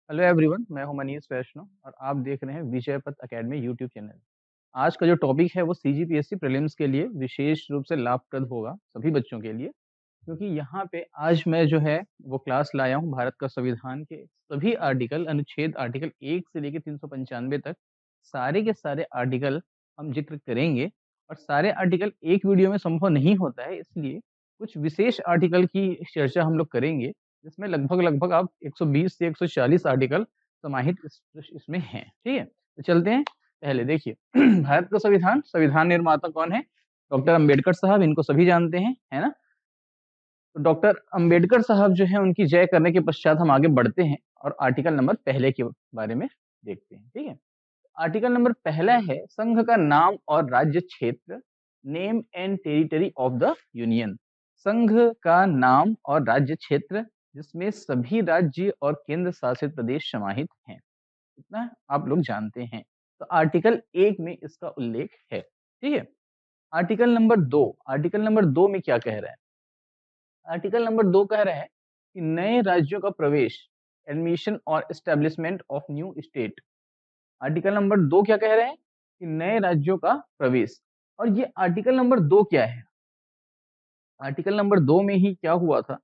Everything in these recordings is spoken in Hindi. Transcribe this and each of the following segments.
हेलो एवरीवन, मैं हूं मनीष वैष्णव और आप देख रहे हैं विजय पथ एकेडमी यूट्यूब चैनल। आज का जो टॉपिक है वो सीजीपीएससी प्रीलिम्स के लिए विशेष रूप से लाभप्रद होगा सभी बच्चों के लिए, क्योंकि यहाँ पे आज मैं जो है वो क्लास लाया हूँ भारत का संविधान के सभी आर्टिकल, अनुच्छेद आर्टिकल 1 से लेकर 395 तक सारे के सारे आर्टिकल हम जिक्र करेंगे। और सारे आर्टिकल एक वीडियो में संभव नहीं होता है, इसलिए कुछ विशेष आर्टिकल की चर्चा हम लोग करेंगे, जिसमें लगभग आप 120 से 140 आर्टिकल समाहित इसमें हैं। ठीक है, तो चलते हैं। पहले देखिए भारत का संविधान, संविधान निर्माता कौन है? डॉक्टर अंबेडकर साहब, इनको सभी जानते हैं, है ना। तो डॉक्टर अंबेडकर साहब जो है उनकी जय करने के पश्चात हम आगे बढ़ते हैं और आर्टिकल नंबर पहले के बारे में देखते हैं। ठीक है, आर्टिकल नंबर पहला है संघ का नाम और राज्य क्षेत्र, name and territory of the union. संघ का नाम और राज्य क्षेत्र जिसमें सभी राज्य और केंद्र शासित प्रदेश समाहित हैं, इतना आप लोग जानते हैं। तो आर्टिकल 1 में इसका उल्लेख है। ठीक है, आर्टिकल नंबर 2, आर्टिकल नंबर 2 में क्या कह रहा है? आर्टिकल नंबर 2 कह रहा है कि नए राज्यों का प्रवेश, एडमिशन और establishment of new state. Article number 2 क्या कह रहे हैं? कि नए राज्यों का प्रवेश। और ये आर्टिकल नंबर 2 क्या है? आर्टिकल नंबर 2 में ही क्या हुआ था?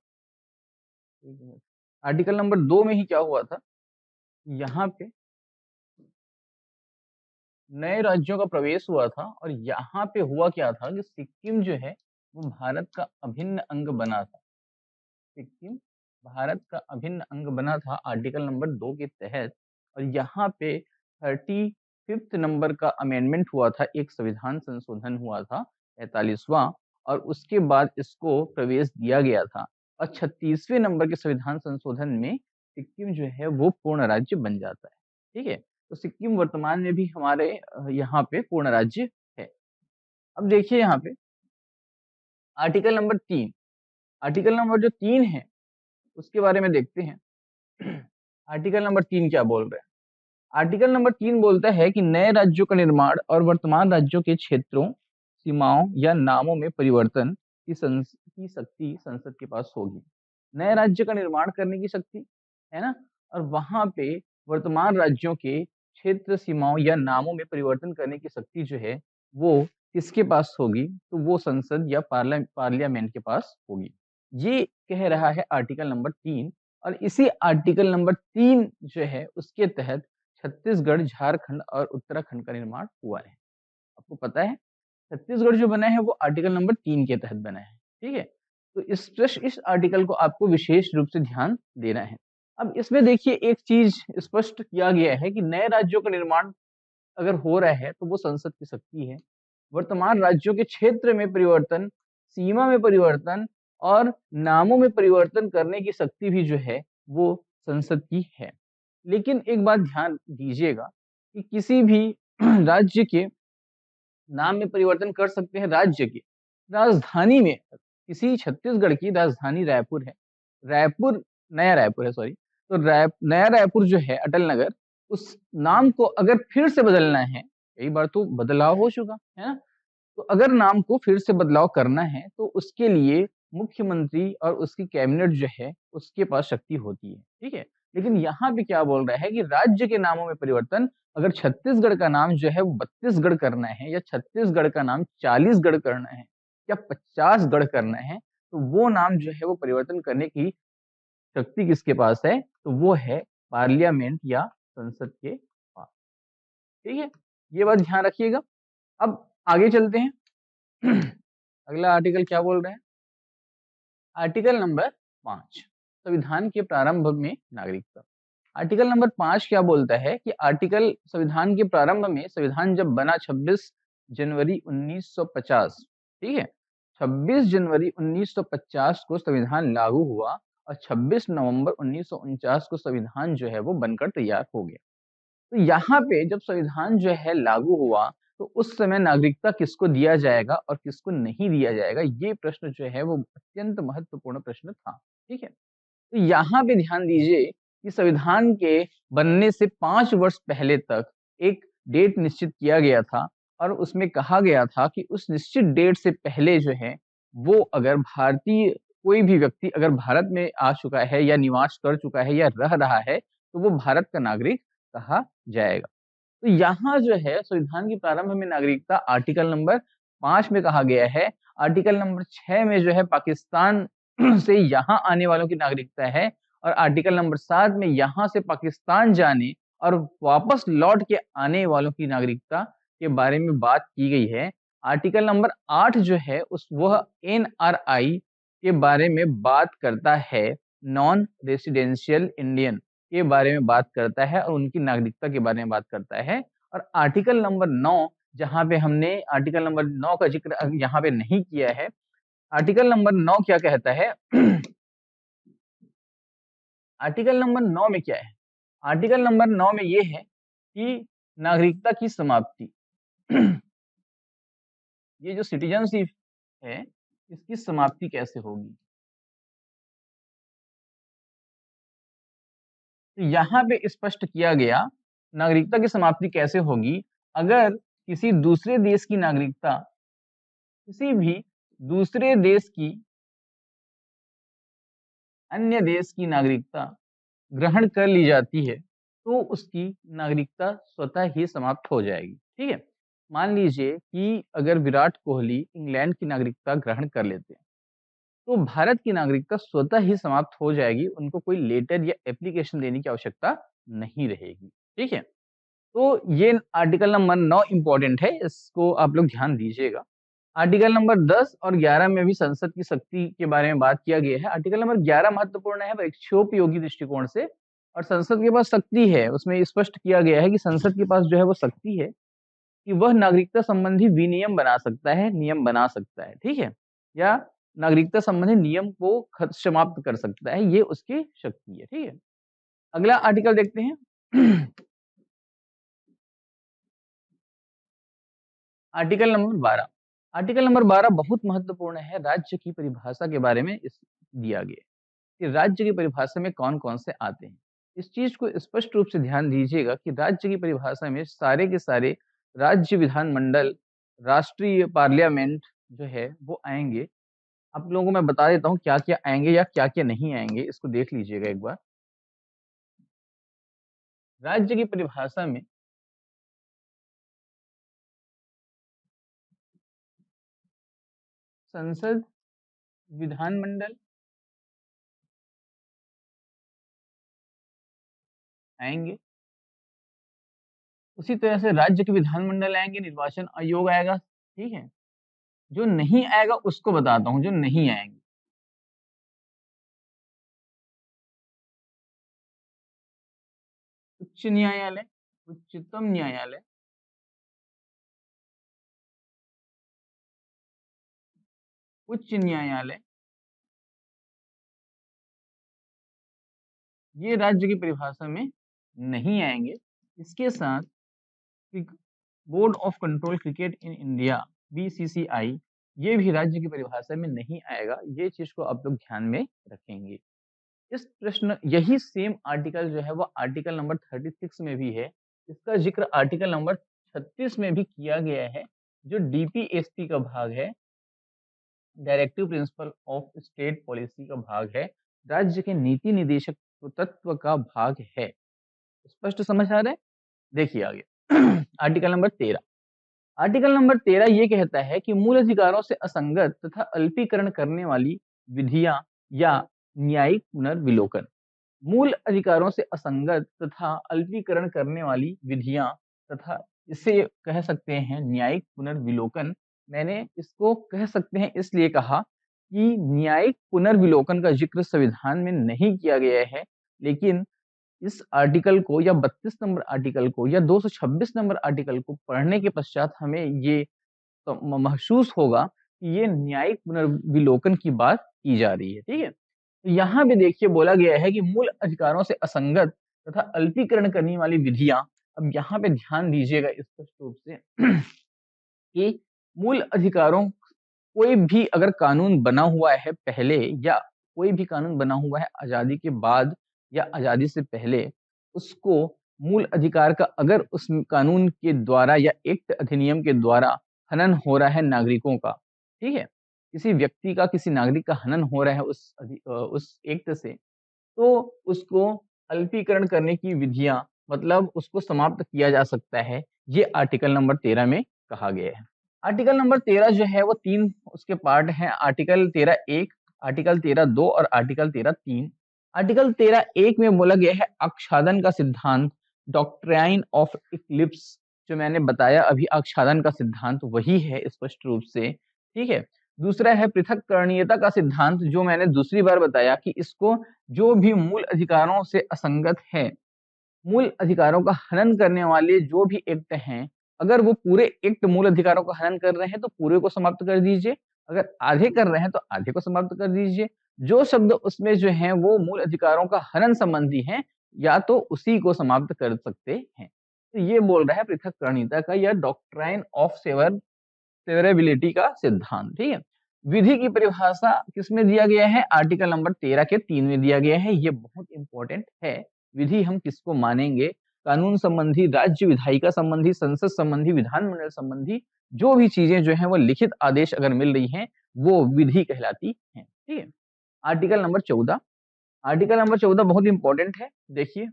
आर्टिकल नंबर 2 में ही क्या हुआ था? यहाँ पे नए राज्यों का प्रवेश हुआ था और यहाँ पे हुआ क्या था कि सिक्किम जो है वो भारत का अभिन्न अंग बना था। सिक्किम भारत का अभिन्न अंग बना था आर्टिकल नंबर 2 के तहत। और यहाँ पे 35 नंबर का अमेंडमेंट हुआ था, एक संविधान संशोधन हुआ था 45वां, और उसके बाद इसको प्रवेश दिया गया था। और 36वें नंबर के संविधान संशोधन में सिक्किम जो है वो पूर्ण राज्य बन जाता है। ठीक है, तो सिक्किम वर्तमान में भी हमारे यहाँ पे पूर्ण राज्य है। अब देखिए यहाँ पे आर्टिकल नंबर 3, आर्टिकल नंबर जो 3 है उसके बारे में देखते हैं। आर्टिकल नंबर 3 क्या बोल रहे हैं? आर्टिकल नंबर 3 बोलता है कि नए राज्यों का निर्माण और वर्तमान राज्यों के क्षेत्रों, सीमाओं या नामों में परिवर्तन की शक्ति संसद के पास होगी। नए राज्य का निर्माण करने की शक्ति, है ना, और वहां पे वर्तमान राज्यों के क्षेत्र, सीमाओं या नामों में परिवर्तन करने की शक्ति जो है वो किसके पास होगी? तो वो संसद या पार्लियामेंट के पास होगी। ये कह रहा है आर्टिकल नंबर 3। और इसी आर्टिकल नंबर 3 जो है उसके तहत छत्तीसगढ़, झारखंड और उत्तराखंड का निर्माण हुआ है। आपको पता है छत्तीसगढ़ जो बना है वो आर्टिकल नंबर 3 के तहत बना है। ठीक है, तो इस आर्टिकल को आपको विशेष रूप से ध्यान देना है। अब इसमें देखिए एक चीज स्पष्ट किया गया है कि नए राज्यों का निर्माण अगर हो रहा है तो वो संसद की शक्ति है। वर्तमान राज्यों के क्षेत्र में परिवर्तन, सीमा में परिवर्तन और नामों में परिवर्तन करने की शक्ति भी जो है वो संसद की है। लेकिन एक बात ध्यान दीजिएगा कि किसी भी राज्य के नाम में परिवर्तन कर सकते हैं। राज्य की राजधानी में, किसी छत्तीसगढ़ की राजधानी रायपुर है, रायपुर, नया रायपुर है, सॉरी। तो नया रायपुर जो है अटल नगर, उस नाम को अगर फिर से बदलना है, कई बार तो बदलाव हो चुका है ना, तो अगर नाम को फिर से बदलाव करना है तो उसके लिए मुख्यमंत्री और उसकी कैबिनेट जो है उसके पास शक्ति होती है। ठीक है, लेकिन यहाँ पे क्या बोल रहा है कि राज्य के नामों में परिवर्तन, अगर छत्तीसगढ़ का नाम जो है वो बत्तीसगढ़ करना है, या छत्तीसगढ़ का नाम 40गढ़ करना है, या 50गढ़ करना है, तो वो नाम जो है वो परिवर्तन करने की शक्ति किसके पास है? तो वो है पार्लियामेंट या संसद के पास। ठीक है, ये बात ध्यान रखिएगा। अब आगे चलते हैं। अगला आर्टिकल क्या बोल रहे हैं? आर्टिकल नंबर 5, संविधान के प्रारंभ में नागरिकता। आर्टिकल नंबर 5 क्या बोलता है कि आर्टिकल संविधान के प्रारंभ में, संविधान जब बना 26 जनवरी 1950, ठीक है, 26 जनवरी 1950 को संविधान लागू हुआ और 26 नवंबर 1949 को संविधान जो है वो बनकर तैयार हो गया। तो यहाँ पे जब संविधान जो है लागू हुआ तो उस समय नागरिकता किसको दिया जाएगा और किसको नहीं दिया जाएगा, ये प्रश्न जो है वो अत्यंत महत्वपूर्ण प्रश्न था। ठीक है, तो यहाँ पे ध्यान दीजिए कि संविधान के बनने से 5 वर्ष पहले तक एक डेट निश्चित किया गया था और उसमें कहा गया था कि उस निश्चित डेट से पहले जो है वो, अगर भारतीय कोई भी व्यक्ति अगर भारत में आ चुका है या निवास कर चुका है या रह रहा है, तो वो भारत का नागरिक कहा जाएगा। तो यहाँ जो है संविधान की प्रारंभ में नागरिकता आर्टिकल नंबर 5 में कहा गया है। आर्टिकल नंबर 6 में जो है पाकिस्तान से यहाँ आने वालों की नागरिकता है, और आर्टिकल नंबर 7 में यहाँ से पाकिस्तान जाने और वापस लौट के आने वालों की नागरिकता के बारे में बात की गई है। आर्टिकल नंबर 8 जो है वह एनआरआई के बारे में बात करता है, नॉन रेसिडेंशियल इंडियन के बारे में बात करता है और उनकी नागरिकता के बारे में बात करता है। और आर्टिकल नंबर 9, जहाँ पे हमने आर्टिकल नंबर 9 का जिक्र यहाँ पे नहीं किया है। आर्टिकल नंबर 9 क्या कहता है? आर्टिकल नंबर 9 में क्या है? आर्टिकल नंबर 9 में ये है कि नागरिकता की समाप्ति ये जो सिटीजनशिप है, इसकी समाप्ति कैसे होगी? तो यहाँ पे स्पष्ट किया गया, नागरिकता की समाप्ति कैसे होगी? अगर किसी दूसरे देश की नागरिकता, किसी भी दूसरे देश की, अन्य देश की नागरिकता ग्रहण कर ली जाती है, तो उसकी नागरिकता स्वतः ही समाप्त हो जाएगी। ठीक है? मान लीजिए कि अगर विराट कोहली इंग्लैंड की नागरिकता ग्रहण कर लेते हैं, तो भारत की नागरिकता स्वतः ही समाप्त हो जाएगी, उनको कोई लेटर या एप्लीकेशन देने की आवश्यकता नहीं रहेगी। ठीक है? तो ये आर्टिकल नंबर 9 इम्पोर्टेंट है, इसको आप लोग ध्यान दीजिएगा। आर्टिकल नंबर 10 और 11 में भी संसद की शक्ति के बारे में बात किया गया है। आर्टिकल नंबर 11 महत्वपूर्ण है परीक्षोपयोगी दृष्टिकोण से, और संसद के पास शक्ति है, उसमें स्पष्ट किया गया है कि संसद के पास जो है वो शक्ति है कि वह नागरिकता संबंधी विनियम बना सकता है, नियम बना सकता है, ठीक है? या नागरिकता संबंधी नियम को समाप्त कर सकता है, ये उसकी शक्ति है, ठीक है? अगला आर्टिकल देखते हैं। Article number 12। आर्टिकल नंबर 12 बहुत महत्वपूर्ण है, राज्य की परिभाषा के बारे में इस दिया गया है कि राज्य की परिभाषा में कौन-कौन से आते हैं। इस चीज़ को स्पष्ट रूप से ध्यान दीजिएगा कि राज्य की परिभाषा में सारे के सारे राज्य विधानमंडल, राष्ट्रीय पार्लियामेंट जो है वो आएँगे। आप लोगों को मैं बता देता हूँ क्या-क्या आएँगे या क्या-क्या नहीं आएँगे, इसको देख लीजिएगा एक बार। राज्य की परिभाषा में संसद, विधानमंडल आएँगे। उसी तरह से राज्य के विधानमंडल आएँगे, निर्वाचन आयोग आएगा, ठीक है? जो नहीं आएगा उसको बताता हूँ, जो नहीं आएँगे। उच्च न्यायालय, उच्चतम न्यायालय, उच्च न्यायालय, ये राज्य की परिभाषा में नहीं आएँगे। इसके साथ cricket board of control cricket in India, BCCI, ये भी राज्य की परिभाषा में नहीं आएगा। ये चीज़ को आप लोग ध्यान में रखेंगे। इस प्रश्न यही सेम आर्टिकल जो है वो आर्टिकल नंबर 36 में भी है। इसका ज़िक्र आर्टिकल नंबर 36 में भी किया गया है, जो डीपीएसपी का भाग है, directive principle of state policy का भाग है, राज्य के नीति निदेशक तत्व का भाग है। स्पष्ट समझ आ रहा है? देखिए आगे। Article number 13। आर्टिकल नंबर 13 ये कहता है कि मूल अधिकारों से असंगत तथा अल्पीकरण करने वाली विधियां या न्यायिक पुनर्विलोकन। मूल अधिकारों से असंगत तथा अल्पीकरण करने वाली विधियां तथा इसे कह सकते हैं न्यायिक पुनर्विलोकन। मैंने इसको कह सकते हैं इसलिए कहा कि न्यायिक पुनर्विलोकन का जिक्र संविधान में नहीं किया गया है, लेकिन इस आर्टिकल को या 32 नंबर आर्टिकल को या 226 नंबर आर्टिकल को पढ़ने के पश्चात हमें ये तो महसूस होगा कि ये न्यायिक पुनर्विलोकन की बात की जा रही है, ठीक है? तो यहाँ पे देखिए बोला गया है कि मूल अधिकारों से असंगत तथा अल्पीकरण करने वाली विधियां, अब यहाँ पे ध्यान दीजिएगा स्पष्ट रूप से कि मूल अधिकारों, कोई भी अगर कानून बना हुआ है पहले या कोई भी कानून बना हुआ है आज़ादी के बाद या आज़ादी से पहले, उसको मूल अधिकार का अगर उस कानून के द्वारा या एक्ट अधिनियम के द्वारा हनन हो रहा है नागरिकों का, ठीक है? किसी व्यक्ति का, किसी नागरिक का हनन हो रहा है उस एक्ट से, तो उसको अल्पीकरण करने की विधियां, मतलब उसको समाप्त किया जा सकता है, ये आर्टिकल नंबर 13 में कहा गया है। आर्टिकल नंबर 13 जो है वो 3 उसके पार्ट हैं, आर्टिकल 13(1), आर्टिकल 13(2) और आर्टिकल 13(3). आर्टिकल 13(1) में बोला गया है आच्छादन का सिद्धांत, डॉक्ट्राइन ऑफ इक्लिप्स, जो मैंने बताया अभी, आच्छादन का सिद्धांत वही है स्पष्ट रूप से, ठीक है। दूसरा है पृथक्करणीयता का सिद्धांत, जो मैंने दूसरी बार बताया कि इसको जो भी मूल अधिकारों से असंगत है, मूल अधिकारों का हनन करने वाले जो भी एक्ट हैं, अगर वो पूरे एक्ट मूल अधिकारों का हनन कर रहे हैं तो पूरे को समाप्त कर दीजिए, अगर आधे कर रहे हैं तो आधे को समाप्त कर दीजिए। जो शब्द उसमें जो हैं वो मूल अधिकारों का हनन संबंधी हैं, या तो उसी को समाप्त कर सकते हैं। तो ये बोल रहा है पृथक्करणीयता का या डॉक्ट्राइन ऑफ सेवरेबिलिटी का सिद्धांत, ठीक है। विधि की परिभाषा किसमें दिया गया है? आर्टिकल नंबर 13 के 3 में दिया गया है। ये बहुत इंपॉर्टेंट है। विधि हम किसको मानेंगे? कानून संबंधी, राज्य विधायिका संबंधी, संसद संबंधी, विधानमंडल संबंधी जो भी चीजें जो हैं वो लिखित आदेश अगर मिल रही हैं, वो विधि कहलाती हैं, ठीक है। आर्टिकल नंबर 14, आर्टिकल नंबर 14 बहुत इंपॉर्टेंट है। देखिए,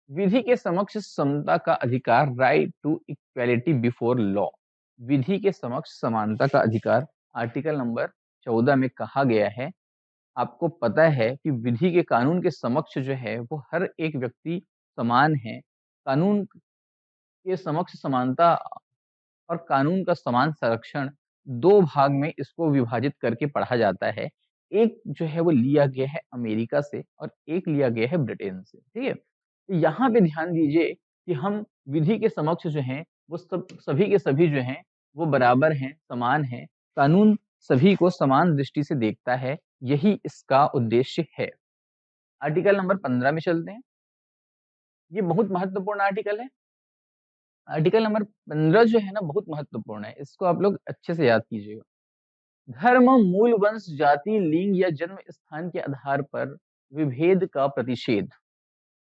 विधि के समक्ष समता का अधिकार, right to equality before law. विधि के समक्ष समानता का अधिकार आर्टिकल नंबर 14 में कहा गया है। आपको पता है कि विधि के, कानून के समक्ष जो है वो हर एक व्यक्ति समान है। कानून के समक्ष समानता और कानून का समान संरक्षण, दो भाग में इसको विभाजित करके पढ़ा जाता है। एक जो है वो लिया गया है अमेरिका से और एक लिया गया है ब्रिटेन से, ठीक है। तो यहाँ पे ध्यान दीजिए कि हम विधि के समक्ष जो हैं वो सभी के सभी जो हैं वो बराबर हैं, समान हैं। कानून सभी को समान दृष्टि से देखता है, यही इसका उद्देश्य है। आर्टिकल नंबर 15 में चलते हैं। ये बहुत महत्वपूर्ण आर्टिकल है। आर्टिकल नंबर 15 जो है ना बहुत महत्वपूर्ण है, इसको आप लोग अच्छे से याद कीजिएगा। धर्म, मूल वंश, जाति, लिंग या जन्म स्थान के आधार पर विभेद का प्रतिषेध,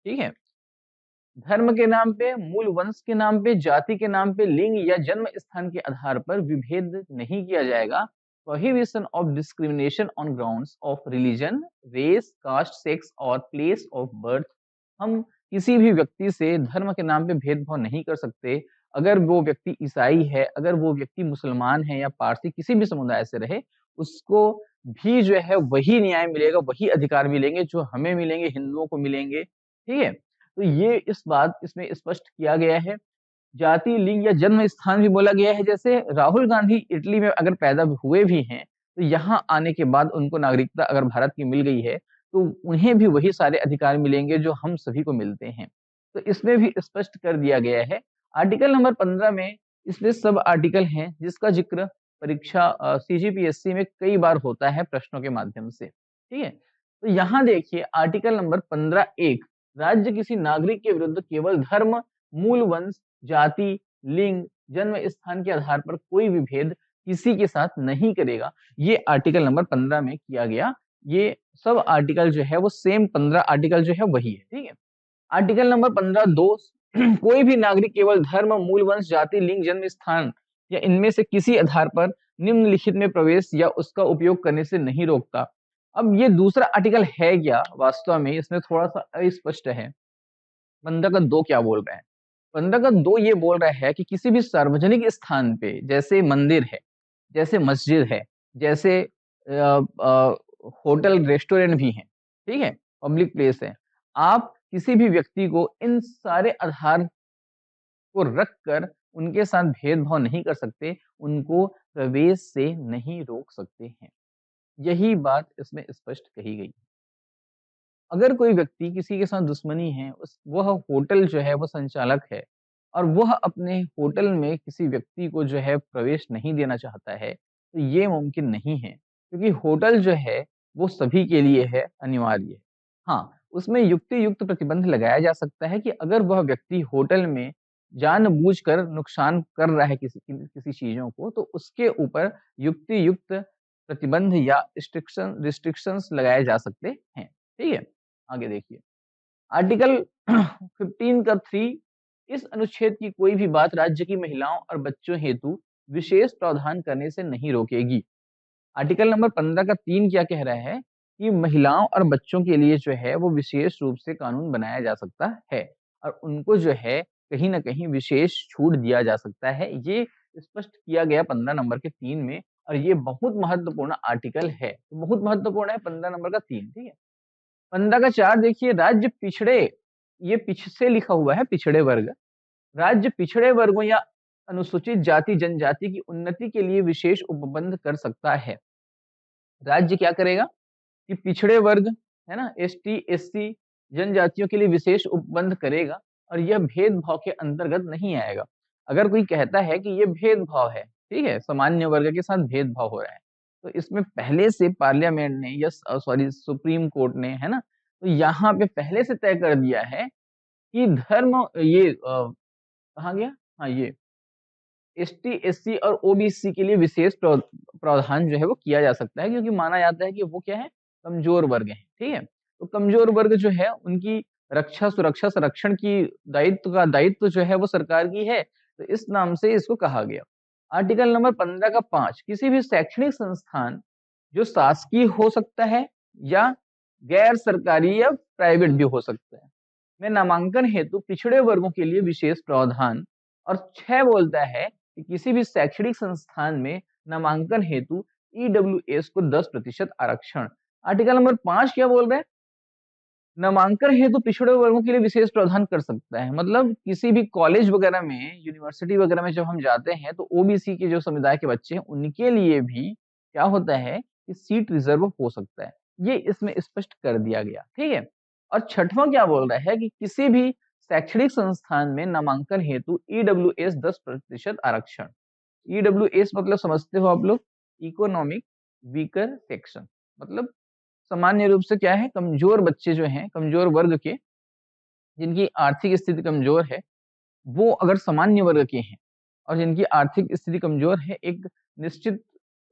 ठीक है। धर्म के नाम पे, मूल वंश के नाम पे, जाति के नाम पे, लिंग या जन्म स्थान के आधार पर विभेद नहीं किया जाएगा। Prohibition of discrimination on grounds of religion, race, caste, sex और प्लेस ऑफ बर्थ। हम किसी भी व्यक्ति से धर्म के नाम पे भेदभाव नहीं कर सकते। अगर वो व्यक्ति ईसाई है, अगर वो व्यक्ति मुसलमान है या पारसी किसी भी समुदाय से रहे, उसको भी जो है वही न्याय मिलेगा, वही अधिकार मिलेंगे जो हमें मिलेंगे, हिंदुओं को मिलेंगे, ठीक है। तो ये इस बात इसमें स्पष्ट किया गया है। जाति, लिंग या जन्म स्थान भी बोला गया है। जैसे राहुल गांधी इटली में अगर पैदा हुए भी हैं, तो यहाँ आने के बाद उनको नागरिकता अगर भारत की मिल गई है, तो उन्हें भी वही सारे अधिकार मिलेंगे जो हम सभी को मिलते हैं। तो इसमें भी स्पष्ट कर दिया गया है। आर्टिकल नंबर 15 में इसमें सब आर्टिकल हैं जिसका जिक्र परीक्षा सीजीपीएससी में कई बार होता है प्रश्नों के माध्यम से, ठीक है। तो यहाँ देखिए आर्टिकल नंबर 15(1), राज्य किसी नागरिक के विरुद्ध केवल धर्म, मूल वंश, जाति, लिंग, जन्म स्थान के आधार पर कोई भी भेद किसी के साथ नहीं करेगा। ये आर्टिकल नंबर 15 में किया गया। ये सब आर्टिकल जो है वो सेम 15 आर्टिकल जो है वही है, ठीक है। आर्टिकल नंबर 15(2), कोई भी नागरिक केवल धर्म, मूल वंश, जाति, लिंग, जन्म स्थान या इनमें से किसी आधार पर निम्नलिखित में प्रवेश या उसका उपयोग करने से नहीं रोकता। अब ये दूसरा आर्टिकल है क्या? वास्तव में इसमें थोड़ा सा अस्पष्ट है। 15(2) क्या बोल रहा है? 15(2) ये बोल रहा है कि किसी भी सार्वजनिक स्थान पे, जैसे मंदिर है, जैसे मस्जिद है, जैसे होटल, रेस्टोरेंट भी हैं, ठीक है, पब्लिक प्लेस है। आप किसी भी व्यक्ति को इन सारे आधार को रखकर उनके साथ भेदभाव नहीं कर सकते, उनको प्रवेश से नहीं रोक सकते हैं। यही बात इसमें स्पष्ट कही गई। अगर कोई व्यक्ति किसी के साथ दुश्मनी है, वह होटल जो है वो संचालक है और वह अपने होटल में किसी व्यक्ति को जो है प्रवेश नहीं देना चाहता है, तो ये मुमकिन नहीं है, क्योंकि होटल जो है वो सभी के लिए है, अनिवार्य है। हाँ, उसमें युक्ति युक्त प्रतिबंध लगाया जा सकता है कि अगर वह व्यक्ति होटल में जानबूझकर नुकसान कर रहा है किसी किसी चीजों को, तो उसके ऊपर युक्ति युक्त प्रतिबंध या रिस्ट्रिक्शंस लगाए जा सकते हैं, ठीक है। आगे देखिए, आर्टिकल 15 का 3, इस अनुच्छेद की कोई भी बात राज्य की महिलाओं और बच्चों हेतु विशेष प्रावधान करने से नहीं रोकेगी। आर्टिकल नंबर 15 का 3 क्या कह रहा है कि महिलाओं और बच्चों के लिए जो है वो विशेष रूप से कानून बनाया जा सकता है और उनको जो है कहीं न कहीं विशेष छूट दिया जा सकता है। ये स्पष्ट किया गया 15 नंबर के 3 में और ये बहुत महत्वपूर्ण आर्टिकल है। तो बहुत महत्वपूर्ण है 15 नंबर का 3, ठीक है? 15 का 4 देखिए राज्य पिछड़े, ये पिछ से लिखा हुआ है पिछड़े वर्ग। राज्य पिछड़े वर्गों या अनुसूचित जाति जनजाति की उन्नति के लिए विशेष उपबंध कर सकता है। राज्य क्या करेगा कि पिछड़े वर्ग, है ना, एसटी, एससी जनजातियों के लिए विशेष उपबंध करेगा और यह भेदभाव के अंतर्गत नहीं आएगा। अगर कोई कहता है कि ये भेदभाव है, ठीक है, सामान्य वर्ग के साथ भेदभाव हो रहा है, तो इसमें पहले से पार्लियामेंट ने या सॉरी सुप्रीम कोर्ट ने, है ना, तो यहाँ पे पहले से तय कर दिया है कि धर्म ये कहाँ गया? हाँ, ये एसटी, एससी और ओबीसी के लिए विशेष प्रावधान जो है वो किया जा सकता है क्योंकि माना जाता है कि वो क्या है? कमजोर वर्ग हैं, ठीक है? तो कमजोर वर्ग जो है उनकी रक्षा, सुरक्षा, संरक्षण की दायित्व जो है वो सरकार की है, तो इस नाम से इसको कहा गया। आर्टिकल नंबर 15 का 5 किसी भी शैक्षणिक संस्थान जो शासकीय हो सकता है या गैर सरकारी या प्राइवेट भी हो सकता है, में नामांकन हेतु पिछड़े वर्गों के लिए विशेष प्रावधान और 6 बोलता है कि किसी भी शैक्षणिक संस्थान में नामांकन हेतु ईडब्ल्यूएस को 10% आरक्षण। आर्टिकल नंबर 5 क्या बोल रहे हैं? नामांकन हेतु पिछड़े वर्गों के लिए विशेष प्रावधान कर सकता है। मतलब किसी भी कॉलेज वगैरह में, यूनिवर्सिटी वगैरह में जब हम जाते हैं तो ओबीसी के जो समुदाय के बच्चे हैं उनके लिए भी क्या होता है कि सीट रिजर्व हो सकता है। ये इसमें स्पष्ट कर दिया गया, ठीक है? और छठवां क्या बोल रहा है कि किसी भी शैक्षणिक संस्थान में नामांकन हेतु ईडब्ल्यूएस 10% आरक्षण। ईडब्ल्यूएस मतलब समझते हो आप लोग? Economic weaker section. मतलब सामान्य रूप से क्या है, कमजोर बच्चे जो हैं, कमजोर वर्ग के, जिनकी आर्थिक स्थिति कमजोर है, वो अगर सामान्य वर्ग के हैं और जिनकी आर्थिक स्थिति कमजोर है, एक निश्चित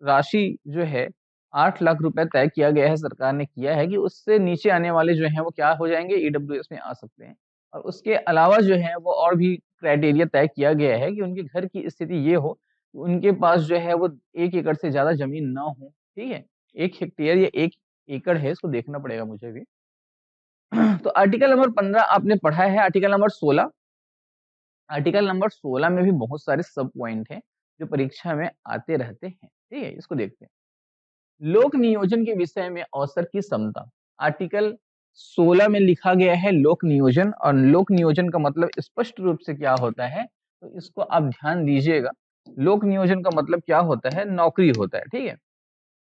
राशि जो है 8 लाख रुपए तय किया गया है, सरकार ने किया है कि उससे नीचे आने वाले जो हैं वो क्या हो जाएंगे, ईडब्ल्यूएस में आ सकते हैं। और उसके अलावा जो है वो और भी क्राइटेरिया तय किया गया है कि उनके घर की स्थिति ये हो कि उनके पास जो है वो 1 एकड़ से ज्यादा जमीन ना हो, ठीक है? 1 हेक्टेयर या 1 एकड़ है, इसको देखना पड़ेगा मुझे भी। तो आर्टिकल नंबर 15 आपने पढ़ा है। आर्टिकल नंबर 16, आर्टिकल नंबर 16 में भी बहुत सारे सब पॉइंट हैं जो परीक्षा में आते रहते हैं, ठीक है? इसको देखते हैं। लोक नियोजन के विषय में अवसर की समता। आर्टिकल 16 में लिखा गया है लोक नियोजन, और लोक नियोजन का मतलब स्पष्ट रूप से क्या होता है, तो इसको आप ध्यान दीजिएगा। लोक नियोजन का मतलब क्या होता है? नौकरी होता है, ठीक है?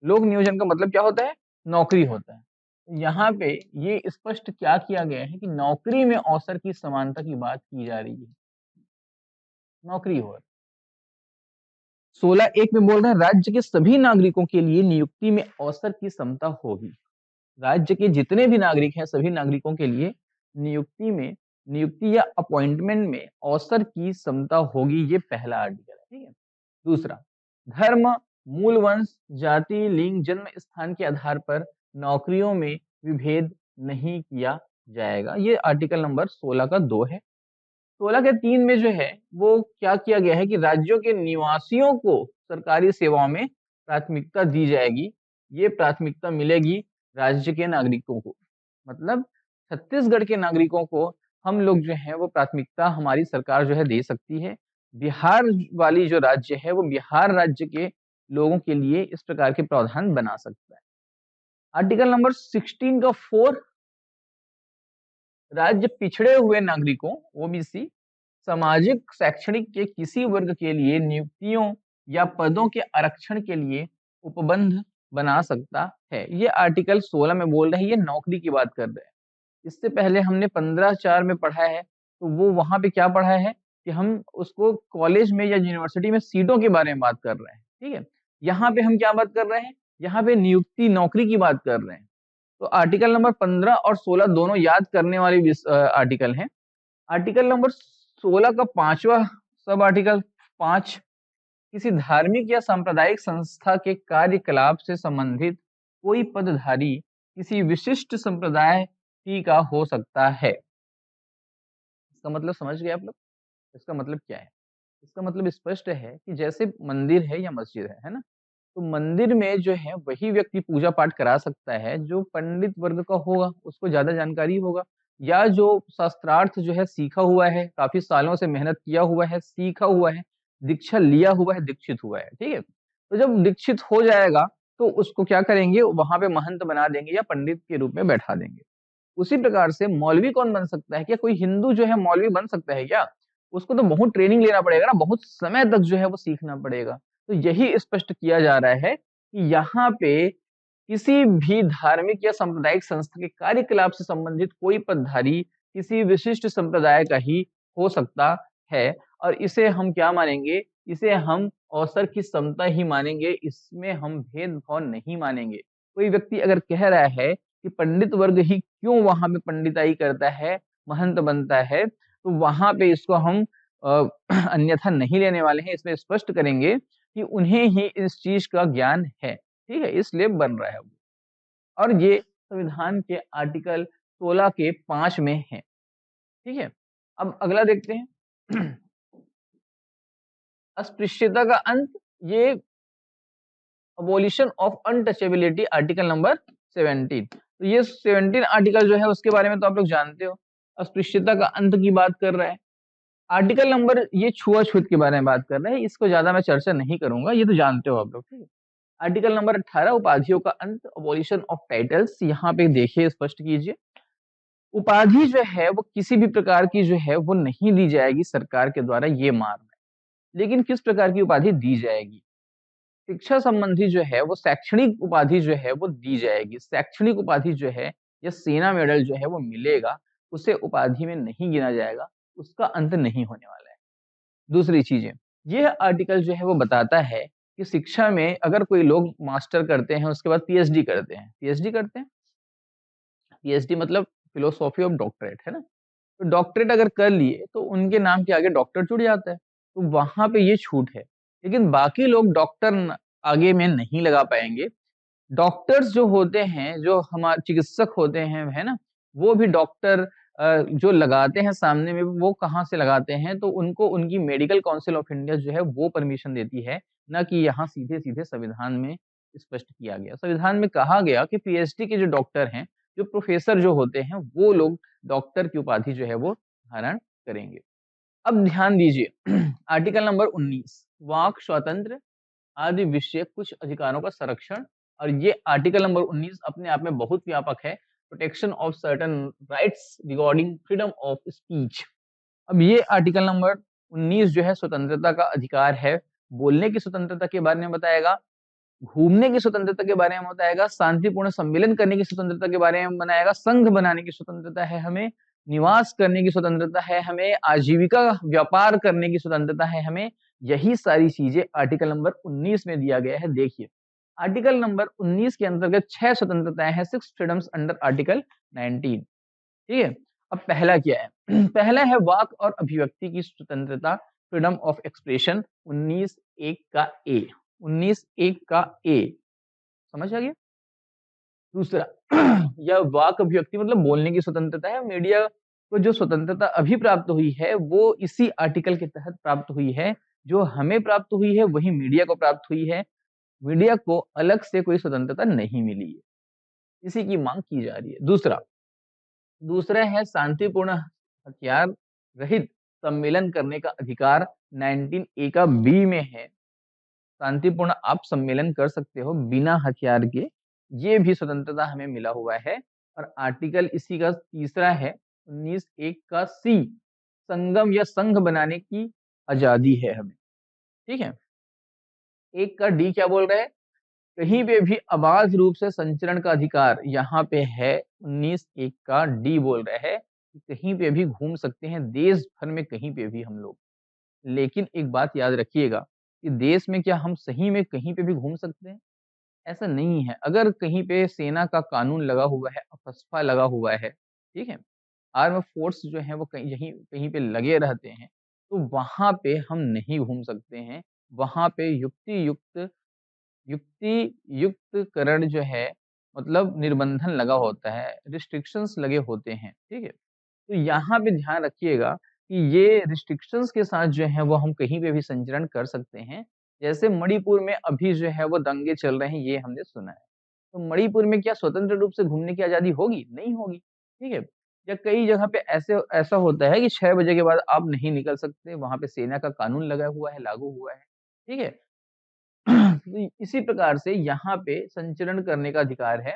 लोक नियोजन का मतलब क्या होता है? नौकरी होता है। यहाँ पे ये स्पष्ट क्या किया गया है कि नौकरी में अवसर की समानता की बात की जा रही है। नौकरी हो, 16(1) में बोल रहा है राज्य के सभी नागरिकों के लिए नियुक्ति में अवसर की समता होगी। राज्य के जितने भी नागरिक हैं, सभी नागरिकों के लिए नियुक्ति या अपॉइंटमेंट में अवसर की समता होगी। ये पहला आर्टिकल है, ठीक है? दूसरा, धर्म, मूल वंश, जाति, लिंग, जन्म स्थान के आधार पर नौकरियों में विभेद नहीं किया जाएगा। ये आर्टिकल नंबर 16 का 2 है। 16 के 3 में जो है वो क्या किया गया है कि राज्यों के निवासियों को सरकारी सेवाओं में प्राथमिकता दी जाएगी। ये प्राथमिकता मिलेगी राज्य के नागरिकों को। मतलब छत्तीसगढ़ के नागरिकों को हम लोग जो है वो प्राथमिकता हमारी सरकार जो है दे सकती है। बिहार वाली जो राज्य है वो बिहार राज्य के लोगों के लिए इस प्रकार के प्रावधान बना सकता है। आर्टिकल नंबर 16 का 4, राज्य पिछड़े हुए नागरिकों ओबीसी सामाजिक शैक्षणिक के किसी वर्ग के लिए नियुक्तियों या पदों के आरक्षण के लिए उपबंध बना सकता है। ये आर्टिकल 16 में बोल रहे हैं, ये नौकरी की बात कर रहे हैं। इससे पहले हमने 15(4) में पढ़ा है, तो वो वहां पे क्या पढ़ा है कि हम उसको कॉलेज में या यूनिवर्सिटी में सीटों के बारे में बात कर रहे हैं, ठीक है? यहाँ पे हम क्या बात कर रहे हैं? यहाँ पे नियुक्ति, नौकरी की बात कर रहे हैं। तो आर्टिकल नंबर 15 और 16 दोनों याद करने वाले आर्टिकल हैं। आर्टिकल नंबर 16 का 5वां सब आर्टिकल 5, किसी धार्मिक या सांप्रदायिक संस्था के कार्यकलाप से संबंधित कोई पदधारी किसी विशिष्ट संप्रदाय ही का हो सकता है। इसका मतलब समझ गए आप लोग? इसका मतलब क्या है? इसका मतलब स्पष्ट है कि जैसे मंदिर है या मस्जिद है ना? तो मंदिर में जो है वही व्यक्ति पूजा पाठ करा सकता है जो पंडित वर्ग का होगा, उसको ज़्यादा जानकारी होगा, या जो शास्त्रार्थ जो है सीखा हुआ है, काफ़ी सालों से मेहनत किया हुआ है, सीखा हुआ है, दीक्षा लिया हुआ है, दीक्षित हुआ है, ठीक है? तो जब दीक्षित हो जाएगा, तो उसको क्या करेंगे, वहाँ पे महंत बना देंगे या पंडित के रूप में बैठा देंगे। उसी प्रकार से मौलवी कौन बन सकता है? क्या कोई हिंदू जो है मौलवी बन सकता है क्या? उसको तो बहुत ट्रेनिंग लेना पड़ेगा ना, बहुत समय तक जो है वो सीखना पड़ेगा। तो यही स्पष्ट किया जा रहा है कि यहाँ पे किसी भी धार्मिक या सांप्रदायिक संस्था के कार्यकलाप से संबंधित कोई पदधारी किसी विशिष्ट संप्रदाय का ही हो सकता है, और इसे हम क्या मानेंगे? इसे हम अवसर की समता ही मानेंगे, इसमें हम भेदभाव नहीं मानेंगे। कोई व्यक्ति अगर कह रहा है कि पंडित वर्ग ही क्यों वहाँ पे पंडिताई करता है, महंत बनता है, तो वहाँ पे इसको हम अन्यथा नहीं लेने वाले हैं, इसमें स्पष्ट करेंगे कि उन्हें ही इस चीज़ का ज्ञान है, ठीक है? इसलिए बन रहा है वो। और ये संविधान के आर्टिकल 16 के 5 में है, ठीक है? अब अगला देखते हैं। अस्पृश्यता का अंत, ये abolition of untouchability article number 17। तो ये 17 आर्टिकल जो है उसके बारे में तो आप लोग जानते हो, अस्पृश्यता का अंत की बात कर रहा है। आर्टिकल नंबर ये छुआछूत के बारे में बात कर रहा है, इसको ज्यादा मैं चर्चा नहीं करूंगा, ये तो जानते हो आप लोग, ठीक है। आर्टिकल नंबर 18 उपाधियों का अंत, अबॉलिशन ऑफ टाइटल्स, यहाँ पे देखिए स्पष्ट कीजिए। उपाधि जो है वो किसी भी प्रकार की जो है वो नहीं दी जाएगी सरकार के द्वारा, ये मान है। लेकिन किस प्रकार की उपाधि दी जाएगी? शिक्षा संबंधी जो है वो शैक्षणिक उपाधि जो है वो दी जाएगी। शैक्षणिक उपाधि जो है या सेना मेडल जो है वो मिलेगा, उसे उपाधि में नहीं गिना जाएगा, उसका अंत नहीं होने वाला है। दूसरी चीजें, यह आर्टिकल जो है वो बताता है कि शिक्षा में अगर कोई लोग मास्टर करते हैं उसके बाद पीएचडी करते हैं, पीएचडी करते हैं, पीएचडी मतलब फिलोसॉफी ऑफ डॉक्टरेट, है ना? तो डॉक्टरेट अगर कर लिए तो उनके नाम के आगे डॉक्टर जुड़ जाता है, तो वहां पे ये छूट है। लेकिन बाकी लोग डॉक्टर आगे में नहीं लगा पाएंगे। डॉक्टर्स जो होते हैं, जो हमारे चिकित्सक होते हैं, है ना, वो भी डॉक्टर जो लगाते हैं सामने में, वो कहाँ से लगाते हैं? तो उनको उनकी मेडिकल काउंसिल ऑफ इंडिया जो है वो परमिशन देती है, ना कि यहाँ सीधे सीधे संविधान में स्पष्ट किया गया। संविधान में कहा गया कि पीएचडी के जो डॉक्टर हैं, जो प्रोफेसर जो होते हैं, वो लोग डॉक्टर की उपाधि जो है वो धारण करेंगे। अब ध्यान दीजिए। आर्टिकल नंबर 19, वाक स्वातंत्र आदि विषय कुछ अधिकारों का संरक्षण, और ये आर्टिकल नंबर 19 अपने आप में बहुत व्यापक है। Protection of certain rights regarding freedom of speech. अब ये आर्टिकल नंबर 19 जो है स्वतंत्रता का अधिकार है, बोलने की स्वतंत्रता के बारे में बताएगा, घूमने की स्वतंत्रता के बारे में बताएगा, शांतिपूर्ण सम्मेलन करने की स्वतंत्रता के बारे में बनाएगा, संघ बनाने की स्वतंत्रता है हमें, निवास करने की स्वतंत्रता है हमें, आजीविका व्यापार करने की स्वतंत्रता है हमें। यही सारी चीजें आर्टिकल नंबर 19 में दिया गया है। देखिए, आर्टिकल नंबर 19 के अंतर्गत 6 स्वतंत्रताएं हैं, 6 फ्रीडम्स अंडर आर्टिकल 19, ठीक है। अब पहला क्या है? पहला है वाक और अभिव्यक्ति की स्वतंत्रता, फ्रीडम ऑफ एक्सप्रेशन, 19(1) का ए, 19(1) का ए, समझ आ गया? दूसरा, यह वाक अभिव्यक्ति मतलब बोलने की स्वतंत्रता है। मीडिया को जो स्वतंत्रता अभी प्राप्त हुई है वो इसी आर्टिकल के तहत प्राप्त हुई है। जो हमें प्राप्त हुई है वही मीडिया को प्राप्त हुई है। मीडिया को अलग से कोई स्वतंत्रता नहीं मिली है, इसी की मांग की जा रही है। दूसरा, दूसरा है शांतिपूर्ण हथियार रहित सम्मेलन करने का अधिकार, 19(a) का बी में है। शांतिपूर्ण आप सम्मेलन कर सकते हो बिना हथियार के, ये भी स्वतंत्रता हमें मिला हुआ है। और आर्टिकल इसी का तीसरा है, 19(1) का सी, संगम या संघ बनाने की आजादी है हमें, ठीक है। एक का डी क्या बोल रहा है? कहीं पे भी अबाध रूप से संचरण का अधिकार, यहाँ पे है 19(1) का डी बोल रहा है कि कहीं पे भी घूम सकते हैं, देश भर में कहीं पे भी हम लोग। लेकिन एक बात याद रखिएगा कि देश में क्या हम सही में कहीं पे भी घूम सकते हैं? ऐसा नहीं है। अगर कहीं पे सेना का कानून लगा हुआ है, अपस्फा लगा हुआ है, ठीक है, आर्म फोर्स जो है वो कहीं यहीं कहीं पे लगे रहते हैं, तो वहां पे हम नहीं घूम सकते हैं। वहां पे युक्ति युक्तकरण जो है, मतलब निर्बंधन लगा होता है, रिस्ट्रिक्शंस लगे होते हैं, ठीक है। तो यहाँ पे ध्यान रखिएगा कि ये रिस्ट्रिक्शंस के साथ जो है वो हम कहीं पे भी संचरण कर सकते हैं, जैसे मणिपुर में अभी जो है वो दंगे चल रहे हैं, ये हमने सुना है। तो मणिपुर में क्या स्वतंत्र रूप से घूमने की आज़ादी होगी? नहीं होगी, ठीक है? या कई जगह पे ऐसा होता है कि 6 बजे के बाद आप नहीं निकल सकते, वहाँ पे सेना का कानून लगा हुआ है, लागू हुआ है, ठीक है? तो इसी प्रकार से यहाँ पे संचरण करने का अधिकार है।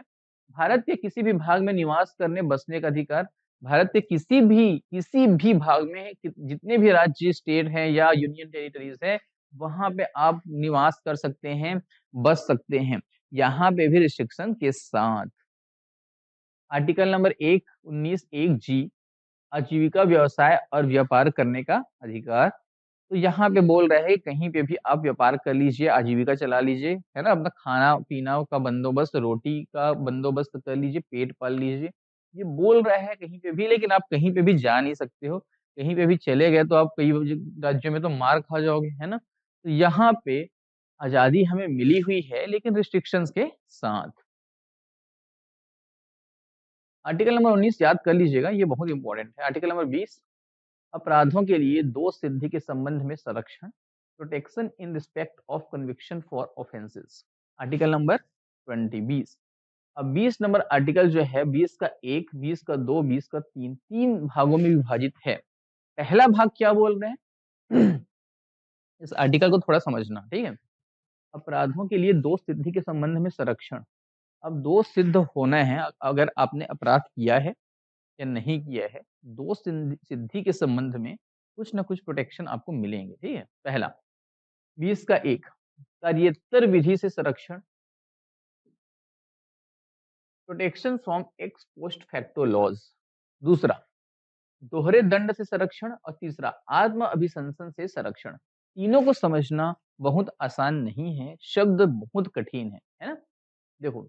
भारत के किसी भी भाग में निवास करने, बसने का अधिकार, भारत के किसी भी भाग में जितने भी राज्य, स्टेट हैं या यूनियन टेरिटरीज़ हैं, वहाँ पे आप निवास कर सकते हैं, बस सकते हैं। यहाँ पे भी रिस्ट्रिक्शन के साथ। आर्टिकल नंबर 19 1 जी आजीविका, व्यवसाय और व्यापार करने का अधिकार। तो यहाँ पे बोल रहे हैं कहीं पे भी आप व्यापार कर लीजिए, आजीविका चला लीजिए, है ना? अपना खाना-पीना का बंदोबस्त, रोटी का बंदोबस्त कर लीजिए, पेट पाल लीजिए। ये बोल रहा है कहीं पे भी, लेकिन आप कहीं पे भी जा नहीं सकते हो। कहीं पे भी चले गए तो आप कई राज्यों में तो मार खा जाओगे, है ना? तो यहाँ पे आज़ादी हमें मिली हुई है, लेकिन रिस्ट्रिक्शंस के साथ। आर्टिकल नंबर 19 याद कर लीजिएगा, ये बहुत इंपॉर्टेंट है। आर्टिकल नंबर 20 अपराधों के लिए दोष सिद्धि के संबंध में संरक्षण, protection in respect of conviction for offences. Article number 20 अब 20 नंबर आर्टिकल जो है 20 का 1, 20 का 2, 20 का 3, 3 भागों में विभाजित है। पहला भाग क्या बोल रहे हैं? इस आर्टिकल को थोड़ा समझना, ठीक है? अपराधों के लिए दोष सिद्धि के संबंध में संरक्षण। अब दोष सिद्ध होना है, अगर आपने अपराध किया है या नहीं किया है, दोष सिद्धि के संबंध में कुछ ना कुछ प्रोटेक्शन आपको मिलेंगे, ठीक है? पहला, 20 का 1 कार्येतर विधि से संरक्षण, protection from ex post facto laws. दूसरा, दोहरे दंड से संरक्षण और तीसरा, आत्म अभिशंसन से संरक्षण। तीनों को समझना बहुत आसान नहीं है, शब्द बहुत कठिन है ना? देखो,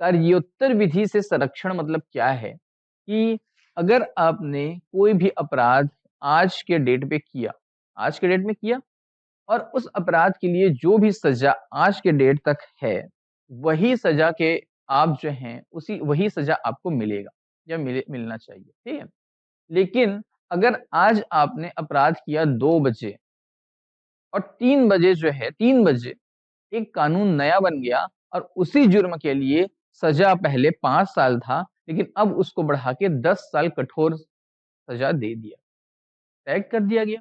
कार्योत्तर विधि से संरक्षण मतलब क्या है कि अगर आपने कोई भी अपराध आज के डेट पे किया, आज के डेट में किया और उस अपराध के लिए जो भी सजा आज के डेट तक है, वही सजा के आप जो हैं उसी वही सजा आपको मिलेगा या मिलना चाहिए, ठीक है? लेकिन अगर आज आपने अपराध किया 2 बजे और 3 बजे जो है 3 बजे एक कानून नया बन गया और उसी जुर्म के लिए सजा पहले 5 साल था, लेकिन अब उसको बढ़ा के 10 साल कठोर सजा दे दिया, तय कर दिया गया।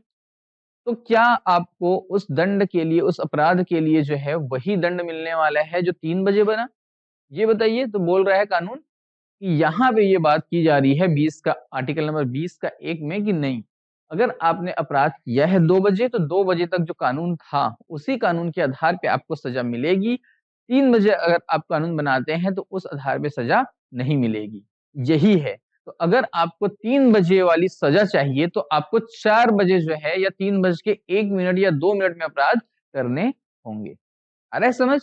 तो क्या आपको उस दंड के लिए, उस अपराध के लिए जो है वही दंड मिलने वाला है जो 3 बजे बना? ये बताइए। तो बोल रहा है कानून कि यहाँ पे ये बात की जा रही है 20 का आर्टिकल नंबर 20 का 1 में कि नहीं, अगर आपने अपराध किया है 2 बजे तो 2 बजे तक जो कानून था, उसी कानून के आधार पे आपको सज़ा मिलेगी। 3 बजे अगर आप कानून बनाते हैं तो उस आधार पे सज़ा नहीं मिलेगी, यही है। तो अगर आपको 3 बजे वाली सज़ा चाहिए तो आपको 4 बजे जो है या 3 बज के 1 मिनट या 2 मिनट में अपराध करने होंगे। आ रहा है समझ?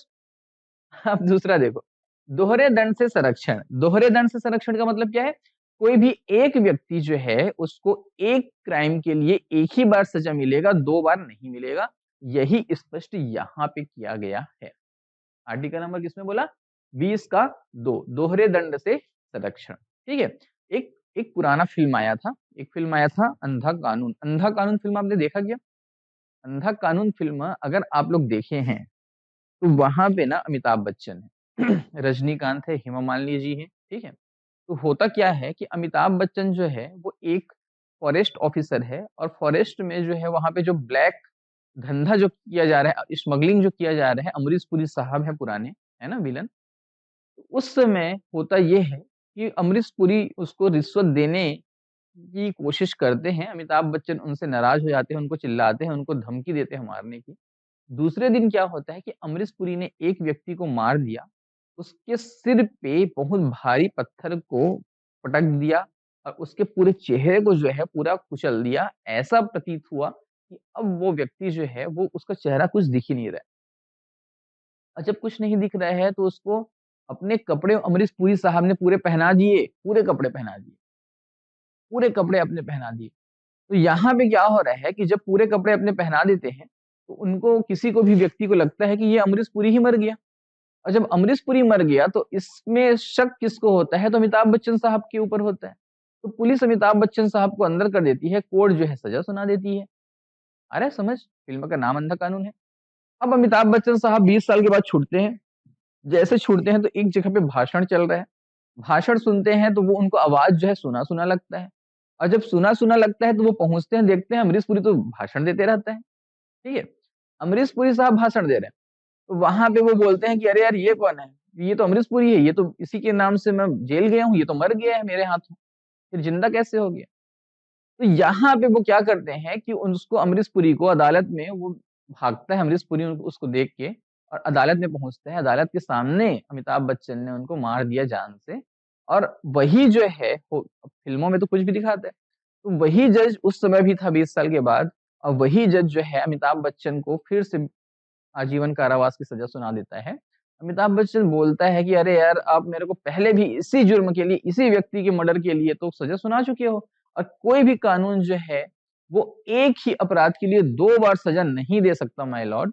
अब दूसरा देखो, दोहरे दंड से संरक्षण। दोहरे दंड से संरक्षण का मतलब क्या है? कोई भी एक व्यक्ति जो है उसको एक क्राइम के लिए एक ही बार सजा मिलेगा, 2 बार नहीं मिलेगा। यही स्पष्ट यहाँ पे किया गया है। आर्टिकल नंबर किसमें बोला? 20 का 2 दोहरे दंड से संरक्षण। ठीक है? एक एक पुराना फ़िल्म आया था, एक फ़िल्म आया था अंधा कानून। अंधा कानून फ़िल्म आपने देखा क्या? अंधा कानून फ़िल्म अगर आप लोग देखे हैं तो वहाँ पे ना अमिताभ बच्चन है, रजनीकांत है, हेमा मालिनी जी हैं, ठीक है? तो होता क्या है कि अमिताभ बच्चन जो है वो एक फ़ॉरेस्ट ऑफ़िसर है और फ़ॉरेस्ट में जो है वहाँ पे जो ब्लैक धंधा जो किया जा रहा है, स्मगलिंग जो किया जा रहा है, अमरीश पुरी साहब हैं पुराने, है ना विलन? तो उस समय होता ये है कि अमरीश पुरी उसको रिश्वत देने की कोशिश करते हैं, अमिताभ बच्चन उनसे नाराज़ हो जाते हैं, उनको चिल्लाते हैं, उनको धमकी देते हैं मारने की। दूसरे दिन क्या होता है कि अमरीश पुरी ने एक व्यक्ति को मार दिया, उसके सिर पे बहुत भारी पत्थर को पटक दिया और उसके पूरे चेहरे को जो है पूरा कुचल दिया। ऐसा प्रतीत हुआ कि अब वो व्यक्ति जो है वो उसका चेहरा कुछ दिख ही नहीं रहा है। और जब कुछ नहीं दिख रहा है तो उसको अपने कपड़े अमरीश पुरी साहब ने पूरे पहना दिए, पूरे कपड़े पहना दिए, पूरे कपड़े अपने पहना दिए। तो यहाँ पे क्या हो रहा है कि जब पूरे कपड़े अपने पहना देते हैं, तो उनको किसी को भी व्यक्ति को लगता है कि ये अमरीश पुरी ही मर गया। और जब अमरीश पुरी मर गया तो इसमें शक किसको होता है? तो अमिताभ बच्चन साहब के ऊपर होता है। तो पुलिस अमिताभ बच्चन साहब को अंदर कर देती है, कोर्ट जो है सज़ा सुना देती है। आ रहा है समझ? फ़िल्म का नाम अंधा कानून है। अब अमिताभ बच्चन साहब 20 साल के बाद छूटते हैं। जैसे छूटते हैं तो एक जगह पे भाषण चल रहा है। भाषण सुनते हैं तो वो उनको आवाज जो है सुना सुना लगता है। और जब सुना सुना लगता है तो वो पहुंचते हैं, देखते हैं अमरीश पुरी तो भाषण देते रहता है। ठीक है। अमरीश पुरी साहब भाषण दे रहे हैं। तो वहां पे वो बोलते हैं कि अरे यार ये कौन है, ये तो अमरीश पुरी है, ये तो इसी के नाम से मैं जेल गया हूँ, ये तो मर गया है मेरे हाथों, फिर जिंदा कैसे हो गया। तो यहाँ पे वो क्या करते हैं कि उसको अमरीश पुरी को अदालत में वो भागता है, अमरीश पुरी उसको देख के और अदालत में पहुंचता है। अदालत के सामने अमिताभ बच्चन ने उनको मार दिया जान से। और वही जो है फिल्मों में तो कुछ भी दिखाता है, तो वही जज उस समय भी था 20 साल के बाद। और वही जज जो है अमिताभ बच्चन को फिर से आजीवन कारावास की सजा सुना देता है। अमिताभ बच्चन बोलता है कि अरे यार आप मेरे को पहले भी इसी जुर्म के लिए, इसी व्यक्ति के मर्डर के लिए तो सजा सुना चुके हो। और कोई भी कानून जो है वो एक ही अपराध के लिए 2 बार सजा नहीं दे सकता माय लॉर्ड।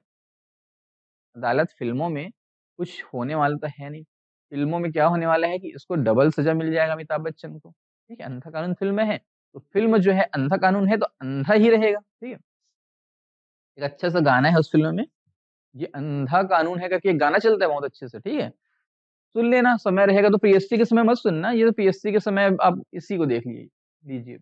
अदालत फिल्मों में कुछ होने वाला तो है नहीं। फिल्मों में क्या होने वाला है कि इसको डबल सजा मिल जाएगा अमिताभ बच्चन को। ठीक है, अंधा कानून फिल्म में है, तो फिल्म जो है अंधा कानून है तो अंधा ही रहेगा। ठीक है। एक अच्छा सा गाना है उस फिल्म में, ये अंधा कानून है करके एक गाना चलता है बहुत अच्छे से। ठीक है, सुन लेना, समय रहेगा तो। पीएससी के समय मत सुनना, ये तो पीएससी के समय आप इसी को देख लीजिए।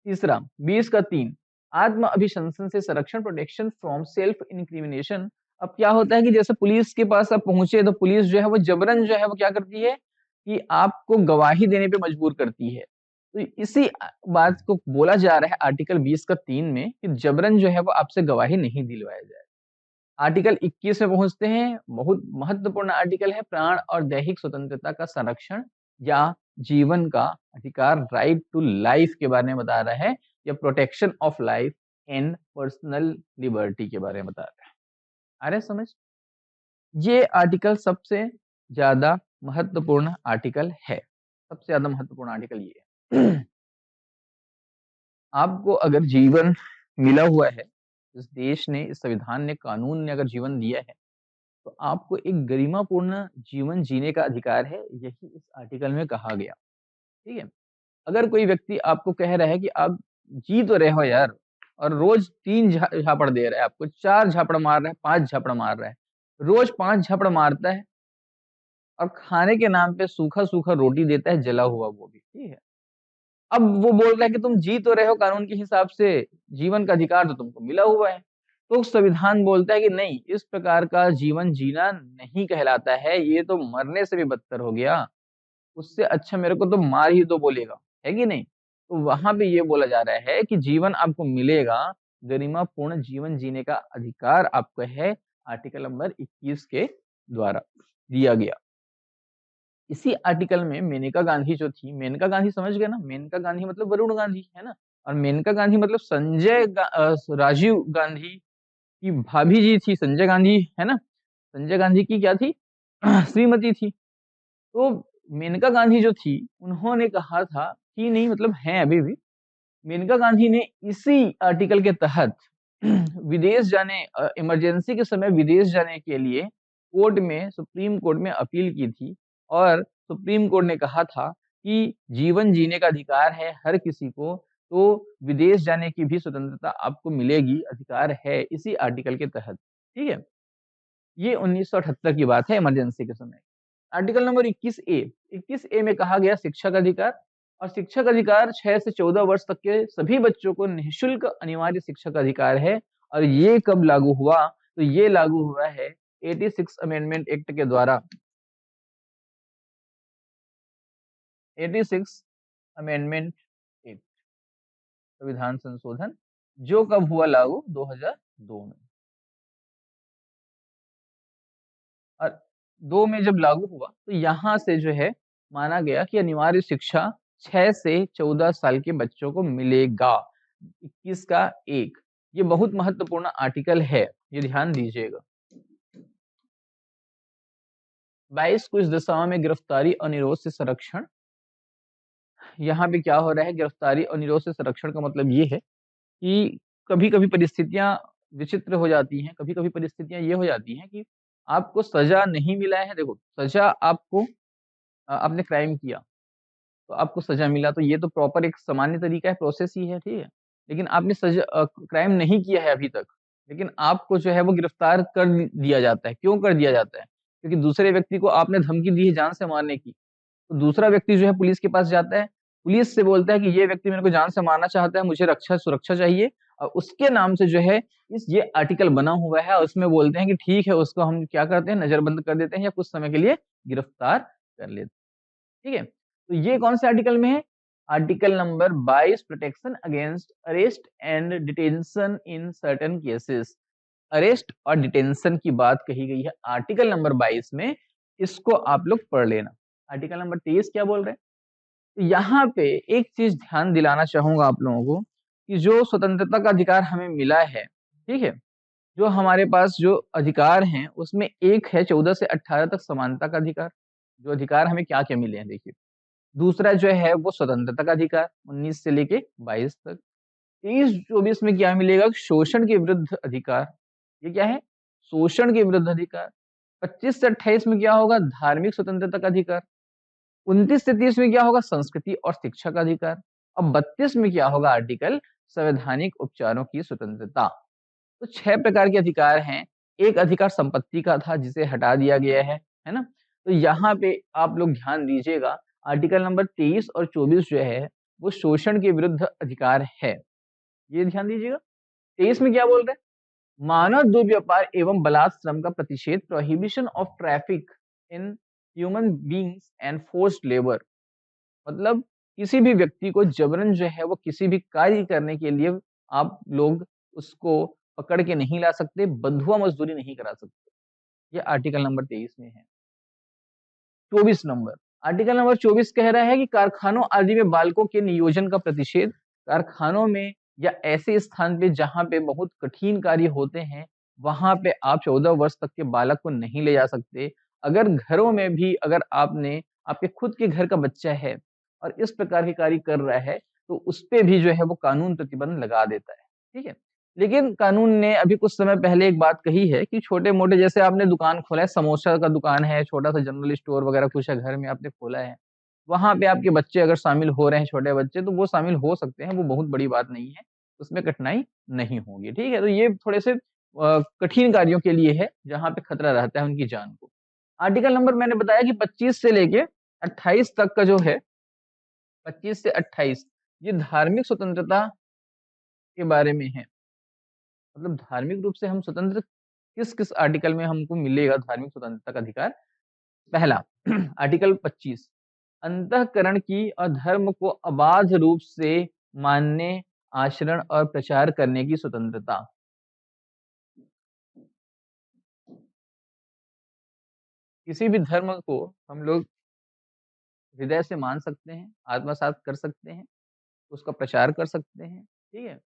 तीसरा 20 का 3, आत्म अभिशंसन से संरक्षण, प्रोटेक्शन फ्रॉम सेल्फ इंक्रिमिनेशन। अब क्या होता है कि जैसे पुलिस के पास आप पहुंचे तो पुलिस जो है वो जबरन जो है वो क्या करती है कि आपको गवाही देने पे मजबूर करती है। तो इसी बात को बोला जा रहा है आर्टिकल 20 का 3 में कि जबरन जो है वो आपसे गवाही नहीं दिलवाया जाए। आर्टिकल 21 में पहुंचते हैं, बहुत महत्वपूर्ण आर्टिकल है, प्राण और दैहिक स्वतंत्रता का संरक्षण या जीवन का अधिकार, राइट टू लाइफ के बारे में बता रहा है, या protection of life and personal liberty के बारे में बता रहा है। आ रहा है समझ। ये आर्टिकल सबसे ज्यादा महत्वपूर्ण आर्टिकल है, सबसे ज्यादा महत्वपूर्ण आर्टिकल ये है। आपको अगर जीवन मिला हुआ है, इस देश ने, इस संविधान ने, कानून ने अगर जीवन दिया है, तो आपको एक गरिमापूर्ण जीवन जीने का अधिकार है, यही इस आर्टिकल में कहा गया। ठीक है। अगर कोई व्यक्ति आपको कह रहा है कि आप जी तो रहे हो यार, और रोज 3 झापड़ दे रहा है आपको, 4 झापड़ मार रहा है, 5 झापड़ मार रहा है, रोज 5 झापड़ मारता है और खाने के नाम पे सूखा सूखा रोटी देता है, जला हुआ वो भी। ठीक है। अब वो बोल रहा है कि तुम जी तो रहे हो कानून के हिसाब से, जीवन का अधिकार तो तुमको मिला हुआ है। तो संविधान बोलता है कि नहीं, इस प्रकार का जीवन जीना नहीं कहलाता है, ये तो मरने से भी बदतर हो गया, उससे अच्छा मेरे को तो मार ही दो बोलेगा, है कि नहीं। तो वहां पे ये बोला जा रहा है कि जीवन आपको मिलेगा, गरिमापूर्ण जीवन जीने का अधिकार आपको है, आर्टिकल नंबर 21 के द्वारा दिया गया। इसी आर्टिकल में मेनका गांधी जो थी, मेनका गांधी समझ गए ना, मेनका गांधी मतलब वरुण गांधी है ना, और मेनका गांधी मतलब राजीव गांधी की भाभी जी थी, संजय गांधी है ना, संजय गांधी की क्या थी, श्रीमती थी। तो मेनका गांधी जो थी, उन्होंने कहा था कि नहीं, मतलब है अभी भी, मेनका गांधी ने इसी आर्टिकल के तहत विदेश जाने, इमरजेंसी के समय विदेश जाने के लिए कोर्ट में, सुप्रीम कोर्ट में अपील की थी। और सुप्रीम कोर्ट ने कहा था कि जीवन जीने का अधिकार है हर किसी को, तो विदेश जाने की भी स्वतंत्रता आपको मिलेगी, अधिकार है इसी आर्टिकल के तहत। ठीक है। ये 1978 की बात है, इमरजेंसी के समय। आर्टिकल नंबर 21 ए में कहा गया शिक्षा का अधिकार। और शिक्षा का अधिकार 6 से 14 वर्ष तक के सभी बच्चों को निःशुल्क अनिवार्य शिक्षा का अधिकार है। और ये कब लागू हुआ, तो ये लागू हुआ है 86 अमेंडमेंट एक्ट के द्वारा। 86 अमेंडमेंट एक्ट, संविधान संशोधन, जो कब हुआ लागू, 2002 में। और 2 में जब लागू हुआ तो यहाँ से जो है माना गया कि अनिवार्य शिक्षा 6 से 14 साल के बच्चों को मिलेगा। 21 का 1, ये बहुत महत्वपूर्ण आर्टिकल है, ये ध्यान दीजिएगा। 22 को इस दशा में गिरफ्तारी और निरोध से संरक्षण। यहाँ पे क्या हो रहा है, गिरफ्तारी और निरोध से संरक्षण का मतलब ये है कि कभी कभी परिस्थितियां विचित्र हो जाती हैं, कभी कभी परिस्थितियां ये हो जाती हैं कि आपको सजा नहीं मिला है। देखो, सजा आपको, आपने क्राइम किया तो आपको सजा मिला, तो ये तो प्रॉपर एक सामान्य तरीका है, प्रोसेस ही है। ठीक है। लेकिन आपने सजा, क्राइम नहीं किया है अभी तक, लेकिन आपको जो है वो गिरफ्तार कर दिया जाता है। क्यों कर दिया जाता है? क्योंकि दूसरे व्यक्ति को आपने धमकी दी है जान से मारने की। तो दूसरा व्यक्ति जो है पुलिस के पास जाता है, पुलिस से बोलता है कि ये व्यक्ति मेरे को जान से मारना चाहता है, मुझे रक्षा सुरक्षा चाहिए और उसके नाम से जो है इस ये आर्टिकल बना हुआ है और उसमें बोलते हैं कि ठीक है, उसको हम क्या करते हैं नज़रबंद कर देते हैं या कुछ समय के लिए गिरफ्तार कर लेते हैं। ठीक है? तो ये कौन से आर्टिकल में है? Article number 22 protection against arrest and detention in certain cases. Arrest और डिटेंशन की बात कही गई है आर्टिकल नंबर 22 में, इसको आप लोग पढ़ लेना। आर्टिकल नंबर 23 क्या बोल रहे हैं? तो यहाँ पे एक चीज ध्यान दिलाना चाहूंगा आप लोगों को कि जो स्वतंत्रता का अधिकार हमें मिला है, ठीक है, जो हमारे पास जो अधिकार हैं उसमें एक है 14 से 18 तक समानता का अधिकार। जो अधिकार हमें क्या क्या मिले हैं देखिए। दूसरा जो है वो स्वतंत्रता का अधिकार 19 से लेके 22 तक। 23-24 में क्या मिलेगा? शोषण के विरुद्ध अधिकार। ये क्या है? शोषण के विरुद्ध अधिकार। 25 से 28 में क्या होगा? धार्मिक स्वतंत्रता का अधिकार। 29 से 30 में क्या होगा? संस्कृति और शिक्षा का अधिकार। अब 32 में क्या होगा? आर्टिकल संवैधानिक उपचारों की स्वतंत्रता। तो 6 प्रकार के अधिकार हैं। एक अधिकार संपत्ति का था जिसे हटा दिया गया है ना? तो यहाँ पे आप लोग ध्यान दीजिएगा, आर्टिकल नंबर 23 और 24 जो है वो शोषण के विरुद्ध अधिकार है। ये ध्यान दीजिएगा। 23 में क्या बोल रहे हैं? मानव दुर्व्यापार एवं बलात् श्रम का प्रतिषेध, prohibition of traffic in human beings and forced labour. मतलब किसी भी व्यक्ति को जबरन जो है वो किसी भी कार्य करने के लिए आप लोग उसको पकड़ के नहीं ला सकते, बंधुआ मजदूरी नहीं करा सकते। ये आर्टिकल नंबर 23 में है। 24 नंबर, आर्टिकल नंबर 24 कह रहा है कि कारखानों आदि में बालकों के नियोजन का प्रतिषेध। कारखानों में या ऐसे स्थान पे जहाँ पे बहुत कठिन कार्य होते हैं, वहां पे आप 14 वर्ष तक के बालक को नहीं ले जा सकते। अगर घरों में भी अगर आपने आपके खुद के घर का बच्चा है और इस प्रकार के कार्य कर रहा है, तो उस पे भी जो है वो कानून प्रतिबंध लगा देता है। ठीक है? लेकिन कानून ने अभी कुछ समय पहले एक बात कही है कि छोटे-मोटे जैसे आपने दुकान खोला है, समोसा का दुकान है, छोटा-सा जनरल स्टोर वगैरह कुछ है, घर में आपने खोला है, वहाँ पे आपके बच्चे अगर शामिल हो रहे हैं, छोटे बच्चे, तो वो शामिल हो सकते हैं, वो बहुत बड़ी बात नहीं है, उसमें कठिनाई नहीं होगी, ठीक है? तो ये थोड़े से कठिन कार्यों के लिए है, जहाँ पे खतरा रहता है उनकी जान को। आर्टिकल नंबर मैंने बताया कि 25 से लेके 28 तक का जो है, 25 से 28 ये धार्मिक स्वतंत्रता के बारे में है। मतलब धार्मिक रूप से हम स्वतंत्र किस-किस आर्टिकल में हमको मिलेगा धार्मिक स्वतंत्रता का अधिकार? पहला आर्टिकल 25 अंतःकरण की और धर्म को अबाध रूप से मानने, आचरण और प्रचार करने की स्वतंत्रता। किसी भी धर्म को हम लोग हृदय से मान सकते हैं, आत्मसात कर सकते हैं, उसका प्रचार कर सकते हैं, ठीक है?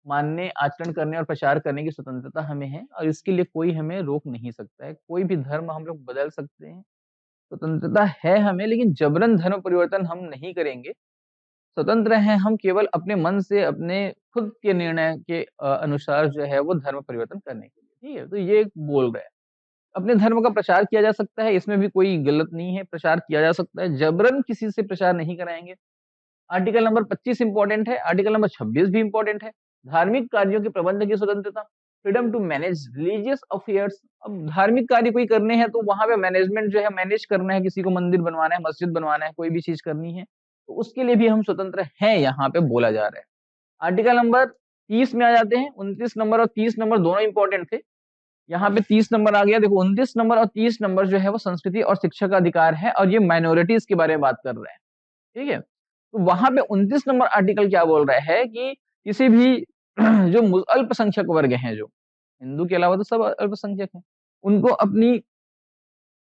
मानने, आचरण करने और प्रचार करने की स्वतंत्रता हमें है और इसके लिए कोई हमें रोक नहीं सकता है। कोई भी धर्म हम लोग बदल सकते हैं, स्वतंत्रता है हमें, लेकिन जबरन धर्म परिवर्तन हम नहीं करेंगे। स्वतंत्र हैं हम केवल अपने मन से, अपने खुद के निर्णय के अनुसार जो है वो धर्म परिवर्तन करने के लिए, ठीक है? तो ये बोल रहे हैं। अपने धर्म का प्रचार किया जा सकता है, इसमें भी कोई गलत नहीं है, प्रचार किया जा सकता है, जबरन किसी से प्रचार नहीं कराएँगे। आर्टिकल नंबर 25 इम्पोर्टेंट है, आर्टिकल नंबर 26 भी इम्पोर्टेंट है। धार्मिक कार्यों के प्रबंध की स्वतंत्रता, freedom to manage religious affairs. अब धार्मिक कार्य कोई करने हैं तो वहाँ पे मैनेजमेंट जो है मैनेज करना है, किसी को मंदिर बनवाना है, मस्जिद बनवाना है, कोई भी चीज़ करनी है, तो उसके लिए भी हम स्वतंत्र हैं यहाँ पे बोला जा रहा है। आर्टिकल नंबर 30 में आ जाते हैं, 29 नंबर और 30 नंबर दोनों इम्पोर्टेंट थे। यहाँ पे 30 नंबर आ गया, देखो 29 नंबर और 30 नंबर जो है वो संस्कृति और शिक्षा का अधिकार है और ये माइनॉरिटीज़ के बारे में बात कर रहे हैं, ठीक है? तो वहाँ पे 29 नंबर आर्टिकल क्या बोल रहा है कि किसी भी जो अल्पसंख्यक वर्ग हैं जो, हिंदू के अलावा तो सब अल्पसंख्यक हैं, उनको अपनी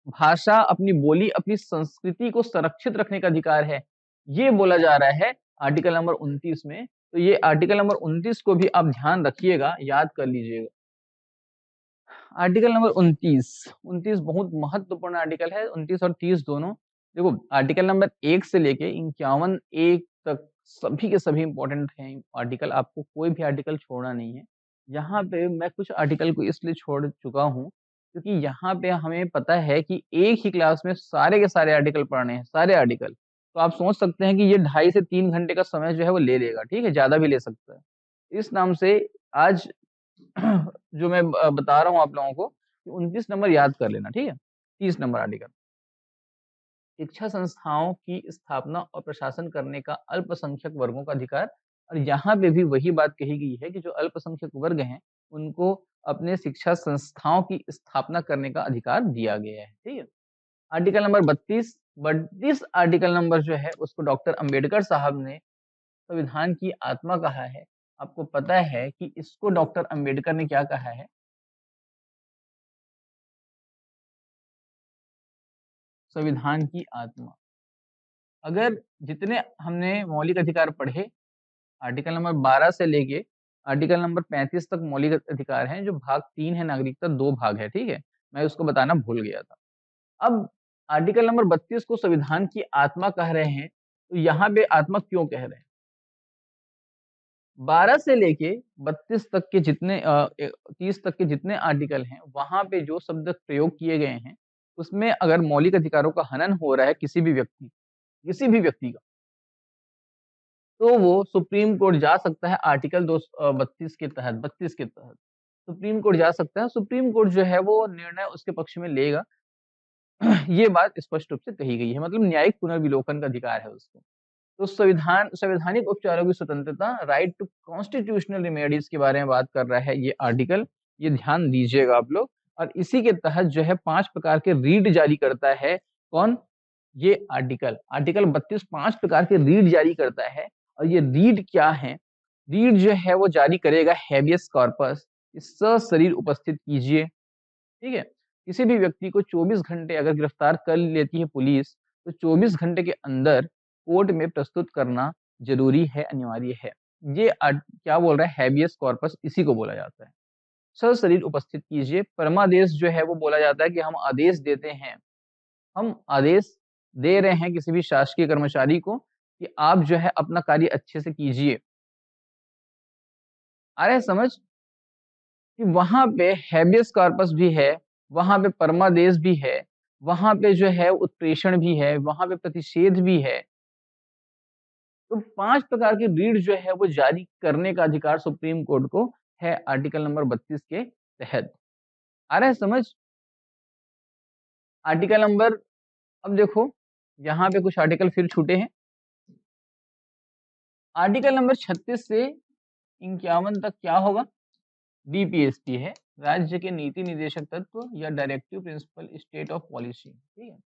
भाषा, अपनी बोली, अपनी संस्कृति को संरक्षित रखने का अधिकार है। ये बोला जा रहा है आर्टिकल नंबर 29 में। तो ये आर्टिकल नंबर 29 को भी आप ध्यान रखिएगा, याद कर लीजिएगा। आर्टिकल नंबर 29, 29 बहुत महत्वपूर्ण आर्टिकल है, 29 और 30 दोनों। देखो आर्टिकल नंबर 1 से लेके 51 1 तक सभी के सभी इम्पोर्टेंट हैं आर्टिकल, आपको कोई भी आर्टिकल छोड़ना नहीं है। यहाँ पे मैं कुछ आर्टिकल को इसलिए छोड़ चुका हूँ, क्योंकि यहाँ पे हमें पता है कि एक ही क्लास में सारे के सारे आर्टिकल पढ़ने हैं, सारे आर्टिकल। तो आप सोच सकते हैं कि ये 2.5 से 3 घंटे का समय जो है वो ले लेगा, ठीक है? ज़्यादा भी ले सकता है। इस नाम से आज जो मैं बता रहा हूँ आप लोगों को कि 29 नंबर याद कर लेना, ठीक है? 30 नंबर आर्टिकल, शिक्षा संस्थाओं की स्थापना और प्रशासन करने का अल्पसंख्यक वर्गों का अधिकार। और यहाँ पे भी वही बात कही गई है कि जो अल्पसंख्यक वर्ग हैं, उनको अपने शिक्षा संस्थाओं की स्थापना करने का अधिकार दिया गया है, ठीक है? आर्टिकल नंबर 32, 32 आर्टिकल नंबर जो है उसको डॉक्टर अंबेडकर साहब ने संविधान की आत्मा कहा है। आपको पता है कि इसको डॉक्टर अंबेडकर ने क्या कहा है? संविधान की आत्मा। अगर जितने हमने मौलिक अधिकार पढ़े, आर्टिकल नंबर 12 से लेके आर्टिकल नंबर 35 तक मौलिक अधिकार हैं, जो भाग 3 है नागरिकता, 2 भाग है, ठीक है? मैं उसको बताना भूल गया था। अब आर्टिकल नंबर 32 को संविधान की आत्मा कह रहे हैं, तो यहाँ पे आत्मा क्यों कह रहे हैं? 12 से लेके 32 तक के जितने 30 तक के जितने आर्टिकल हैं, वहाँ पे जो शब्द प्रयोग किए गए हैं, उसमें अगर मौलिक अधिकारों का हनन हो रहा है किसी भी व्यक्ति का, तो वो सुप्रीम कोर्ट जा सकता है आर्टिकल 32 के तहत सुप्रीम कोर्ट जा सकता है। सुप्रीम कोर्ट जो है वो निर्णय उसके पक्ष में लेगा। ये बात स्पष्ट रूप से कही गई है, मतलब न्यायिक पुनर्विलोकन का अधिकार है उसको। तो संवैधानिक उपचारों की स्वतंत्रता, राइट टू कॉन्स्टिट्यूशनल रेमेडीज के बारे में बात कर रहा है ये आर्टिकल, ये ध्यान दीजिएगा आप लोग। और इसी के तहत जो है 5 प्रकार के रीट जारी करता है। कौन? ये आर्टिकल 32 5 प्रकार के रीट जारी करता है। और ये रीट क्या है? रीट जो है वो जारी करेगा हैबियस कॉर्पस, सशरीर उपस्थित कीजिए, ठीक है? किसी भी व्यक्ति को 24 घंटे अगर गिरफ्तार कर लेती है पुलिस, तो 24 घंटे के अंदर कोर्ट में प्रस्तुत करना ज़रूरी है, अनिवार्य है। ये क्या बोल रहा है? हैबियस कॉर्पस इसी को बोला जाता है। सशरीर उपस्थित कीजिए। परमादेश जो है वो बोला जाता है कि हम आदेश देते हैं। हम आदेश दे रहे हैं किसी भी शासकीय कर्मचारी को कि आप जो है अपना कार्य अच्छे से कीजिए। आ रहा है समझ? कि वहाँ पे हैबियस कॉर्पस भी है, वहाँ पे परमादेश भी है, वहाँ पे जो है उत्प्रेषण भी है, वहाँ पे प्रतिषेध भी है। तो 5 प्रकार की रीट जो है वो जारी करने का अधिकार सुप्रीम कोर्ट को है आर्टिकल नंबर 32 के तहत। आ रहा है समझ? आर्टिकल नंबर, अब देखो यहाँ पे कुछ आर्टिकल फिर छूटे हैं। आर्टिकल नंबर 36 से 51 तक क्या होगा? डीपीएसपी है, राज्य के नीति निर्देशक तत्व या directive principle state of policy, ठीक है?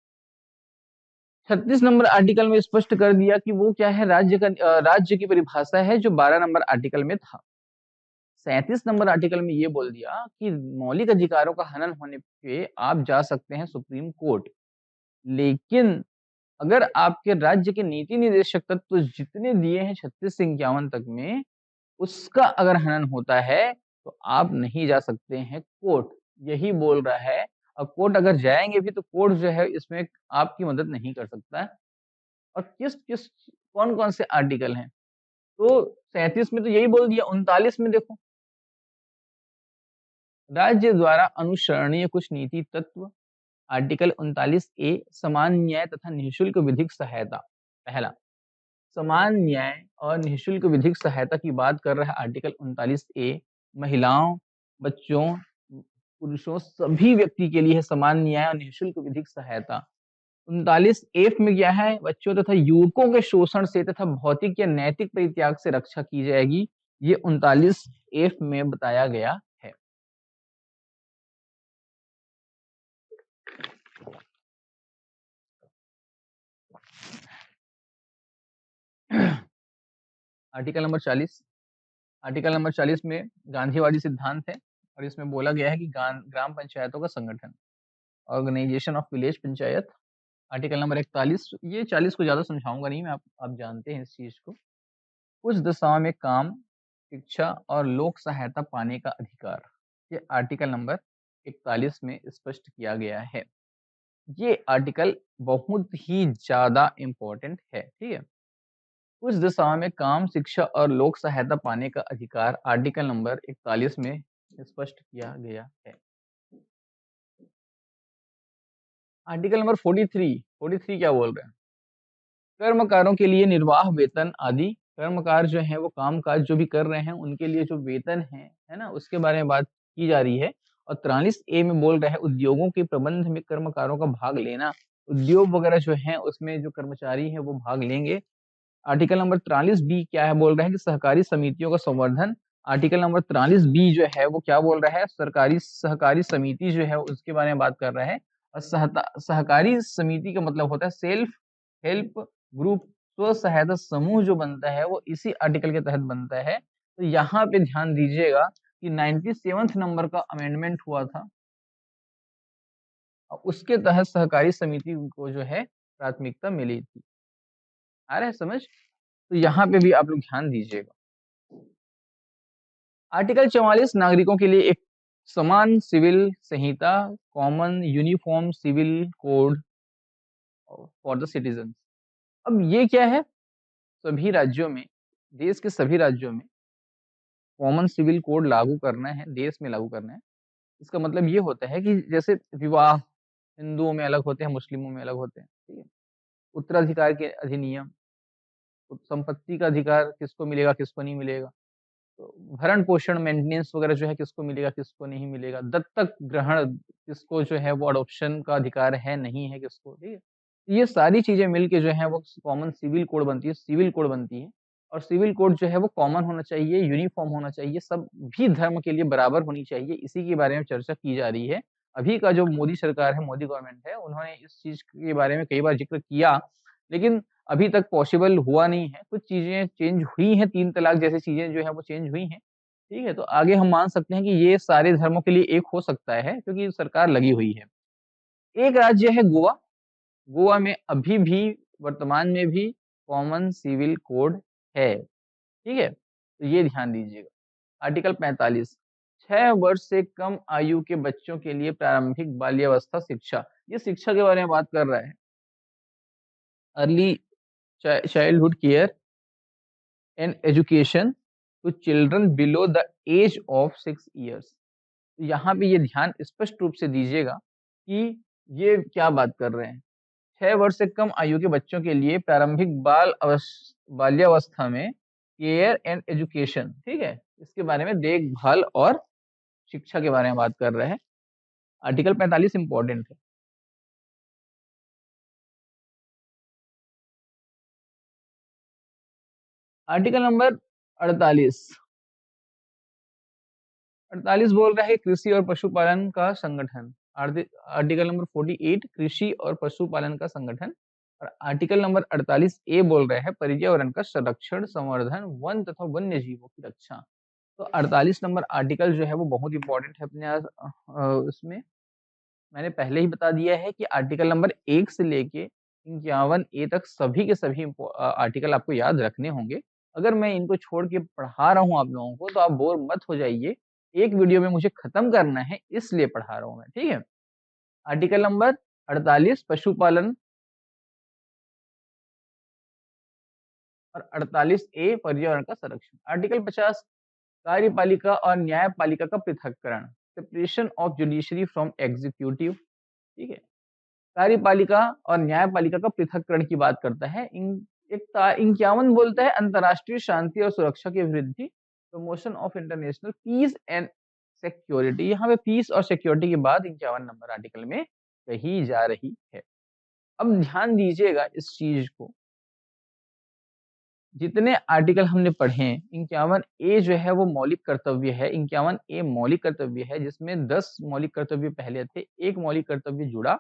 36 नंबर आर्टिकल में स्पष्ट कर दिया कि वो क्या है, राज्य की परिभाषा है, जो 12 नंबर आर्टिकल में था। 37 नंबर आर्टिकल में ये बोल दिया कि मौलिक अधिकारों का हनन होने पे आप जा सकते हैं सुप्रीम कोर्ट। लेकिन अगर आपके राज्य के नीति निर्देशक तत्व जितने दिए हैं 36 से 51 तक में, उसका अगर हनन होता है, तो आप नहीं जा सकते हैं कोर्ट, यही बोल रहा है। और कोर्ट अगर जाएँगे भी तो कोर्ट जो है इसमें आपकी मदद नहीं कर सकता है। और किस-किस कौन-कौन से आर्टिकल हैं? तो 37 में तो यही बोल दिया, 39 में देखो, राज्य द्वारा अनुसरणीय कुछ नीति तत्व। आर्टिकल 39 ए, समान न्याय तथा निःशुल्क विधिक सहायता। पहला, समान न्याय और निःशुल्क विधिक सहायता की बात कर रहा है आर्टिकल 39 ए। महिलाओं, बच्चों, पुरुषों, सभी व्यक्ति के लिए है समान न्याय और निःशुल्क विधिक सहायता। 39 एफ में क्या है? बच्चों तथा युवकों के शोषण से तथा भौतिक या नैतिक परित्याग से रक्षा की जाएगी। ये 39 एफ में बताया गया है। आर्टिकल नंबर 40, आर्टिकल नंबर 40 में गांधीवादी सिद्धांत है। और इसमें बोला गया है कि ग्राम पंचायतों का संगठन, organization of village panchayat. Article number 41, ये 40 को ज़्यादा समझाऊँगा नहीं मैं, आप जानते हैं इस चीज़ को। कुछ दशाओं में काम, शिक्षा और लोक सहायता पाने का अधिकार, ये आर्टिकल नंबर 41 में स्पष्ट किया गया है। ये आर्टिकल बहुत ही ज़्यादा इम्पोर्टेंट है, ठीक है? कुछ दशाओं में काम, शिक्षा और लोक सहायता पाने का अधिकार आर्टिकल नंबर 41 में स्पष्ट किया गया है। आर्टिकल नंबर 43 क्या बोल रहे हैं? कर्मकारों के लिए निर्वाह वेतन आदि कर्मकार जो हैं वो काम-काज जो भी कर रहे हैं उनके लिए जो वेतन है ना? उसके बारे में बात की जा रही है और 43 ए में बोल रहा है उद्योगों के प्रबंध में कर्मकारों का भाग लेना। उद्योग वगैरह जो हैं उसमें जो कर्मचारी हैं वो भाग लेंगे। आर्टिकल नंबर 43 बी क्या है बोल रहा है कि सहकारी समितियों का संवर्धन। आर्टिकल नंबर 43 बी जो है वो क्या बोल रहा है सरकारी सहकारी समिति जो है उसके बारे में बात कर रहा है और सहकारी समिति का मतलब होता है सेल्फ हेल्प ग्रुप स्व सहायता समूह जो बनता है वो इसी आर्टिकल के तहत बनता है। तो यहाँ पे ध्यान दीजिएगा कि 97th नंबर का अमेंडमेंट हुआ था और उसके तहत सहकारी समिति को जो है प्राथमिकता मिली थी। आ रहा है समझ? तो यहाँ पे भी आप लोग ध्यान दीजिएगा। आर्टिकल 44 नागरिकों के लिए एक समान सिविल संहिता common uniform civil code for the citizen. अब ये क्या है? सभी राज्यों में, देश के सभी राज्यों में कॉमन सिविल कोड लागू करना है, देश में लागू करना है। इसका मतलब ये होता है कि जैसे विवाह हिंदुओं में अलग होते हैं, मुस्लिमों में अलग होते हैं, ठीक है? उत्तराधिकार के अधिनियम, संपत्ति का अधिकार किसको मिलेगा, किसको नहीं मिलेगा। तो भरण-पोषण मेंटेनेंस वगैरह जो है किसको मिलेगा, किसको नहीं मिलेगा। दत्तक ग्रहण किसको जो है वो अडॉप्शन का अधिकार है, नहीं है किसको, ठीक है? ये सारी चीज़ें मिलके जो है वो कॉमन सिविल कोड बनती है, सिविल कोड बनती है और सिविल कोड जो है वो कॉमन होना चाहिए, यूनिफ़ॉर्म होना चाहिए, सभी धर्म के लिए बराबर होनी चाहिए, इसी के बारे में चर्चा की जा रही है। अभी का जो मोदी सरकार है, मोदी गवर्नमेंट है, उन्होंने इस चीज़ के बारे में कई बार ज़िक्र किया, लेकिन अभी तक पॉसिबल हुआ नहीं है। कुछ चीज़ें चेंज हुई हैं, 3 तलाक जैसी चीज़ें जो हैं वो चेंज हुई हैं, ठीक है? तो आगे हम मान सकते हैं कि ये सारे धर्मों के लिए एक हो सकता है क्योंकि सरकार लगी हुई है। एक राज्य है गोवा, गोवा में अभी भी वर्तमान में भी कॉमन सिविल कोड है, ठीक है? तो ये ध्यान दीजिएगा। आर्टिकल 45 6 वर्ष से कम आयु के बच्चों के लिए प्रारंभिक बाल्यावस्था शिक्षा, ये शिक्षा के बारे में बात कर रहा है। Early childhood care and education to children below the age of 6 years. यहाँ पे ये ध्यान स्पष्ट रूप से दीजिएगा कि ये क्या बात कर रहे हैं। 6 वर्ष से कम आयु के बच्चों के लिए प्रारंभिक बाल्यावस्था में केयर एंड एजुकेशन, ठीक है? इसके बारे में देखभाल और शिक्षा के बारे में बात कर रहे हैं। आर्टिकल 45 इम्पोर्टेंट है। आर्टिकल नंबर 48 48 बोल रहा है कृषि और पशुपालन का संगठन। आर्टिकल नंबर 48 कृषि और पशुपालन का संगठन और आर्टिकल नंबर 48 ए बोल रहा है पर्यावरण का संरक्षण, संवर्धन, वन तथा वन्य जीवों की रक्षा। तो 48 नंबर आर्टिकल जो है वो बहुत इंपॉर्टेंट है अपने उसमें मैंने पहले ही बता दिया है कि आर्टिकल नंबर 1 से लेके 51 ए तक सभी के सभी आर्टिकल आपको याद रखने होंगे। अगर मैं इनको छोड़ के पढ़ा रहा हूँ आप लोगों को तो आप बोर मत हो जाइए। एक वीडियो में मुझे खत्म करना है इसलिए पढ़ा रहा हूँ मैं, ठीक है? आर्टिकल नंबर 48 पशुपालन और 48 ए पर्यावरण का संरक्षण। आर्टिकल 50 कार्यपालिका और न्यायपालिका का पृथक्करण, separation of judiciary from executive, ठीक है? कार्यपालिका और न्यायपालिका का पृथक्करण की बात करता है। 51 बोलता है अंतर्राष्ट्रीय शांति और सुरक्षा की वृद्धि, promotion of international peace and security. यहाँ पे पीस और सिक्योरिटी की बात 51 नंबर आर्टिकल में कही जा रही है। अब ध्यान दीजिएगा इस चीज को, जितने आर्टिकल हमने पढ़े हैं 51 ए जो है वो मौलिक कर्तव्य है। 51 ए मौलिक कर्तव्य है जिसमें 10 मौलिक कर्तव्य पहले थे, एक मौलिक कर्तव्य जुड़ा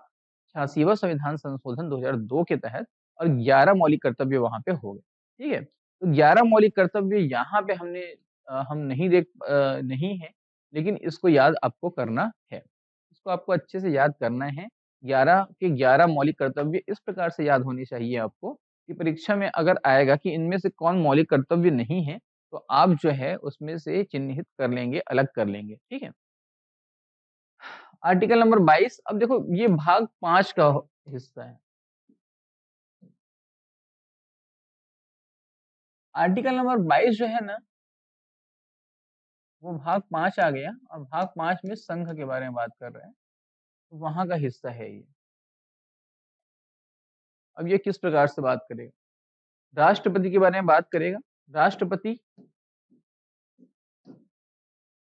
86वां संविधान संशोधन 2002 के तहत और 11 मौलिक कर्तव्य वहाँ पे हो गए, ठीक है? तो 11 मौलिक कर्तव्य यहाँ पे हम नहीं है, लेकिन इसको याद आपको करना है। इसको आपको अच्छे से याद करना है। 11 के 11 मौलिक कर्तव्य इस प्रकार से याद होने चाहिए आपको कि परीक्षा में अगर आएगा कि इनमें से कौन मौलिक कर्तव्य नहीं है, तो आप जो है उसमें से चिन्हित कर लेंगे, अलग कर लेंगे, ठीक है? आर्टिकल नंबर 22 अब देखो ये भाग 5 का हिस्सा है। आर्टिकल नंबर 22 जो है ना, वो भाग 5 आ गया और भाग 5 में संघ के बारे में बात कर रहे हैं, तो वहाँ का हिस्सा है ये। अब ये किस प्रकार से बात करेगा? राष्ट्रपति के बारे में बात करेगा, राष्ट्रपति।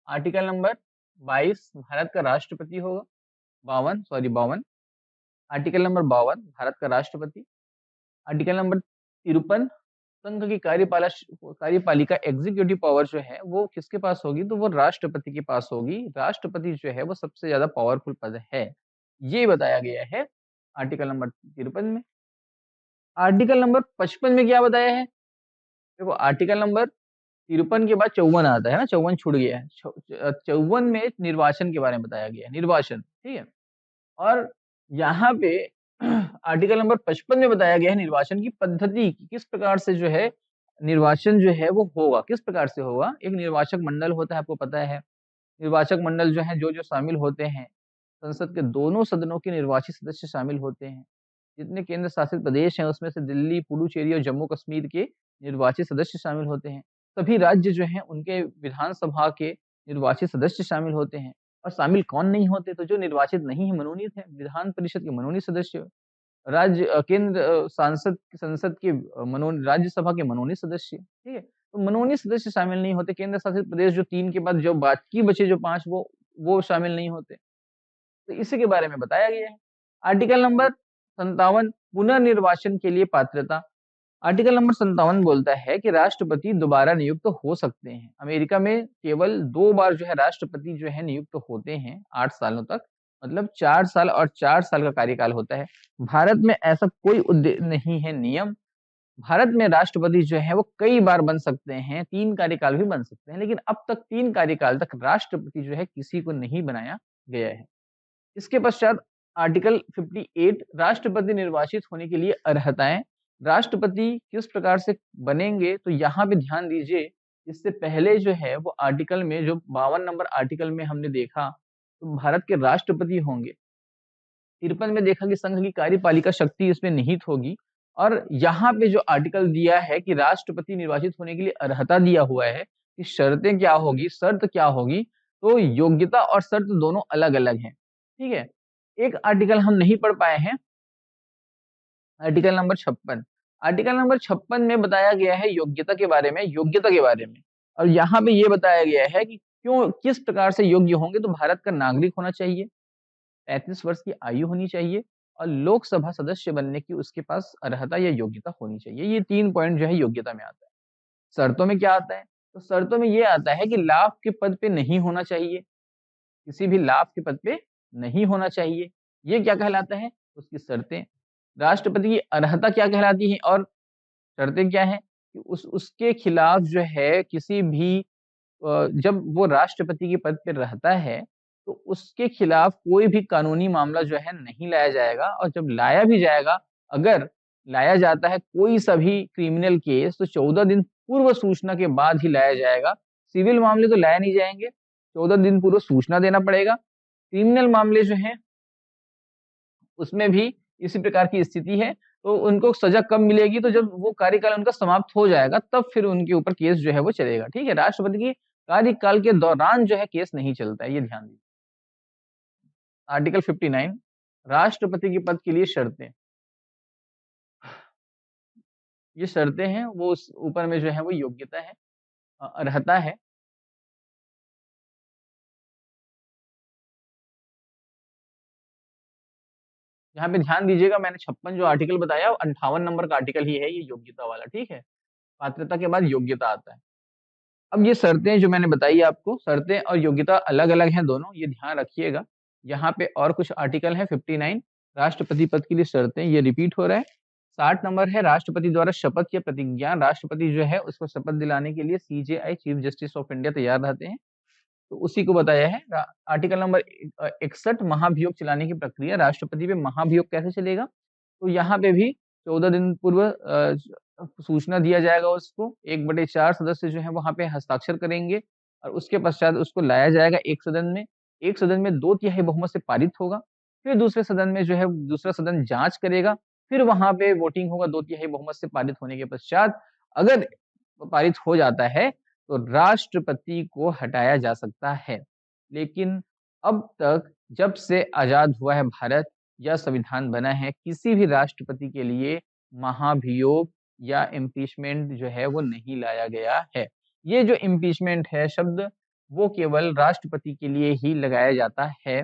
आर्टिकल नंबर 22 भारत का राष्ट्रपति होगा। 52 आर्टिकल नंबर 52 भारत का राष्ट्रपति। आर्टिकल नंबर 53 संघ की कार्यपालिका एग्जीक्यूटिव पावर जो है वो किसके पास होगी, तो वो राष्ट्रपति के पास होगी। राष्ट्रपति जो है वो सबसे ज्यादा पावरफुल पद है, ये बताया गया है आर्टिकल नंबर 53 में। आर्टिकल नंबर 55 में क्या बताया है, देखो आर्टिकल नंबर 53 के बाद 54 आता है ना, 54 छूट गया है। 54 में निर्वाचन के बारे में बताया गया है, निर्वाचन, ठीक है। और यहाँ पे आर्टिकल नंबर 55 में बताया गया है निर्वाचन की पद्धति की, किस प्रकार से जो है निर्वाचन जो है वो होगा, किस प्रकार से होगा। एक निर्वाचक मंडल होता है, आपको पता है। निर्वाचक मंडल जो है जो जो शामिल होते हैं, संसद के दोनों सदनों के निर्वाचित सदस्य शामिल होते हैं। जितने केंद्र शासित प्रदेश हैं उसमें से दिल्ली, पुडुचेरी और जम्मू कश्मीर के निर्वाचित सदस्य शामिल होते हैं। सभी राज्य जो हैं उनके विधानसभा के निर्वाचित सदस्य शामिल होते हैं। और शामिल कौन नहीं होते, तो जो निर्वाचित नहीं है, मनोनीत है, विधान परिषद के मनोनीत सदस्य, राज्य केंद्र सांसद संसद के राज्यसभा के मनोनीत सदस्य, ठीक है। तो मनोनीत सदस्य शामिल नहीं होते। केंद्र शासित प्रदेश जो 3 के बाद जो बाकी बचे जो 5 वो शामिल नहीं होते। तो इसी के बारे में बताया गया है। आर्टिकल नंबर 57 पुनर्निर्वाचन के लिए पात्रता। आर्टिकल नंबर 57 बोलता है कि राष्ट्रपति दोबारा नियुक्त हो सकते हैं। अमेरिका में केवल 2 बार जो है राष्ट्रपति जो है नियुक्त होते हैं 8 सालों तक, मतलब 4 साल और 4 साल का कार्यकाल होता है। भारत में ऐसा कोई नहीं है नियम। भारत में राष्ट्रपति जो है वो कई बार बन सकते हैं, 3 कार्यकाल भी बन सकते हैं, लेकिन अब तक 3 कार्यकाल तक राष्ट्रपति जो है किसी को नहीं बनाया गया है। इसके पश्चात आर्टिकल 58 राष्ट्रपति निर्वाचित होने के लिए अर्हताएं। राष्ट्रपति किस प्रकार से बनेंगे, तो यहाँ पे ध्यान दीजिए। इससे पहले जो है वो आर्टिकल में जो 52 नंबर आर्टिकल में हमने देखा, तो भारत के राष्ट्रपति होंगे। 53 में देखा कि संघ की कार्यपालिका शक्ति इसमें निहित होगी। और यहाँ पे जो आर्टिकल दिया है कि राष्ट्रपति निर्वाचित होने के लिए अर्हता दिया हुआ है कि शर्तें क्या होगी, शर्त क्या होगी, तो योग्यता और शर्त दोनों अलग अलग हैं, ठीक है। एक आर्टिकल हम नहीं पढ़ पाए हैं, आर्टिकल नंबर 56। आर्टिकल नंबर 56 में बताया गया है योग्यता के बारे में, योग्यता के बारे में। और यहाँ पे ये बताया गया है कि क्यों किस प्रकार से योग्य होंगे, तो भारत का नागरिक होना चाहिए, 35 वर्ष की आयु होनी चाहिए और लोकसभा सदस्य बनने की उसके पास अर्हता या योग्यता होनी चाहिए। ये 3 पॉइंट जो है योग्यता में आता है। शर्तों में क्या आता है, तो शर्तों में ये आता है कि लाभ के पद पे नहीं होना चाहिए, किसी भी लाभ के पद पे नहीं होना चाहिए। ये क्या कहलाता है, उसकी शर्तें। राष्ट्रपति की अर्हता क्या कहलाती है और शर्तें क्या हैं, कि उसके खिलाफ जो है किसी भी जब वो राष्ट्रपति के पद पे रहता है तो उसके खिलाफ कोई भी कानूनी मामला जो है नहीं लाया जाएगा। और जब लाया भी जाएगा, अगर लाया जाता है कोई सा भी क्रिमिनल केस, तो 14 दिन पूर्व सूचना के बाद ही लाया जाएगा। सिविल मामले तो लाया नहीं जाएंगे, 14 दिन पूर्व सूचना देना पड़ेगा। क्रिमिनल मामले जो हैं उसमें भी इसी प्रकार की स्थिति है। तो उनको सजा कब मिलेगी, तो जब वो कार्यकाल उनका समाप्त हो जाएगा तब फिर उनके ऊपर केस जो है वो चलेगा, ठीक है। राष्ट्रपति की कार्यकाल के दौरान जो है केस नहीं चलता है, ये ध्यान दीजिए। आर्टिकल 59 राष्ट्रपति के पद के लिए शर्तें। ये शर्तें हैं, वो उस ऊपर में जो है वो योग्यता है, अर्हता है। यहाँ पे ध्यान दीजिएगा, मैंने 56 जो आर्टिकल बताया 58 नंबर का आर्टिकल ही है ये योग्यता वाला, ठीक है। पात्रता के बाद योग्यता आता है। अब ये शर्तें जो मैंने बताई आपको, शर्तें और योग्यता अलग अलग हैं दोनों, ये ध्यान रखिएगा। यहाँ पे और कुछ आर्टिकल है 59 राष्ट्रपति पद के लिए शर्तें, ये रिपीट हो रहा है। 60 नंबर है राष्ट्रपति द्वारा शपथ या प्रतिज्ञा। राष्ट्रपति जो है उसको शपथ दिलाने के लिए CJI chief justice of India तैयार रहते हैं, तो उसी को बताया है। आर्टिकल नंबर 61 महाभियोग चलाने की प्रक्रिया। राष्ट्रपति पे महाभियोग कैसे चलेगा, तो यहाँ पे भी 14 दिन पूर्व सूचना दिया जाएगा उसको। 1/4 सदस्य जो है वहां पे हस्ताक्षर करेंगे और उसके पश्चात उसको लाया जाएगा एक सदन में। एक सदन में 2/3 बहुमत से पारित होगा। फिर दूसरे सदन में जो है दूसरा सदन जांच करेगा, फिर वहां पे वोटिंग होगा 2/3 बहुमत से पारित होने के पश्चात। अगर पारित हो जाता है तो राष्ट्रपति को हटाया जा सकता है। लेकिन अब तक जब से आजाद हुआ है भारत या संविधान बना है, किसी भी राष्ट्रपति के लिए महाभियोग या इम्पीचमेंट जो है वो नहीं लाया गया है। ये जो इम्पीचमेंट है शब्द, वो केवल राष्ट्रपति के लिए ही लगाया जाता है।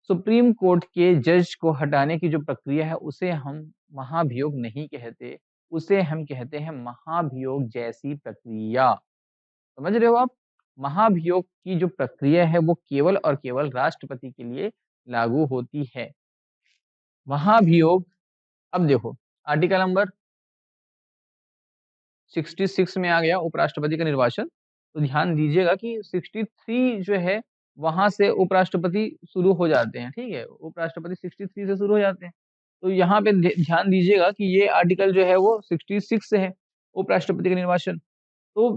सुप्रीम कोर्ट के जज को हटाने की जो प्रक्रिया है उसे हम महाभियोग नहीं कहते, उसे हम कहते हैं महाभियोग जैसी प्रक्रिया। समझ रहे हो आप? महाभियोग की जो प्रक्रिया है वो केवल और केवल राष्ट्रपति के लिए लागू होती है। महाभियोग, अब देखो आर्टिकल नंबर 66 में आ गया उपराष्ट्रपति का निर्वाचन। तो ध्यान दीजिएगा कि 63 जो है वहां से उपराष्ट्रपति शुरू हो जाते हैं, ठीक है? उपराष्ट्रपति 63 से शुरू हो जाते हैं। तो यहाँ पे ध्यान दीजिएगा कि ये आर्टिकल जो है वो 66 से है, उपराष्ट्रपति का निर्वाचन। तो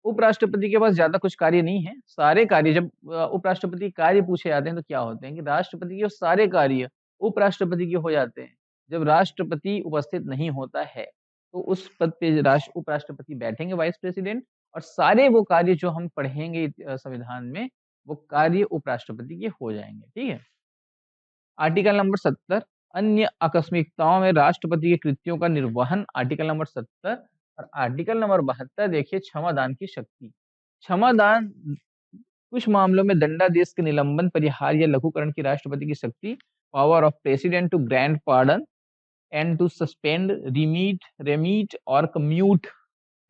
उपराष्ट्रपति के पास ज्यादा कुछ कार्य नहीं है। सारे कार्य जब उपराष्ट्रपति कार्य पूछे जाते हैं तो क्या होते हैं कि राष्ट्रपति के सारे कार्य उपराष्ट्रपति के हो जाते हैं। जब राष्ट्रपति उपस्थित नहीं होता है तो उस पद पे राष्ट्र उपराष्ट्रपति बैठेंगे, वाइस प्रेसिडेंट, और सारे वो कार्य जो हम पढ़ेंगे संविधान में, वो कार्य उपराष्ट्रपति के हो जाएंगे। ठीक है। आर्टिकल नंबर 70, अन्य आकस्मिकताओं में राष्ट्रपति के कृत्यों का निर्वहन, आर्टिकल नंबर 70। और आर्टिकल नंबर 72 देखिए, क्षमादान की शक्ति। क्षमादान कुछ मामलों में दंडादेश के निलंबन, परिहार या लघुकरण की राष्ट्रपति की शक्ति, power of president to grant pardon and to suspend, remit और commute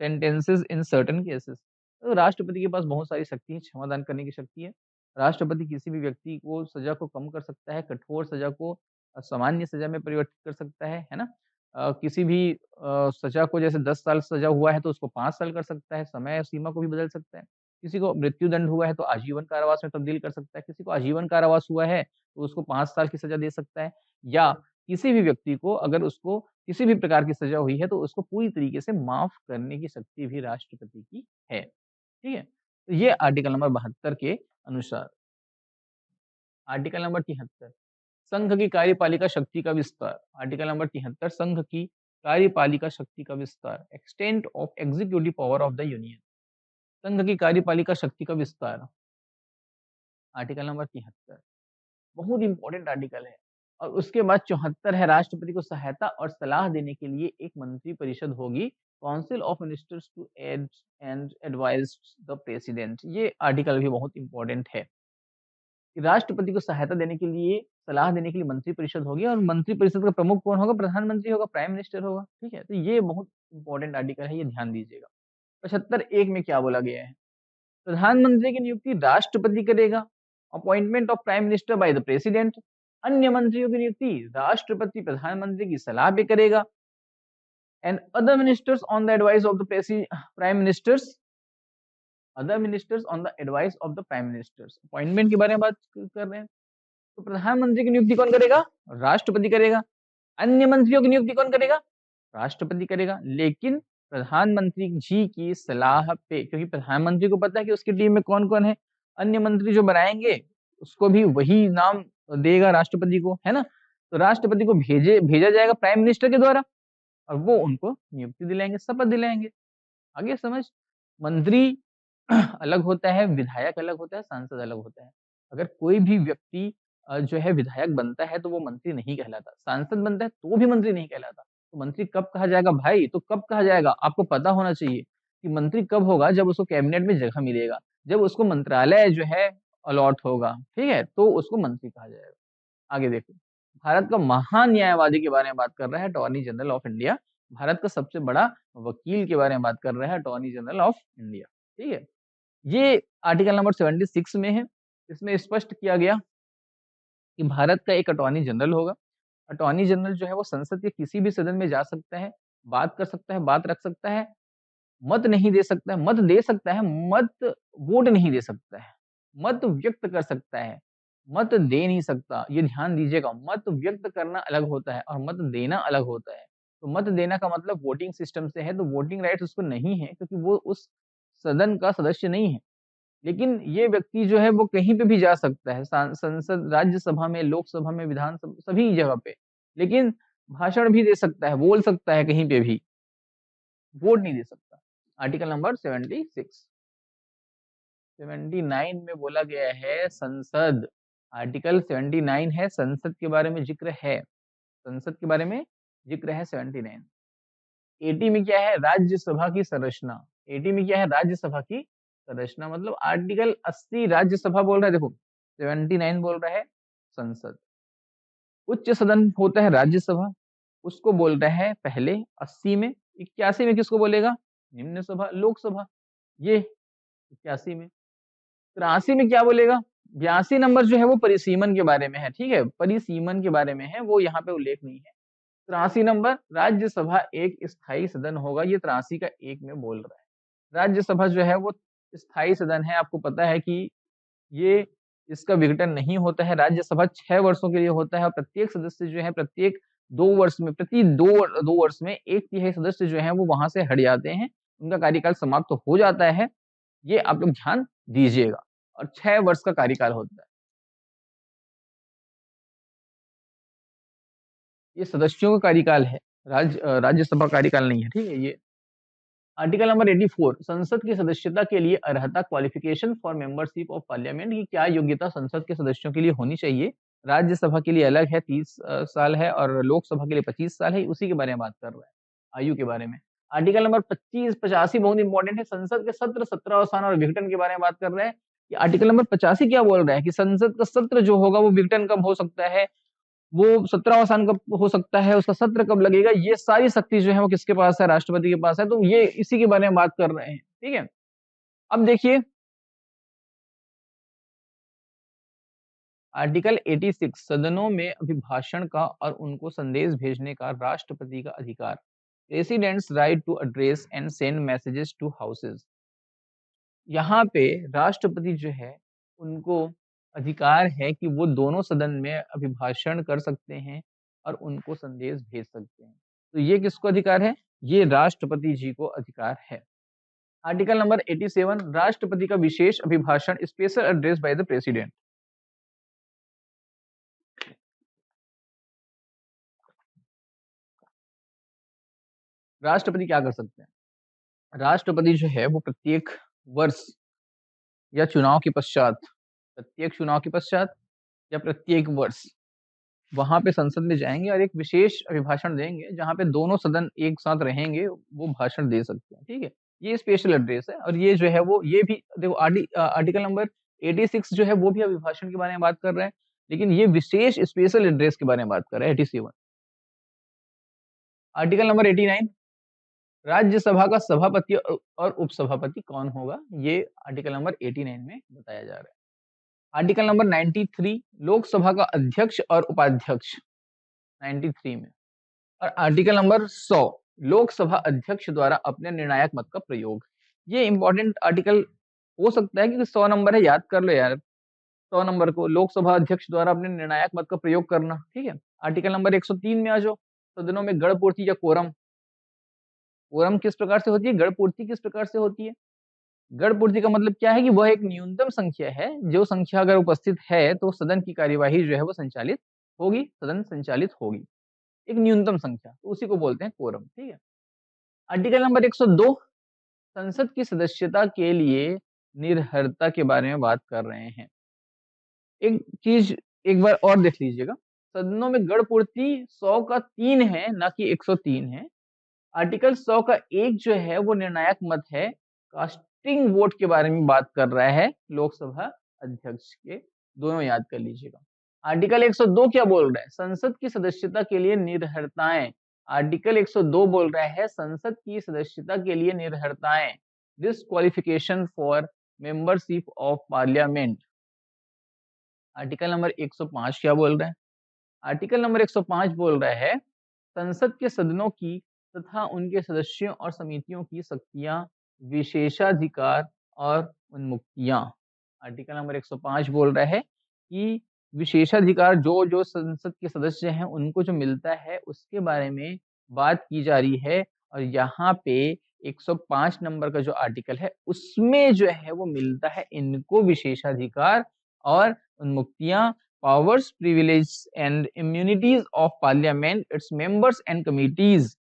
sentences in certain cases. तो राष्ट्रपति के पास बहुत सारी शक्ति है, क्षमादान करने की शक्ति है। राष्ट्रपति किसी भी व्यक्ति को सजा को कम कर सकता है, कठोर सजा को सामान्य सजा में परिवर्तित कर सकता है ना? किसी भी सजा को, जैसे 10 साल सजा हुआ है तो उसको 5 साल कर सकता है, समय सीमा को भी बदल सकता है। किसी को मृत्युदंड हुआ है तो आजीवन कारावास में तब्दील कर सकता है, किसी को आजीवन कारावास हुआ है तो उसको 5 साल की सजा दे सकता है, या किसी भी व्यक्ति को अगर उसको किसी भी प्रकार की सजा हुई है तो उसको पूरी तरीके से माफ करने की शक्ति भी राष्ट्रपति की है। ठीक है? तो ये आर्टिकल नंबर 72 के अनुसार। आर्टिकल नंबर 73, संघ की कार्यपालिका शक्ति का विस्तार। आर्टिकल नंबर 73, संघ की कार्यपालिका शक्ति का विस्तार, extent of executive power of the union. संघ की कार्यपालिका शक्ति का विस्तार, आर्टिकल नंबर 73 बहुत इंपॉर्टेंट आर्टिकल है। और उसके बाद 74 है, राष्ट्रपति को सहायता और सलाह देने के लिए एक मंत्री परिषद होगी, council of ministers to aid and advise the president. ये आर्टिकल भी बहुत इंपॉर्टेंट है कि राष्ट्रपति को सहायता देने के लिए, सलाह देने के लिए मंत्री परिषद होगी, और मंत्री परिषद का प्रमुख कौन होगा? प्रधानमंत्री होगा, प्राइम मिनिस्टर होगा। ठीक है, तो ये बहुत इंपॉर्टेंट आर्टिकल है, ये ध्यान दीजिएगा। 75(1) में क्या बोला गया है? प्रधानमंत्री की नियुक्ति राष्ट्रपति करेगा, appointment of prime minister by the president. अन्य मंत्रियों की नियुक्ति राष्ट्रपति प्रधानमंत्री की सलाह पे करेगा, and other ministers on the advice of the prime ministers, other ministers on the advice of the prime ministers. Appointment के बारे में बात कर रहे हैं, तो प्रधानमंत्री की नियुक्ति कौन करेगा? राष्ट्रपति करेगा। अन्य मंत्रियों की नियुक्ति कौन करेगा? राष्ट्रपति करेगा। लेकिन प्रधानमंत्री जी की सलाह पे, क्योंकि प्रधानमंत्री को पता है कि उसकी टीम में कौन-कौन है, अन्य मंत्री जो बनाएंगे उसको भी वही नाम देगा राष्ट्रपति को, है ना? तो राष्ट्रपति को भेजा जाएगा प्राइम मिनिस्टर के द्वारा, और वो उनको नियुक्ति दिलाएंगे, शपथ दिलाएंगे। आगे समझ? मंत्री अलग होता है, विधायक अलग होता है, सांसद अलग होता है। अगर कोई भी व्यक्ति जो है विधायक बनता है तो वो मंत्री नहीं कहलाता, सांसद बनता है तो भी मंत्री नहीं कहलाता। तो मंत्री कब कहा जाएगा भाई? तो कब कहा जाएगा? आपको पता होना चाहिए कि मंत्री कब होगा, जब उसको कैबिनेट में जगह मिलेगा, जब उसको मंत्रालय जो है अलॉट होगा, ठीक है? तो उसको मंत्री कहा जाएगा। आगे देखो, भारत का महान न्यायवादी के बारे में बात कर रहा है, attorney general of India. Bharat का सबसे बड़ा वकील के बारे में बात कर रहा है, अटॉर्नी जनरल ऑफ इंडिया। ठीक है? ये आर्टिकल नंबर 76 में है। इसमें स्पष्ट किया गया कि भारत का एक अटॉर्नी जनरल होगा। अटॉर्नी जनरल जो है वो संसद के किसी भी सदन में जा सकता है, बात कर सकता है, बात रख सकता है, मत नहीं दे सकता है, मत दे सकता है, मत वोट नहीं दे सकता है, मत व्यक्त कर सकता है, मत दे नहीं सकता। ये ध्यान दीजिएगा, मत व्यक्त करना अलग होता है और मत देना अलग होता है। तो मत देना का मतलब वोटिंग सिस्टम से है, तो वोटिंग राइट्स उसको नहीं है क्योंकि वो उस सदन का सदस्य नहीं है। लेकिन ये व्यक्ति जो है वो कहीं पे भी जा सकता है, संसद, राज्यसभा में, लोकसभा में, विधानसभा, सभी जगह पे। लेकिन भाषण भी दे सकता है, बोल सकता है कहीं पे भी, वोट नहीं दे सकता। Article number 76। 79 में बोला गया है संसद। आर्टिकल 79 है, संसद के बारे में जिक्र है, संसद के बारे में जिक्र है 79। 80 में क्या है, राज्यसभा की संरचना। 80 में क्या है, राज्यसभा की संरचना, मतलब आर्टिकल 80 राज्यसभा बोल रहा है, देखो 79 बोल रहा है संसद। उच्च सदन होता है राज्यसभा, उसको बोल रहा है पहले 80 में। 81 में किसको बोलेगा, निम्न सभा लोकसभा, ये 81 में। 83 में क्या बोलेगा, 82 नंबर जो है वो परिसीमन के बारे में है, ठीक है, परिसीमन के बारे में है, वो यहाँ पे उल्लेख नहीं है। 83 नंबर, राज्यसभा एक स्थायी सदन होगा, ये 83 का एक में बोल रहा है। राज्यसभा जो है वो स्थायी सदन है, आपको पता है कि ये इसका विघटन नहीं होता है। राज्यसभा 6 वर्षों के लिए होता है और प्रत्येक सदस्य जो है प्रत्येक 2 वर्ष में, प्रति 2 वर्ष में 1/3 सदस्य जो है वो वहां से हट जाते हैं, उनका कार्यकाल समाप्त हो जाता है। ये आप लोग ध्यान दीजिएगा, और 6 वर्ष का कार्यकाल होता है। ये सदस्यों का कार्यकाल है, राज्यसभा कार्यकाल नहीं है, ठीक है। ये आर्टिकल नंबर 84, संसद की सदस्यता के लिए अर्हता, qualification for membership of parliament, की क्या योग्यता संसद के सदस्यों के लिए होनी चाहिए। राज्यसभा के लिए अलग है, 30 साल है, और लोकसभा के लिए 25 साल है, उसी के बारे में बात कर रहा है, आयु के बारे में। आर्टिकल नंबर 85 बहुत इंपॉर्टेंट है, संसद के सत्र, 17 स्थान और विघटन के बारे में बात कर रहे हैं। कि आर्टिकल नंबर 85 क्या बोल रहा है कि संसद का सत्र जो होगा वो विघटन कब हो सकता है, वो 17वां स्थान कब हो सकता है, उसका सत्र कब लगेगा, ये सारी शक्ति जो है वो किसके पास है, राष्ट्रपति के पास है। तो ये इसी के बारे में बात कर रहे हैं, ठीक है। अब देखिए आर्टिकल 86, सदनों में अभिभाषण का और उनको संदेश भेजने का राष्ट्रपति का अधिकार, president's right to address and send messages to houses. यहाँ पे राष्ट्रपति जो है उनको अधिकार है कि वो दोनों सदन में अभिभाषण कर सकते हैं और उनको संदेश भेज सकते हैं। तो ये किसको अधिकार है, ये राष्ट्रपति जी को अधिकार है। आर्टिकल नंबर 87, राष्ट्रपति का विशेष अभिभाषण, special address by the president. राष्ट्रपति क्या कर सकते हैं, राष्ट्रपति जो है वो प्रत्येक वर्ष या चुनाव के पश्चात, प्रत्येक चुनाव के पश्चात या प्रत्येक वर्ष वहां पे संसद में जाएंगे और एक विशेष अभिभाषण देंगे, जहां पे दोनों सदन एक साथ रहेंगे, वो भाषण दे सकते हैं, ठीक है। ये स्पेशल एड्रेस है, और ये जो है वो, ये भी देखो आर्टिकल नंबर 86 जो है वो भी अभिभाषण के बारे में बात कर रहे हैं, लेकिन ये विशेष स्पेशल एड्रेस के बारे में बात कर रहे हैं 87। आर्टिकल नंबर 89, राज्यसभा का सभापति और उपसभापति कौन होगा, ये आर्टिकल नंबर 89 में बताया जा रहा है। आर्टिकल नंबर 93, लोकसभा का अध्यक्ष और उपाध्यक्ष, 93 में। और आर्टिकल नंबर 100, लोकसभा अध्यक्ष द्वारा अपने निर्णायक मत का प्रयोग। ये इंपॉर्टेंट आर्टिकल हो सकता है, क्योंकि 100 नंबर है, याद कर लो यार 100 नंबर को, लोकसभा अध्यक्ष द्वारा अपने निर्णायक मत का प्रयोग करना, ठीक है। आर्टिकल नंबर 103 में आ जाओ, सदनों में गणपूर्ति या कोरम। कोरम किस प्रकार से होती है, गणपूर्ति किस प्रकार से होती है। गणपूर्ति का मतलब क्या है कि वह एक न्यूनतम संख्या है, जो संख्या अगर उपस्थित है तो सदन की कार्यवाही जो है वो संचालित होगी, सदन संचालित होगी, एक न्यूनतम संख्या, तो उसी को बोलते हैं कोरम, ठीक है। आर्टिकल नंबर 102, संसद की सदस्यता के लिए निर्भरता के बारे में बात कर रहे हैं। एक चीज एक बार और देख लीजिएगा, सदनों में गणपूर्ति 100 का 3 है, ना कि 103 है। आर्टिकल 100 का 1 जो है वो निर्णायक मत है, कास्टिंग वोट के बारे में बात कर रहा है, लोकसभा अध्यक्ष के, दोनों याद कर लीजिएगा। आर्टिकल 102 क्या बोल रहा है, संसद की सदस्यता के लिए निर्भरताएं। आर्टिकल 102 बोल रहा है संसद की सदस्यता के लिए निर्भरताएं, disqualification for membership of parliament. Article number 105 क्या बोल रहा है, आर्टिकल नंबर 105 बोल रहा है संसद के सदनों की तथा उनके सदस्यों और समितियों की शक्तियां, विशेषाधिकार और उन्मुक्तियां। आर्टिकल नंबर 105 बोल रहा है कि विशेषाधिकार जो जो संसद के सदस्य हैं उनको जो मिलता है उसके बारे में बात की जा रही है, और यहाँ पे 105 नंबर का जो आर्टिकल है उसमें जो है वो मिलता है इनको विशेषाधिकार और उन्मुक्तियां, powers, privileges and immunities of parliament, its members and committees।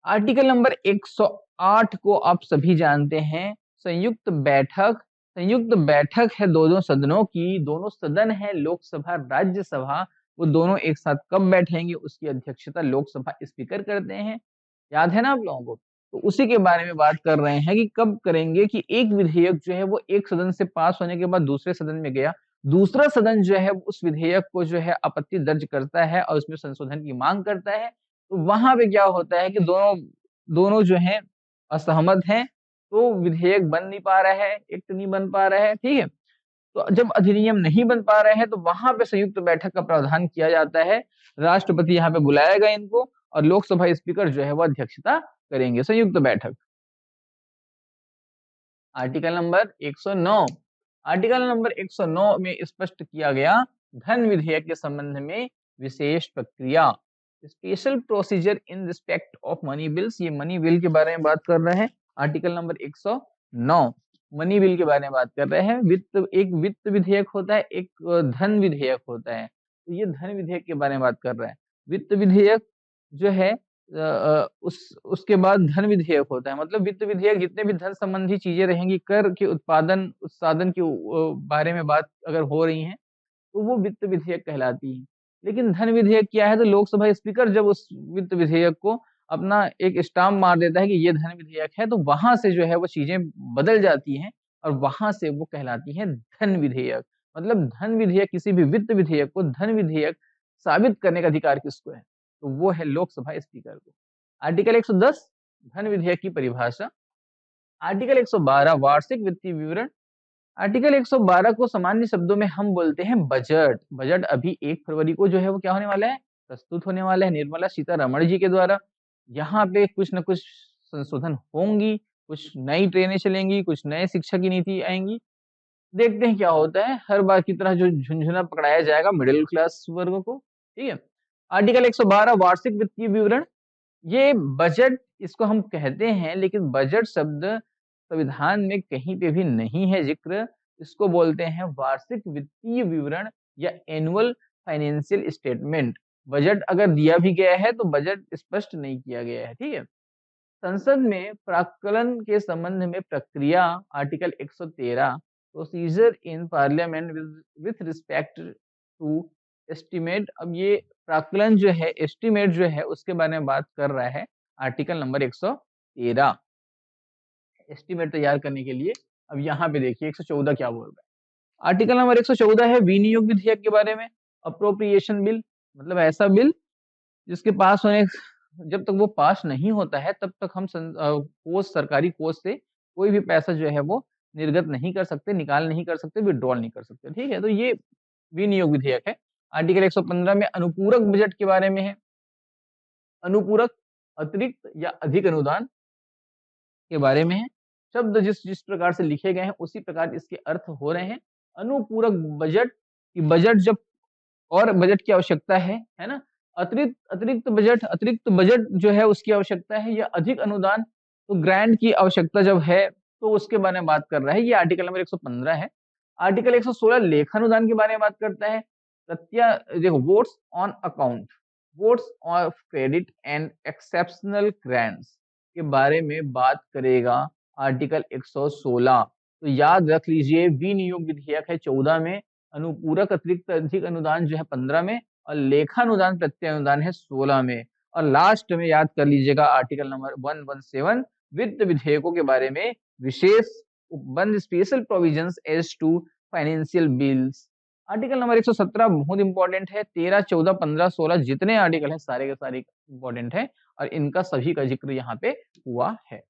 Article number 108 को आप सभी जानते हैं, संयुक्त बैठक। संयुक्त बैठक है दोनों सदनों की, दोनों सदन है लोकसभा राज्यसभा, वो दोनों एक साथ कब बैठेंगे उसकी अध्यक्षता लोकसभा स्पीकर करते हैं। याद है ना आप लोगों को? तो उसी के बारे में बात कर रहे हैं कि कब करेंगे कि एक विधेयक जो है वो एक सदन से पास होने के बाद दूसरे सदन में गया, दूसरा सदन जो है उस विधेयक को जो है आपत्ति दर्ज करता है और उसमें संशोधन की मांग करता है, तो वहां पे क्या होता है कि दोनों दोनों जो है असहमत हैं, तो विधेयक बन नहीं पा रहा है, एक्ट नहीं बन पा रहा है, ठीक है। तो जब अधिनियम नहीं बन पा रहे हैं तो वहां पे संयुक्त बैठक का प्रावधान किया जाता है, राष्ट्रपति यहाँ पे बुलाएगा इनको और लोकसभा स्पीकर जो है वो अध्यक्षता करेंगे, संयुक्त बैठक। आर्टिकल नंबर 109, आर्टिकल नंबर 109 में स्पष्ट किया गया धन विधेयक के संबंध में विशेष प्रक्रिया, special procedure in respect of money bills, ये मनी बिल के बारे में बात कर रहे हैं। आर्टिकल नंबर 109 मनी बिल के बारे में बात कर रहे हैं। एक वित्त विधेयक होता है, एक धन विधेयक होता है, तो ये धन विधेयक के बारे में बात कर रहा है। वित्त विधेयक जो है उसके बाद धन विधेयक होता है, मतलब वित्त विधेयक जितने भी धन संबंधी चीजें रहेंगी, कर के उत्पादन उत्साधन के बारे में बात अगर हो रही है तो वो वित्त विधेयक कहलाती है। लेकिन धन विधेयक क्या है, तो लोकसभा स्पीकर जब उस वित्त विधेयक को अपना एक स्टाम्प मार देता है कि ये धन विधेयक है, तो वहां से जो है वो चीजें बदल जाती हैं और वहां से वो कहलाती है धन विधेयक। मतलब धन विधेयक, किसी भी वित्त विधेयक को धन विधेयक साबित करने का अधिकार किसको है, तो वो है लोकसभा स्पीकर को। आर्टिकल 110 धन विधेयक की परिभाषा। आर्टिकल 112 वार्षिक वित्तीय विवरण। आर्टिकल 112 को सामान्य शब्दों में हम बोलते हैं बजट। बजट अभी 1 फरवरी को जो है वो क्या होने वाला है, प्रस्तुत होने वाला है निर्मला सीतारमण जी के द्वारा। यहाँ पे कुछ न कुछ संशोधन होंगी, कुछ नई ट्रेनें चलेंगी, कुछ नए शिक्षा की नीति आएंगी। देखते हैं क्या होता है। हर बार की तरह जो झुंझुना पकड़ाया जाएगा मिडिल क्लास वर्गों को, ठीक है। आर्टिकल 112 वार्षिक वित्तीय विवरण। ये बजट इसको हम कहते हैं, लेकिन बजट शब्द संविधान में कहीं पे भी नहीं है जिक्र। इसको बोलते हैं वार्षिक वित्तीय विवरण या एनुअल फाइनेंशियल स्टेटमेंट। बजट अगर दिया भी गया है तो बजट स्पष्ट नहीं किया गया है, ठीक है। संसद में प्राक्कलन के संबंध में प्रक्रिया। Article 113 procedure in parliament with respect to estimate. अब ये प्राक्कलन जो है, एस्टिमेट जो है, उसके बारे में बात कर रहा है आर्टिकल नंबर 113, एस्टिमेट तैयार करने के लिए। अब यहाँ पे देखिए 114 क्या बोल रहा है। आर्टिकल नंबर 114 है विनियोग विधेयक के बारे में। अप्रोप्रिएशन बिल, मतलब ऐसा बिल जिसके पास होने, जब तक वो पास नहीं होता है तब तक हम कोष, सरकारी कोष से कोई भी पैसा जो है वो निर्गत नहीं कर सकते, निकाल नहीं कर सकते, विड्रॉल नहीं कर सकते, ठीक है। तो ये विनियोग विधेयक है। आर्टिकल 115 में अनुपूरक बजट के बारे में है। अनुपूरक अतिरिक्त या अधिक अनुदान के बारे में है। शब्द जिस जिस प्रकार से लिखे गए हैं उसी प्रकार इसके अर्थ हो रहे हैं। अनुपूरक बजट की बजट जब और बजट की आवश्यकता है ना। अतिरिक्त अतिरिक्त बजट जो है उसकी आवश्यकता है, या अधिक अनुदान, तो ग्रांट की आवश्यकता जब है तो उसके बारे में बात कर रहा है। ये आर्टिकल नंबर 115 है। आर्टिकल 116 लेखानुदान के बारे में बात करता है। देखो, votes on account, votes of credit and exceptional grants के बारे में बात करेगा आर्टिकल 116। तो याद रख लीजिए, विनियोग विधेयक है 14 में, अनुपूरक अतिरिक्त अधिक अनुदान जो है 15 में, और लेखानुदान प्रत्यय अनुदान है 16 में। और लास्ट में याद कर लीजिएगा आर्टिकल नंबर 117 वित्त विधेयकों के बारे में विशेष उपबंध, special provisions as to financial bills. Article number 117 बहुत इंपॉर्टेंट है। 13, 14, 15, 16 जितने आर्टिकल हैं सारे के सारे इंपॉर्टेंट है और इनका सभी का जिक्र यहाँ पे हुआ है।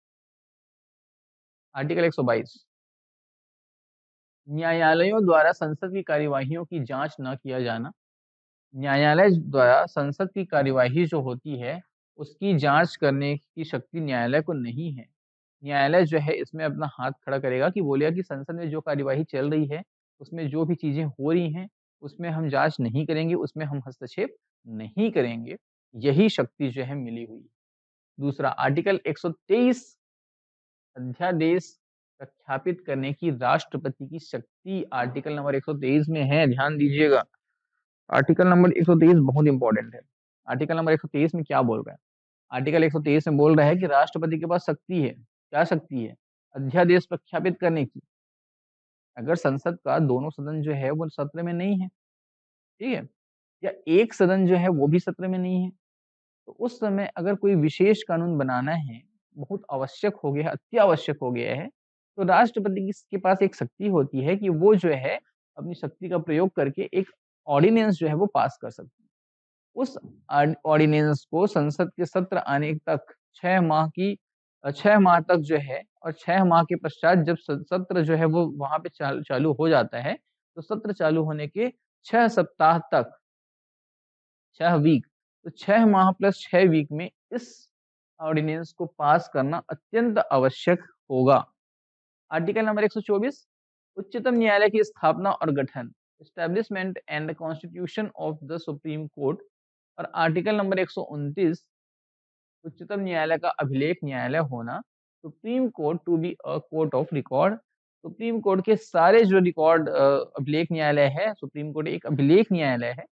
आर्टिकल 122 न्यायालयों द्वारा संसद की कार्यवाहियों की जांच न किया जाना। न्यायालय द्वारा संसद की कार्यवाही जो होती है उसकी जांच करने की शक्ति न्यायालय को नहीं है। न्यायालय जो है इसमें अपना हाथ खड़ा करेगा कि बोलेगा कि संसद में जो कार्यवाही चल रही है उसमें जो भी चीजें हो रही हैं उसमें हम जांच नहीं करेंगे, उसमें हम हस्तक्षेप नहीं करेंगे। यही शक्ति जो है मिली हुई है। दूसरा, आर्टिकल 123 अध्यादेश प्रख्यापित करने की राष्ट्रपति की शक्ति आर्टिकल नंबर 123 में है, ध्यान दीजिएगा। आर्टिकल नंबर 123 बहुत इंपॉर्टेंट है। आर्टिकल नंबर 123 में क्या बोल रहा है? आर्टिकल 123 में बोल रहा है कि राष्ट्रपति के पास शक्ति है। क्या शक्ति है? अध्यादेश प्रख्यापित करने की। अगर संसद का दोनों सदन जो है वो सत्र में नहीं है, ठीक है, या एक सदन जो है वो भी सत्र में नहीं है, तो उस समय अगर कोई विशेष कानून बनाना है, बहुत आवश्यक हो गया है, अति आवश्यक हो गया है, तो राष्ट्रपति के पास एक शक्ति होती है कि वो जो है अपनी शक्ति का प्रयोग करके एक ऑर्डिनेंस जो है वो पास कर सकते हैं। उस ऑर्डिनेंस को संसद के सत्र आने तक 6 माह तक जो है और 6 माह के पश्चात जब सत्र जो है वो वहाँ पे चालू हो जाता है, तो सत्र चालू होने के 6 सप्ताह तक 6 वीक, तो 6 माह प्लस 6 वीक में इस ऑर्डिनेंस को पास करना अत्यंत आवश्यक होगा। आर्टिकल नंबर 124, उच्चतम न्यायालय की स्थापना और गठन, establishment and constitution of the supreme court. और आर्टिकल नंबर 129, उच्चतम न्यायालय का अभिलेख न्यायालय होना, supreme court to be a court of record. Supreme court के सारे जो रिकॉर्ड अभिलेख न्यायालय है, सुप्रीम कोर्ट एक अभिलेख न्यायालय है,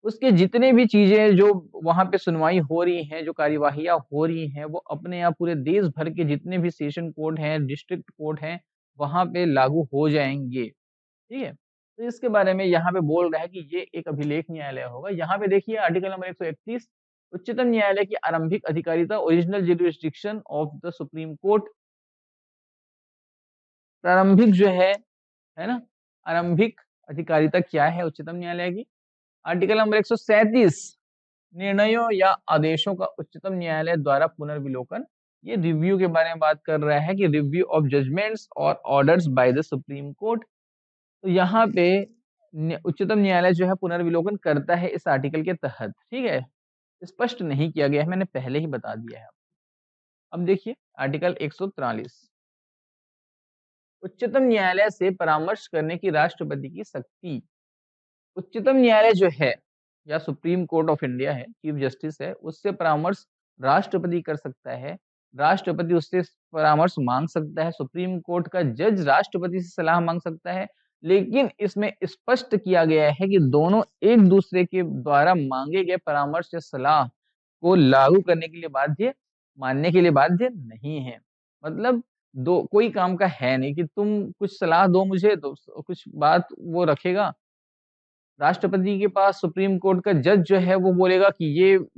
उसके जितने भी चीज़ें जो वहाँ पे सुनवाई हो रही हैं, जो कार्यवाहियाँ हो रही हैं, वो अपने यहाँ पूरे देश भर के जितने भी सेशन कोर्ट हैं, डिस्ट्रिक्ट कोर्ट हैं, वहाँ पे लागू हो जाएँगे, ठीक है? तो इसके बारे में यहाँ पे बोल रहा है कि ये एक अभिलेख न्यायालय होगा। यहाँ पे देखिए आर्टिकल नंबर 131, उच्चतम न्यायालय की आरंभिक अधिकारिता, original jurisdiction of the supreme court. प्रारंभिक जो है ना? आरंभिक अधिकारिता क्या है उच्चतम न्यायालय की? आर्टिकल नंबर 137, निर्णयों या आदेशों का उच्चतम न्यायालय द्वारा पुनर्विलोकन। ये रिव्यू के बारे में बात कर रहा है कि रिव्यू ऑफ जजमेंट्स और orders by the supreme court. तो यहाँ पे उच्चतम न्यायालय जो है पुनर्विलोकन करता है इस आर्टिकल के तहत, ठीक है? स्पष्ट नहीं किया गया है, मैंने पहले ही बता दिया है। अब देखिए आर्टिकल 143, उच्चतम न्यायालय से परामर्श करने की राष्ट्रपति की शक्ति। उच्चतम न्यायालय जो है या सुप्रीम कोर्ट ऑफ इंडिया है, चीफ जस्टिस है, उससे परामर्श राष्ट्रपति कर सकता है। राष्ट्रपति उससे परामर्श मांग सकता है। सुप्रीम कोर्ट का जज राष्ट्रपति से सलाह मांग सकता है। लेकिन इसमें स्पष्ट किया गया है कि दोनों एक दूसरे के द्वारा मांगे गए परामर्श या सलाह को लागू करने के लिए बाध्य, मानने के लिए बाध्य नहीं है। मतलब दो कोई काम का है नहीं कि तुम कुछ सलाह दो मुझे तो कुछ बात वो रखेगा। राष्ट्रपति के पास सुप्रीम कोर्ट का जज जो है वो बोलेगा कि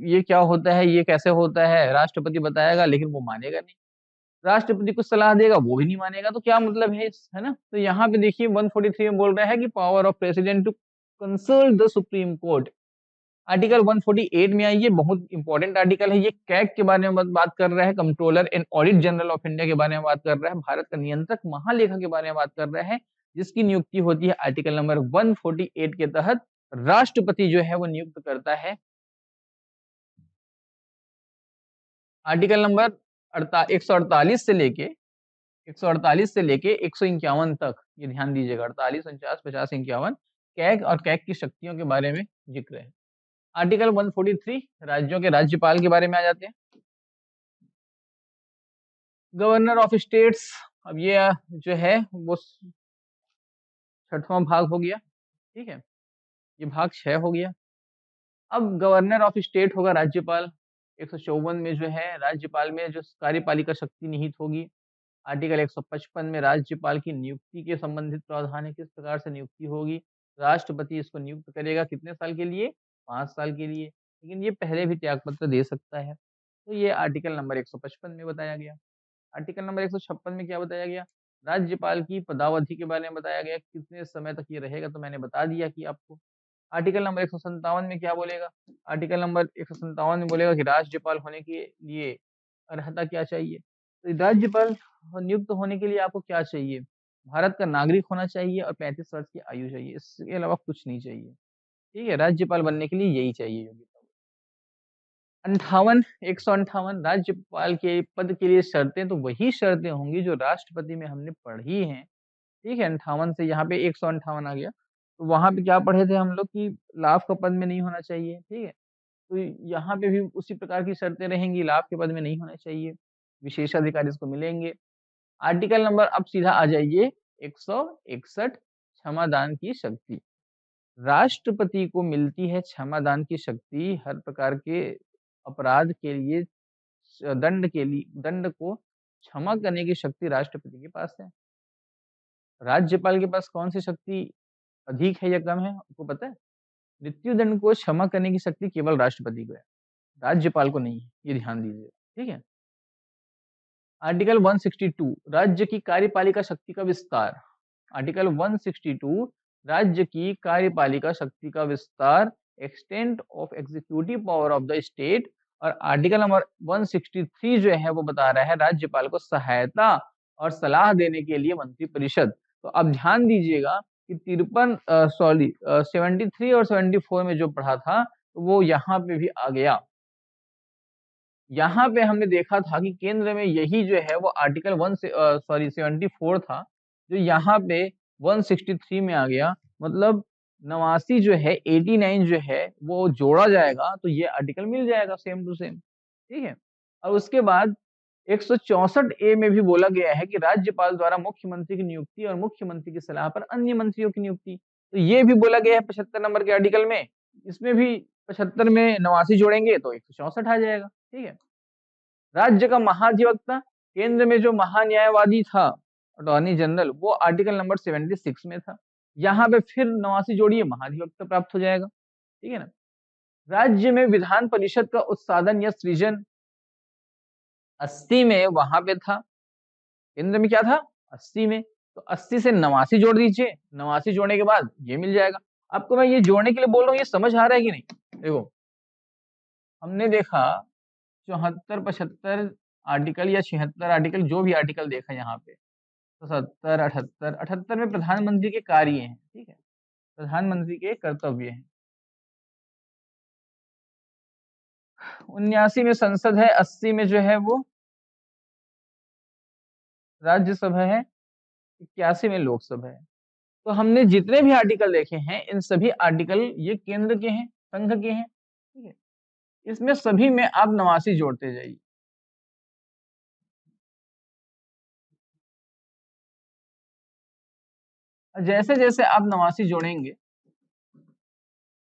ये क्या होता है, ये कैसे होता है, राष्ट्रपति बताएगा लेकिन वो मानेगा नहीं। राष्ट्रपति कुछ सलाह देगा वो भी नहीं मानेगा, तो क्या मतलब है है ना? तो यहाँ पे देखिए 143 में बोल रहा है कि power of president to consult the supreme court. Article 148 में आइए, बहुत इंपॉर्टेंट आर्टिकल है ये। कैग के बारे में बात कर रहा है, controller and audit general of India के बारे में बात कर रहा है, भारत का नियंत्रक महालेखा के बारे में बात कर रहा है, जिसकी नियुक्ति होती है आर्टिकल नंबर 148 के तहत। राष्ट्रपति जो है वो नियुक्त करता है। आर्टिकल नंबर 148 से लेके 151 तक, ये ध्यान दीजिएगा, 48, 49, 50, 51 कैग और कैग की शक्तियों के बारे में जिक्र है। आर्टिकल 143 राज्यों के राज्यपाल के बारे में आ जाते हैं। गवर्नर ऑफ स्टेट्स, अब ये जो है वो 6वां भाग हो गया, ठीक है? ये भाग 6 हो गया। अब गवर्नर ऑफ स्टेट होगा राज्यपाल। 154 में जो है राज्यपाल में जो कार्यपालिका शक्ति निहित होगी। आर्टिकल 155 में राज्यपाल की नियुक्ति के संबंधित प्रावधान है, किस प्रकार से नियुक्ति होगी। राष्ट्रपति इसको नियुक्त करेगा कितने साल के लिए? 5 साल के लिए, लेकिन ये पहले भी त्यागपत्र दे सकता है। तो ये आर्टिकल नंबर 155 में बताया गया। आर्टिकल नंबर 156 में क्या बताया गया? राज्यपाल की पदावधि के बारे में बताया गया, कितने समय तक ये रहेगा, तो मैंने बता दिया कि आपको। आर्टिकल नंबर 157 में क्या बोलेगा? आर्टिकल नंबर 157 में बोलेगा कि राज्यपाल होने के लिए अर्हता क्या चाहिए? तो राज्यपाल नियुक्त होने के लिए आपको क्या चाहिए? भारत का नागरिक होना चाहिए और 35 वर्ष की आयु चाहिए, इसके अलावा कुछ नहीं चाहिए। ठीक है? राज्यपाल बनने के लिए यही चाहिए योग्यता। 58, 158 राज्यपाल के पद के लिए शर्तें, तो वही शर्तें होंगी जो राष्ट्रपति में हमने पढ़ी हैं। ठीक है? 58 से यहाँ पे 158 आ गया। तो वहाँ पे क्या पढ़े थे हम लोग कि लाभ का पद में नहीं होना चाहिए, ठीक है? तो यहाँ पे भी उसी प्रकार की शर्तें रहेंगी, लाभ के पद में नहीं होना चाहिए, विशेषाधिकार इसको मिलेंगे। आर्टिकल नंबर अब सीधा आ जाइए 161, क्षमादान की शक्ति। राष्ट्रपति को मिलती है क्षमादान की शक्ति हर प्रकार के अपराध के लिए, दंड को क्षमा करने की शक्ति राष्ट्रपति के पास है। राज्यपाल के पास कौन-सी शक्ति अधिक है या कम है, आपको पता है? मृत्युदंड को क्षमा करने की शक्ति केवल राष्ट्रपति को है। राज्यपाल को नहीं, ये ध्यान दीजिए, ठीक है। आर्टिकल 162 राज्य की कार्यपालिका शक्ति का विस्तार। आर्टिकल 162 राज्य की कार्यपालिका शक्ति का विस्तार, extent of executive power of the state. और आर्टिकल नंबर 163 जो है वो बता रहा है राज्यपाल को सहायता और सलाह देने के लिए मंत्रिपरिषद। तो अब ध्यान दीजिएगा कि 73 और 74 में जो पढ़ा था तो वो यहाँ पे भी आ गया। यहाँ पे हमने देखा था कि केंद्र में यही जो है वो आर्टिकल 74 था, जो यहाँ पे 163 में आ गया। मतलब 89 जो है 89 जो है वो जोड़ा जाएगा तो ये आर्टिकल मिल जाएगा सेम टू सेम, ठीक है। और उसके बाद 164 ए में भी बोला गया है कि राज्यपाल द्वारा मुख्यमंत्री की नियुक्ति और मुख्यमंत्री की सलाह पर अन्य मंत्रियों की नियुक्ति। तो ये भी बोला गया है 75 नंबर के आर्टिकल में। इसमें भी 75 में 89 जोड़ेंगे तो 164 आ जाएगा, ठीक है। राज्य का महाधिवक्ता, केंद्र में जो महान्यायवादी था अटॉर्नी जनरल, वो आर्टिकल नंबर 76 में था। यहाँ पे फिर 89 जोड़िए, महाधिवक्ता प्राप्त हो जाएगा, ठीक है ना। राज्य में विधान परिषद का उत्साधन या सृजन 80 में वहां पे था। केंद्र में क्या था 80 में, तो 80 से 89 जोड़ दीजिए, 89 जोड़ने के बाद ये मिल जाएगा। आपको मैं ये जोड़ने के लिए बोल रहा हूँ, ये समझ आ रहा है कि नहीं। देखो हमने देखा 74 75 आर्टिकल या 76 आर्टिकल, जो भी आर्टिकल देखा यहाँ पे, तो 70 78 78 में प्रधानमंत्री के कार्य हैं, ठीक है, प्रधानमंत्री के कर्तव्य हैं। 79 में संसद है, 80 में जो है वो राज्यसभा है, 81 में लोकसभा है। तो हमने जितने भी आर्टिकल देखे हैं इन सभी आर्टिकल ये केंद्र के हैं, संघ के हैं, ठीक है। इसमें सभी में आप 89 जोड़ते जाइए। जैसे जैसे आप 89 जोड़ेंगे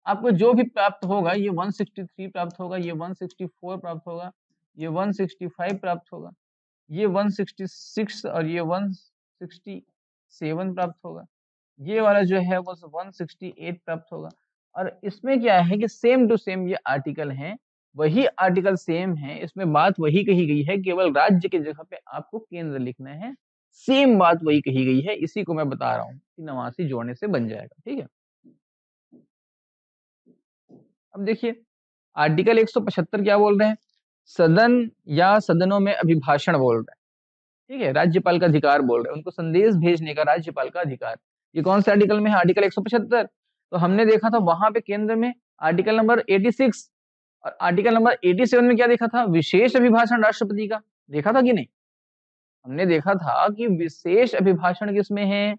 आपको जो भी प्राप्त होगा, ये 163 प्राप्त होगा, ये 164 प्राप्त होगा, ये 165 प्राप्त होगा, ये 166 और ये 167 प्राप्त होगा, ये वाला जो है वो 168 प्राप्त होगा। और इसमें क्या है कि सेम टू सेम ये आर्टिकल हैं, वही आर्टिकल सेम है, इसमें बात वही कही गई है, केवल राज्य की जगह पे आपको केंद्र लिखना है। सेम बात वही कही गई है, इसी को मैं बता रहा हूँ कि 89 जोड़ने से बन जाएगा, ठीक है। अब देखिए आर्टिकल 175 क्या बोल रहे हैं, सदन या सदनों में अभिभाषण बोल रहे हैं, ठीक है, राज्यपाल का अधिकार बोल रहे हैं, उनको संदेश भेजने का राज्यपाल का अधिकार। ये कौन से आर्टिकल में है, आर्टिकल 175। तो हमने देखा था वहां पे केंद्र में आर्टिकल नंबर 86 और आर्टिकल नंबर 87 में क्या देखा था, विशेष अभिभाषण राष्ट्रपति का, देखा था कि नहीं। हमने देखा था कि विशेष अभिभाषण किसमें है,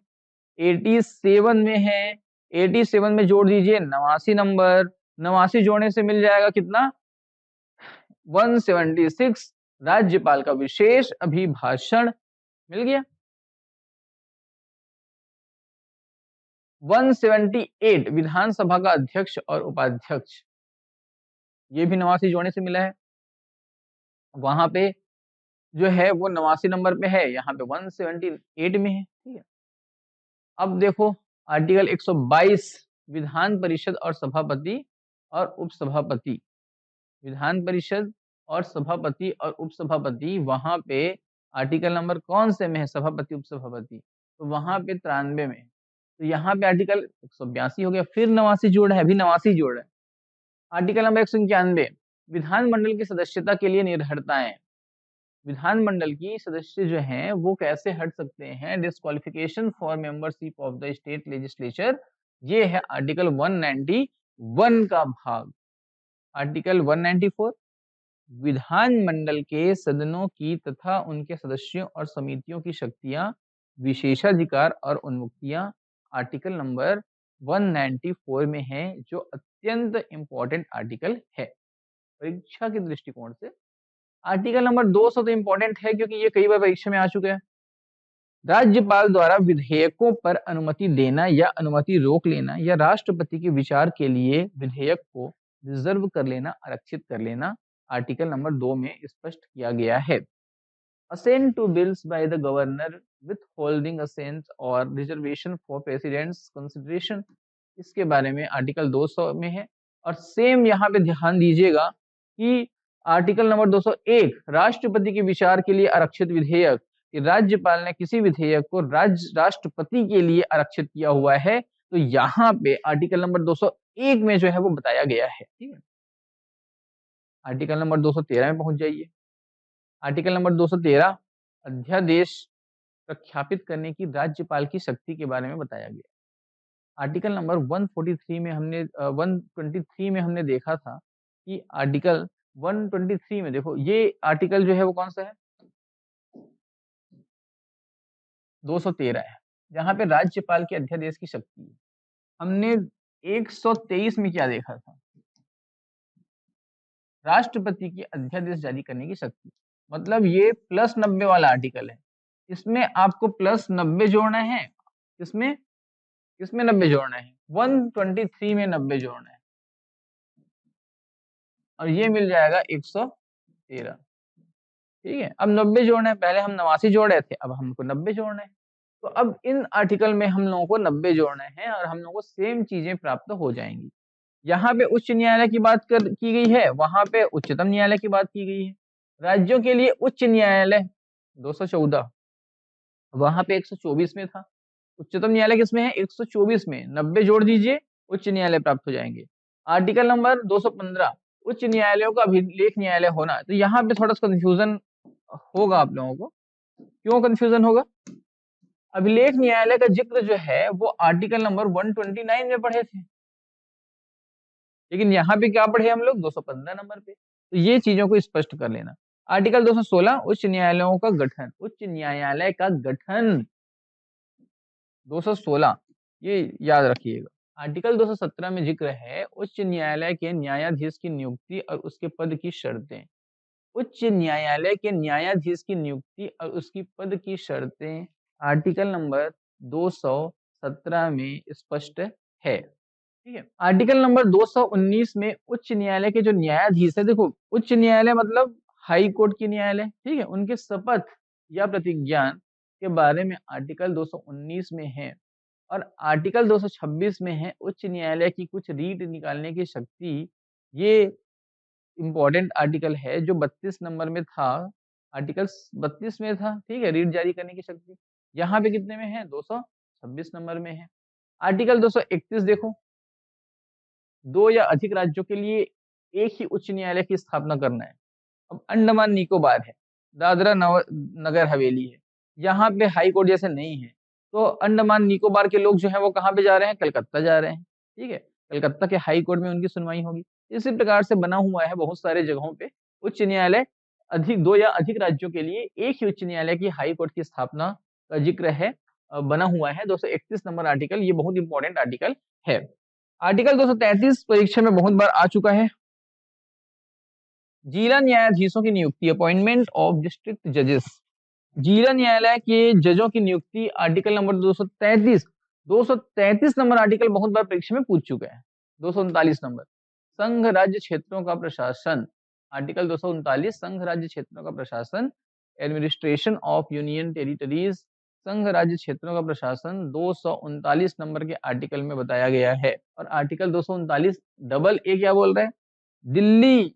87 में है। 87 में जोड़ दीजिए 89 नंबर, 89 जोड़ने से मिल जाएगा कितना 176, राज्यपाल का विशेष अभिभाषण मिल गया। 178 विधानसभा का अध्यक्ष और उपाध्यक्ष, ये भी 89 जोड़ने से मिला है। वहां पे जो है वो 89 नंबर पे है, यहाँ पे 178 में है, ठीक है। अब देखो आर्टिकल 122 विधान परिषद और सभापति और उपसभापति, विधान परिषद और सभापति और उपसभापति, वहां पे आर्टिकल नंबर कौन से में है, सभापति उपसभापति, तो वहां पे 93 में। तो यहाँ पे आर्टिकल 182 हो गया, फिर 89 जोड़ है, अभी 89 जोड़ है। आर्टिकल नंबर 191 विधानमंडल की सदस्यता के लिए निर्भरताएं, विधानमंडल की सदस्य जो हैं वो कैसे हट सकते हैं, disqualification for membership of the state legislature, ये है आर्टिकल 191 का भाग। आर्टिकल 194 विधानमंडल के सदनों की तथा उनके सदस्यों और समितियों की शक्तियां, विशेषाधिकार और उन्मुक्तियां आर्टिकल नंबर 194 में है, जो अत्यंत इंपॉर्टेंट आर्टिकल है परीक्षा के दृष्टिकोण से। आर्टिकल नंबर 200 तो इंपॉर्टेंट है क्योंकि ये कई बार परीक्षा में आ चुका है। राज्यपाल द्वारा विधेयकों पर अनुमति देना या अनुमति रोक लेना या राष्ट्रपति के विचार के लिए विधेयक को रिजर्व कर लेना, आरक्षित कर लेना, आर्टिकल नंबर 2 में स्पष्ट किया गया है। Assent to bills by the governor withholding assent और रिजर्वेशन फॉर प्रेसिडेंट्स कंसिडरेशन, इसके बारे में आर्टिकल 200 में है। और सेम यहाँ पे ध्यान दीजिएगा कि आर्टिकल नंबर 201 राष्ट्रपति के विचार के लिए आरक्षित विधेयक कि राज्यपाल ने किसी विधेयक को राष्ट्रपति के लिए आरक्षित किया हुआ है, तो यहाँ पे आर्टिकल नंबर 201 में जो है वो बताया गया है। ठीक है, आर्टिकल नंबर 213 में पहुंच जाइए। आर्टिकल नंबर 213 अध्यादेश प्रख्यापित करने की राज्यपाल की शक्ति के बारे में बताया गया। आर्टिकल नंबर 143 में हमने 123 में हमने देखा था कि आर्टिकल 123 में देखो ये आर्टिकल जो है वो कौन सा है, 213 है, जहां पे राज्यपाल के अध्यादेश की शक्ति है। हमने 123 में क्या देखा था, राष्ट्रपति की अध्यादेश जारी करने की शक्ति, मतलब ये +90 वाला आर्टिकल है। इसमें आपको +90 जोड़ना है, इसमें 90 जोड़ना है, 123 में 90 जोड़ना है और ये मिल जाएगा 113। ठीक है, अब 90 जोड़ना है, पहले हम 89 जोड़ रहे थे, अब हमको 90 जोड़ना है। तो अब इन आर्टिकल में हम लोगों को 90 जोड़ना है और हम लोगों को सेम चीजें प्राप्त हो जाएंगी। यहाँ पे उच्च न्यायालय की बात की गई है, वहां पे उच्चतम न्यायालय की बात की गई है। राज्यों के लिए उच्च न्यायालय 214, वहां पे 124 में था। उच्चतम न्यायालय किसमें है, 124 में, 90 जोड़ दीजिए, उच्च न्यायालय प्राप्त हो जाएंगे। आर्टिकल नंबर 215 उच्च न्यायालयों का अभिलेख न्यायालय होना, तो यहाँ पे थोड़ा सा कंफ्यूजन होगा आप लोगों को। क्यों कंफ्यूजन होगा, अभिलेख न्यायालय का जिक्र जो है वो आर्टिकल नंबर 129 में पढ़े थे, लेकिन यहाँ पे क्या पढ़े हम लोग, 215 नंबर पे। तो ये चीजों को स्पष्ट कर लेना। आर्टिकल 216 उच्च न्यायालयों का गठन, उच्च न्यायालय का गठन 216, ये याद रखिएगा। आर्टिकल 217 में जिक्र है उच्च न्यायालय के न्यायाधीश की नियुक्ति और उसके पद की शर्तें। उच्च न्यायालय के न्यायाधीश की नियुक्ति और उसकी पद की शर्तें आर्टिकल नंबर 217 में स्पष्ट है। ठीक है, आर्टिकल नंबर 219 में उच्च न्यायालय के जो न्यायाधीश है, देखो उच्च न्यायालय मतलब हाई कोर्ट की न्यायालय, ठीक है, उनके शपथ या प्रतिज्ञान के बारे में आर्टिकल 219 में है। और आर्टिकल 226 में है उच्च न्यायालय की कुछ रीट निकालने की शक्ति। ये इंपॉर्टेंट आर्टिकल है जो 32 नंबर में था, आर्टिकल 32 में था। ठीक है, रीट जारी करने की शक्ति यहाँ पे कितने में है, 226 नंबर में है। आर्टिकल 231 देखो, 2 या अधिक राज्यों के लिए एक ही उच्च न्यायालय की स्थापना करना है। अब अंडमान निकोबार है, दादरा नगर हवेली है, यहाँ पे हाई कोर्ट जैसे नहीं है, तो अंडमान निकोबार के लोग जो है वो कहाँ पे जा रहे हैं, कलकत्ता जा रहे हैं। ठीक है, कलकत्ता के हाई कोर्ट में उनकी सुनवाई होगी। इसी प्रकार से बना हुआ है बहुत सारे जगहों पे उच्च न्यायालय, अधिक 2 या अधिक राज्यों के लिए एक ही उच्च न्यायालय की हाई कोर्ट की स्थापना का जिक्र है, बना हुआ है 231 नंबर आर्टिकल। ये बहुत इंपॉर्टेंट आर्टिकल है। आर्टिकल 233 परीक्षा में बहुत बार आ चुका है, जिला न्यायाधीशों की नियुक्ति, अपॉइंटमेंट ऑफ डिस्ट्रिक्ट जजेस। जिला न्यायालय के जजों की नियुक्ति आर्टिकल नंबर 233 नंबर आर्टिकल बहुत बार परीक्षा में पूछ चुका है। 239 नंबर संघ राज्य क्षेत्रों का प्रशासन, आर्टिकल 239 संघ राज्य क्षेत्रों का प्रशासन, एडमिनिस्ट्रेशन ऑफ यूनियन टेरिटरीज, संघ राज्य क्षेत्रों का प्रशासन 239 नंबर के आर्टिकल में बताया गया है। और आर्टिकल 239 डबल ए क्या बोल रहे हैं, दिल्ली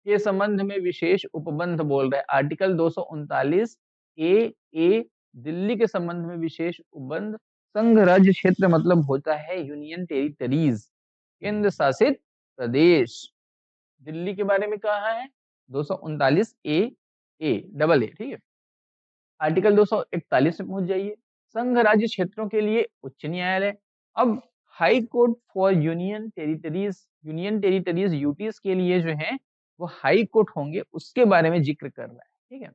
के संबंध में विशेष उपबंध बोल रहे हैं। आर्टिकल 239 ए दिल्ली के संबंध में विशेष उपबंध। संघ राज्य क्षेत्र मतलब होता है यूनियन टेरिटरीज, केंद्र शासित प्रदेश। दिल्ली के बारे में कहा है 239 ए डबल ए। ठीक है, आर्टिकल 241 में पहुंच जाइए, संघ राज्य क्षेत्रों के लिए उच्च न्यायालय। अब high court for union territories UTs के लिए जो है वो हाई कोर्ट होंगे, उसके बारे में जिक्र कर रहा है। ठीक है,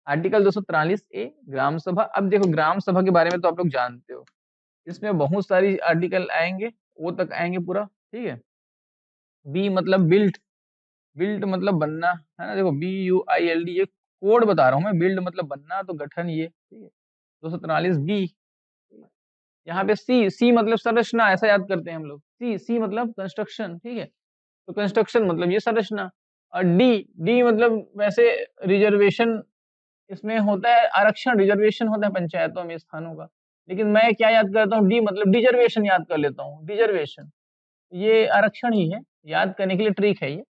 आर्टिकल 243 ए ग्राम सभा। अब देखो ग्राम सभा के बारे में तो आप लोग जानते हो, इसमें बहुत सारी आर्टिकल आएंगे, वो तक आएंगे पूरा। ठीक है, बी मतलब बिल्ट, मतलब बनना है ना, देखो BUILD, ये कोड बता रहा हूं मैं, बिल्ड मतलब बनना, तो गठन ये। ठीक है, 243 बी। यहाँ पे सी मतलब संरचना, ऐसा याद करते हैं हम लोग, सी मतलब कंस्ट्रक्शन। ठीक है, तो कंस्ट्रक्शन मतलब ये संरचना। और डी मतलब वैसे रिजर्वेशन, इसमें होता है आरक्षण, रिजर्वेशन होता है पंचायतों में स्थानों का, लेकिन मैं क्या याद करता हूँ, डी मतलब डिजर्वेशन याद कर लेता हूँ। डिजर्वेशन ये आरक्षण ही है, याद करने के लिए ट्रिक है ये।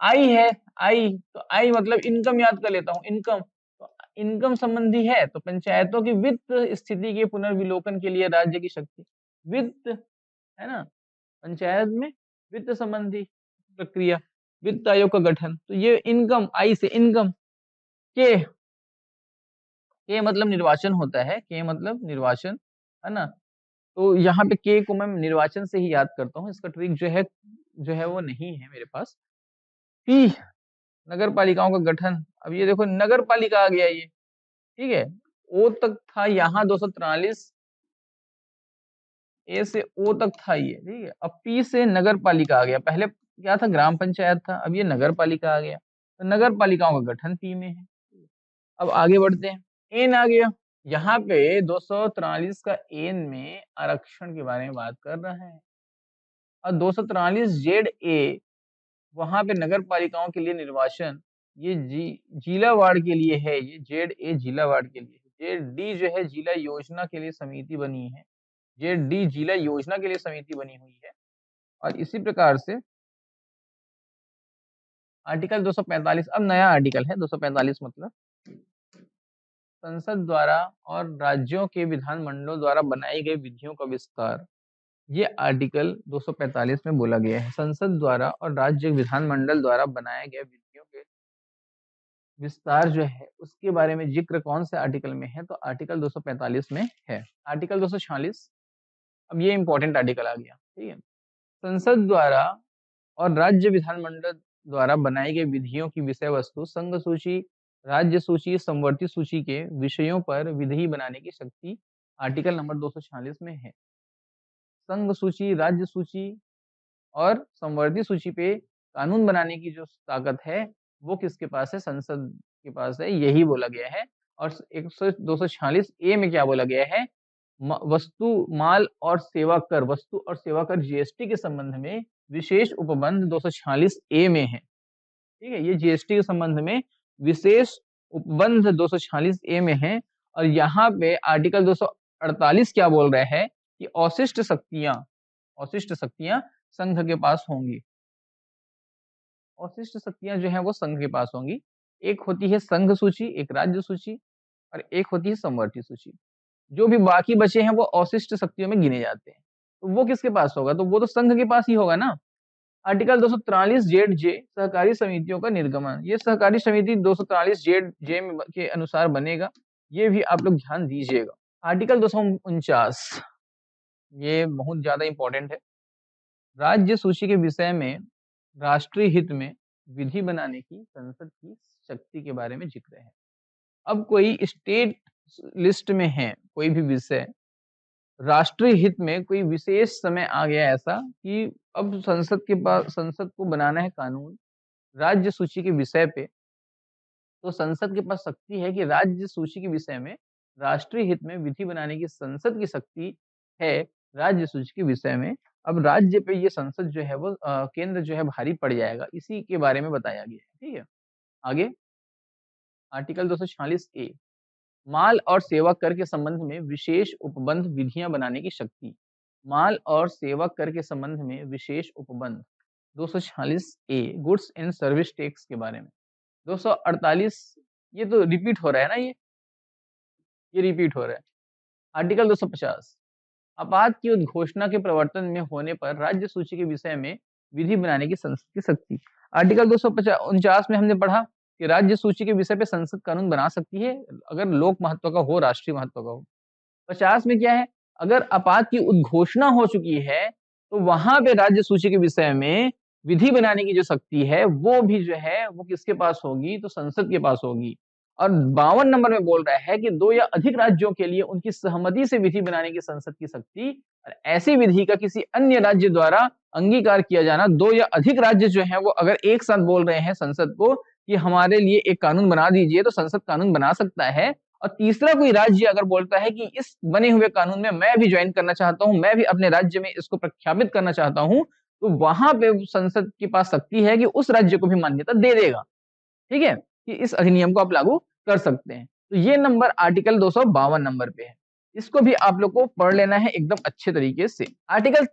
आई है, आई तो आई मतलब इनकम याद कर लेता हूँ, इनकम तो इनकम संबंधी है तो पंचायतों की वित्त स्थिति के पुनर्विलोकन के लिए राज्य की शक्ति वित्त है ना, पंचायत में वित्त संबंधी प्रक्रिया, वित्त आयोग का गठन, तो ये इनकम आई से इनकम के मतलब निर्वाचन होता है, के मतलब निर्वाचन है ना, तो यहाँ पे के को मैं निर्वाचन से ही याद करता हूँ, इसका ट्रिक जो है वो नहीं है मेरे पास। पी नगर पालिकाओं का गठन, अब ये देखो नगर पालिका आ गया ये, ठीक है, ओ तक था यहाँ 243, ए से ओ तक था ये, ठीक है, अब पी से नगर पालिका आ गया, पहले क्या था ग्राम पंचायत था, अब ये नगर पालिका आ गया, तो नगर पालिकाओं का गठन पी में है। अब आगे बढ़ते हैं, एन आ गया, यहाँ पे 243 का एन में आरक्षण के बारे में बात कर रहा है, और 243 जेड ए वहां पे नगर पालिकाओं के लिए निर्वाचन, ये जिला वार्ड के लिए है, ये जेड ए जिला वार्ड के लिए, जेड डी जो है जिला योजना के लिए समिति बनी है, जेड डी जिला योजना के लिए समिति बनी हुई है। और इसी प्रकार से आर्टिकल 245, अब नया आर्टिकल है 245, मतलब संसद द्वारा और राज्यों के विधानमंडलों द्वारा बनाई गई विधियों का विस्तार, ये आर्टिकल 245 में बोला गया है, संसद द्वारा और राज्य विधानमंडल द्वारा बनाए गए विधियों के विस्तार जो है उसके बारे में जिक्र कौन से आर्टिकल में है, तो आर्टिकल 245 में है। आर्टिकल 246, अब ये इंपॉर्टेंट आर्टिकल आ गया, ठीक है, संसद द्वारा और राज्य विधानमंडल द्वारा बनाई गई विधियों की विषय वस्तु संघ सूची, राज्य सूची, समवर्ती सूची के विषयों पर विधि बनाने की शक्ति आर्टिकल नंबर 246 में है। संघ सूची, राज्य सूची और समवर्ती सूची पे कानून बनाने की जो ताकत है वो किसके पास है, संसद के पास है, यही बोला गया है। और 246 ए में क्या बोला गया है, वस्तु माल और सेवा कर, वस्तु और सेवा कर जीएसटी के संबंध में विशेष उपबंध 246 ए में है, ठीक है, ये जीएसटी के संबंध में विशेष उपबंध 246 ए में है। और यहाँ पे आर्टिकल 248 क्या बोल रहा है कि अवशिष्ट शक्तियां संघ के पास होंगी, अवशिष्ट शक्तियां जो है वो संघ के पास होंगी, एक होती है संघ सूची, एक राज्य सूची और एक होती है समवर्ती सूची, जो भी बाकी बचे हैं वो अवशिष्ट शक्तियों में गिने जाते हैं, तो वो किसके पास होगा, तो वो तो संघ के पास ही होगा ना। आर्टिकल 243 जेड जे सहकारी समितियों का निर्गमन, ये सहकारी समिति 243 जेड जे के अनुसार बनेगा, ये भी आप लोग ध्यान दीजिएगा। आर्टिकल 249, ये बहुत ज्यादा इंपॉर्टेंट है, राज्य सूची के विषय में राष्ट्रीय हित में विधि बनाने की संसद की शक्ति के बारे में जिक्र है। अब कोई स्टेट लिस्ट में है कोई भी विषय, राष्ट्रीय हित में कोई विशेष समय आ गया ऐसा कि अब संसद को बनाना है कानून राज्य सूची के विषय पे, तो संसद के पास शक्ति है कि राज्य सूची के विषय में राष्ट्रीय हित में विधि बनाने की संसद की शक्ति है राज्य सूची के विषय में। अब राज्य पे ये संसद जो है वो केंद्र जो है भारी पड़ जाएगा, इसी के बारे में बताया गया है, ठीक है। आगे आर्टिकल 246 ए, माल और सेवा कर के संबंध में विशेष उपबंध विधियां बनाने की शक्ति, माल और सेवा कर के संबंध में विशेष उपबंध 246 ए, गुड्स एंड सर्विस टैक्स के बारे में। 248, ये तो रिपीट हो रहा है ना, ये रिपीट हो रहा है। आर्टिकल 250, आपात की उद्घोषणा के प्रवर्तन में होने पर राज्य सूची के विषय में विधि बनाने की संसद की शक्ति। आर्टिकल 249 में हमने पढ़ा कि राज्य सूची के विषय पे संसद कानून बना सकती है अगर लोक महत्व का हो, राष्ट्रीय महत्व का हो। 50 में क्या है, अगर आपात की उद्घोषणा हो चुकी है तो वहां पे राज्य सूची के विषय में विधि बनाने की जो शक्ति है वो भी जो है वो किसके पास होगी, तो संसद के पास होगी। और 52 नंबर में बोल रहा है कि 2 या अधिक राज्यों के लिए उनकी सहमति से विधि बनाने की संसद की शक्ति, और ऐसी विधि का किसी अन्य राज्य द्वारा अंगीकार किया जाना, 2 या अधिक राज्य जो है वो अगर एक साथ बोल रहे हैं संसद को कि हमारे लिए एक कानून बना दीजिए, तो संसद कानून बना सकता है। और तीसरा कोई राज्य अगर बोलता है कि इस बने हुए कानून में मैं भी ज्वाइन करना चाहता हूं, मैं भी अपने राज्य में इसको प्रख्यापित करना चाहता हूं, तो वहां पे संसद के पास शक्ति है कि उस राज्य को भी मान्यता दे देगा, ठीक है, कि इस अधिनियम को आप लागू कर सकते हैं। तो ये नंबर आर्टिकल 252 नंबर पे है, इसको भी आप लोग को पढ़ लेना है एकदम अच्छे तरीके से। आर्टिकल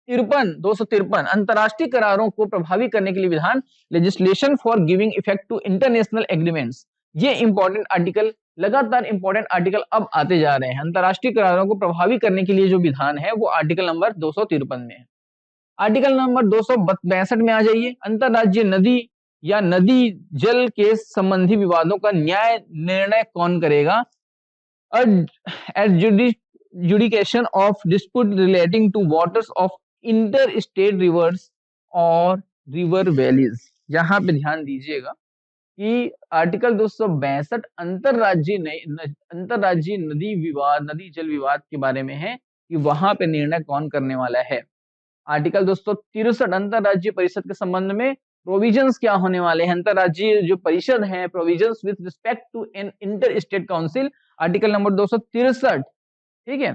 253 अंतर्राष्ट्रीय करारों को प्रभावी करने के लिए विधान, legislation for giving effect to international agreements. ये इंपॉर्टेंट आर्टिकल, लगातार इंपॉर्टेंट आर्टिकल अब आते जा रहे हैं। अंतर्राष्ट्रीय करारों को प्रभावी करने के लिए जो विधान है वो आर्टिकल नंबर 253 में है। आर्टिकल नंबर 262 में आ जाइए। अंतरराज्यीय नदी या नदी जल के संबंधी विवादों का न्याय निर्णय कौन करेगा? adjudication of dispute relating to waters of interstate rivers और river valleys। यहाँ पे ध्यान दीजिएगा कि आर्टिकल 262 अंतरराज्यीय नदी विवाद, नदी जल विवाद के बारे में है कि वहां पे निर्णय कौन करने वाला है। आर्टिकल 263 अंतरराज्यीय परिषद के संबंध में प्रोविजंस क्या होने वाले हैं। अंतरराज्यीय जो परिषद है, provisions with respect to an inter state council, article number 263, ठीक है।